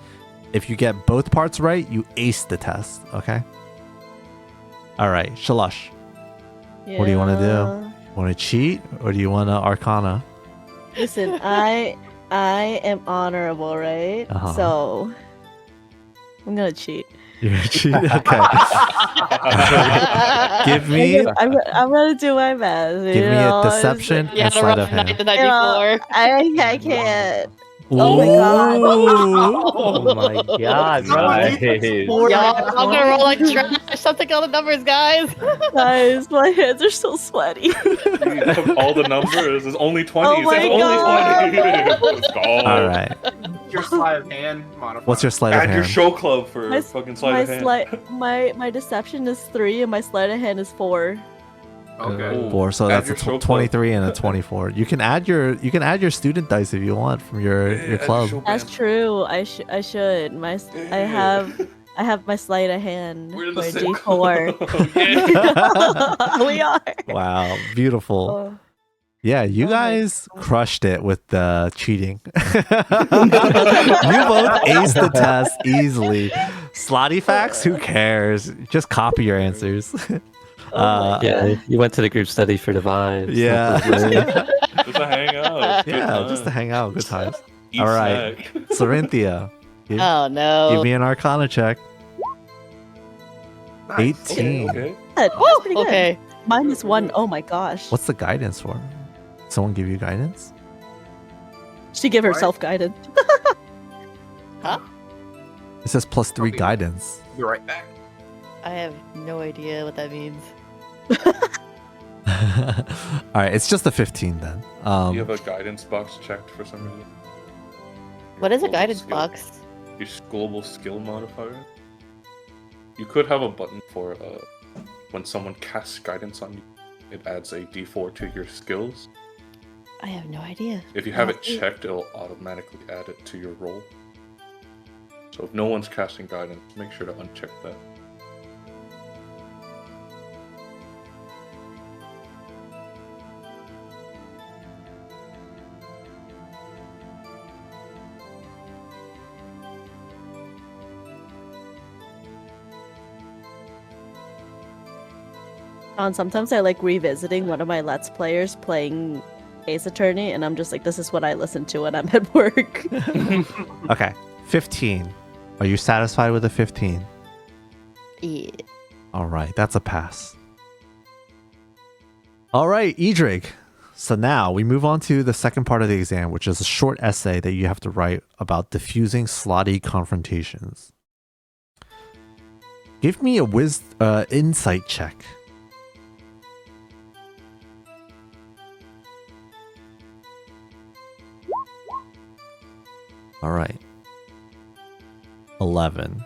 If you get both parts right, you ace the test. Okay. All right, Sholussh. What do you wanna do? Yeah. Want to cheat or do you want to Arcana? Listen, I am honorable, right? Uh-huh. So I'm gonna cheat. You're gonna cheat. Okay. Give me I'm gonna do my best. give me a deception You and had a sleight rough of night hand. the night You know, before. I can't. Oh my God. Oh my god, Right. guys. Y'all, I'm gonna roll like trash. Stop taking all the numbers, guys. Guys, my hands are so sweaty. You took all the numbers. It's only 20. Oh my it's only God. 20. Let's go. All right. Your sleight of hand modifier. What's your sleight of Add your hand? show club for My- fucking sleight my of hand. my deception is 3 and my sleight of hand is 4. Okay. 4, so Add that's your a show club. 23 and a 24. You can add your student dice if you want from your Yeah, add your club. show That's band. true. I should. I have my sleight of hand We're in for the same D4. club. Yeah. We are. Wow, beautiful. Oh. Yeah, you Oh my guys God. crushed it with the cheating. You both aced the test easily. Slotty facts, who cares? Just copy your answers. Yeah, you went to the group study for the vibes. Yeah. Just a hangout. Good Yeah, time. just to hang out. Good times. Eat All right. snack. Sorynthia, Oh no. give me an Arcana check. Nice. 18. Okay. That's Woo, pretty good. okay. -1. Oh my gosh. What's the guidance for? Someone give you guidance? She give What? herself guidance. Huh? It says +3 Okay. guidance. Be right back. I have no idea what that means. All right, it's just a 15 then. You have a guidance box checked for some reason. What is a Global guidance skill- box? Your global skill modifier. You could have a button for when someone casts guidance on you, it adds a d4 to your skills. I have no idea. If you have it see. checked, it'll automatically add it to your roll. So if no one's casting guidance, make sure to uncheck that. Sometimes I like revisiting one of my Let's Players playing Ace Attorney, and I'm just like, this is what I listen to when I'm at work. Okay, 15. Are you satisfied with a 15? Yeah. All right, that's a pass. All right, Edhrig. So now we move on to the second part of the exam, which is a short essay that you have to write about diffusing slotty confrontations. Give me a insight check. All right. 11.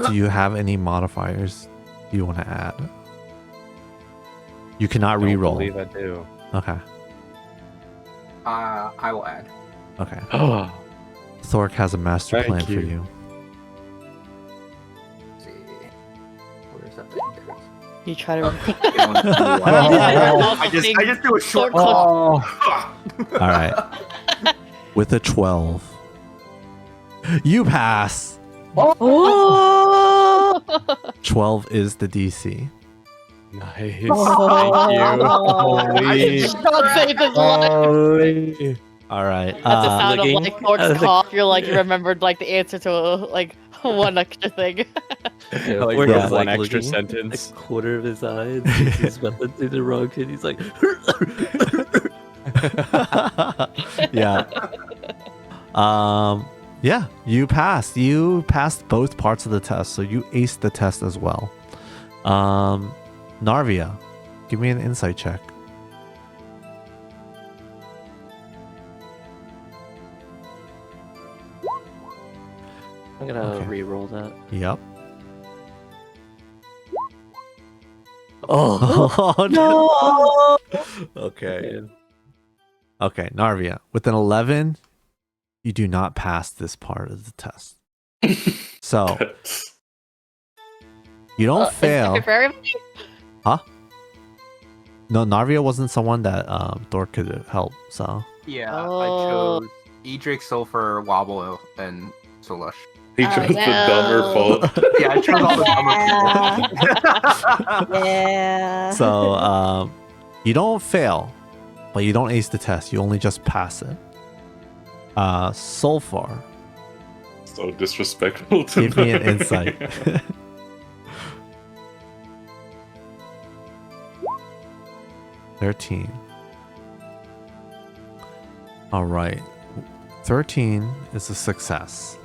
Do you have any modifiers you want to add? You cannot I reroll. believe I do. Okay. I will add. Okay. Oh, Thork has a master Thank plan for you. you. Let's see. Where is that thing? There it is. You try to. I just do a short. Thork- All right. With a 12. You pass. Oh! 12 is the DC. nice. Oh. Thank you. God save his life. Holy. All right. That's the sound looking of like Thork's at the- cough. You're like you remembered like the answer to like one extra thing. Yeah, Like Thork yeah. is, one extra looking sentence. A quarter of his eye, and puts his weapon through the wrong kid. He's like, Yeah. Yeah, you passed. You passed both parts of the test, so you aced the test as well. Narvia, give me an insight check. I'm gonna Okay. re-roll that. Yep. Oh, Oh, No! Okay. Okay, Narvia, with an 11, you do not pass this part of the test. So, you don't Is it fail. for everybody? No, Narvia wasn't someone that Dork could help, so. Yeah, Oh. I chose Edhrig, Sulphur, Wauble, and Sulphur. He Oh, chose the dumber no. fault. Yeah, I chose all the dumber Yeah. So, you don't fail, but you don't ace the test. You only just pass it. Sulphar, So disrespectful to give me an them. insight. 13. All right. 13 is a success.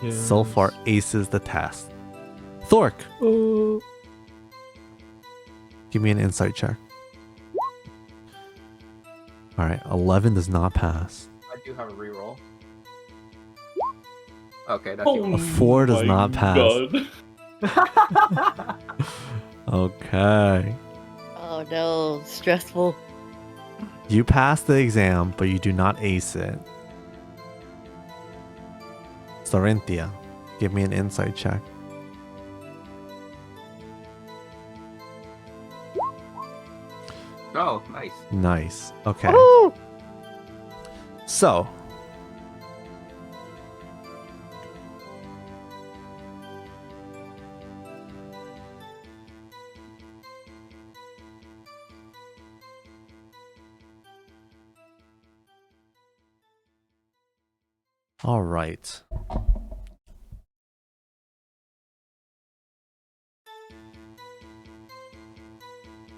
Sulphar aces the test. Thork, give me an insight check. All right. 11 does not pass. I do have a reroll. Okay, that's Oh A 4 does my not pass. God. Okay. Oh no, stressful. You pass the exam, but you do not ace it. Sorynthia, give me an insight check. Oh, nice. Nice. Okay. Woo! So, all right.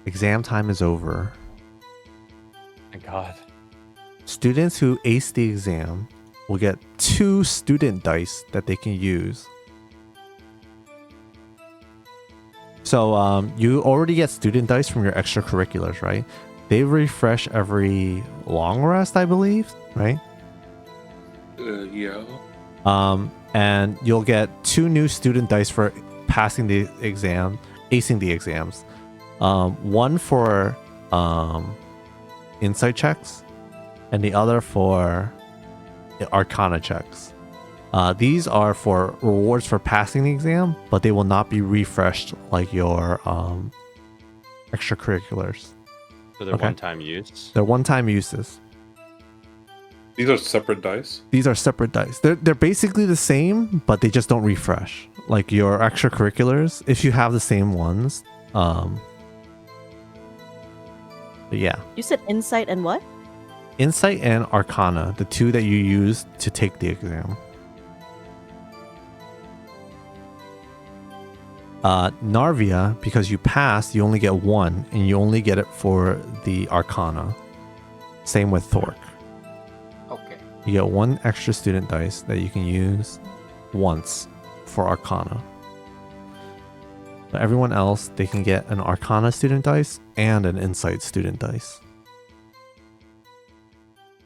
Exam time is over. My God. Students who ace the exam will get 2 student dice that they can use. So you already get student dice from your extracurriculars, right? They refresh every long rest, I believe, right? Yeah. And you'll get 2 new student dice for passing the exam, acing the exams. One for insight checks, and the other for arcana checks. These are for rewards for passing the exam, but they will not be refreshed like your extracurriculars. So they're Okay. one-time use. They're one-time uses. These are separate dice. These are separate dice. They're basically the same, but they just don't refresh. Like your extracurriculars, if you have the same ones. But yeah. You said insight and what? Insight and Arcana, the 2 that you use to take the exam. Narvia, because you pass, you only get 1, and you only get it for the Arcana. Same with Thork. Okay. You get 1 extra student dice that you can use once for Arcana. But everyone else, they can get an Arcana student dice and an Insight student dice.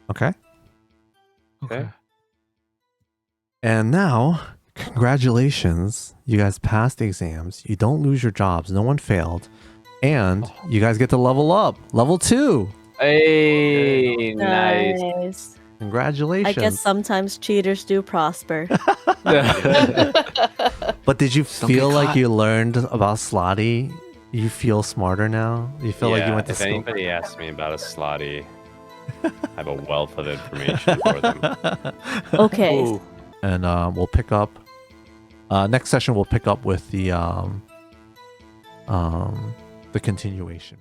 Okay? Okay. And now, congratulations. You guys passed the exams. You don't lose your jobs. No one failed. And you guys get to level up. Level 2. Hey, nice. Congratulations. I guess sometimes cheaters do prosper. But did you Don't feel get like caught. you learned about Slotty? You feel smarter now? You feel like you went to if school? anybody asks me about a slotty, I have a wealth of information for them. Okay. Ooh. And we'll pick up next session we'll pick up with the continuation.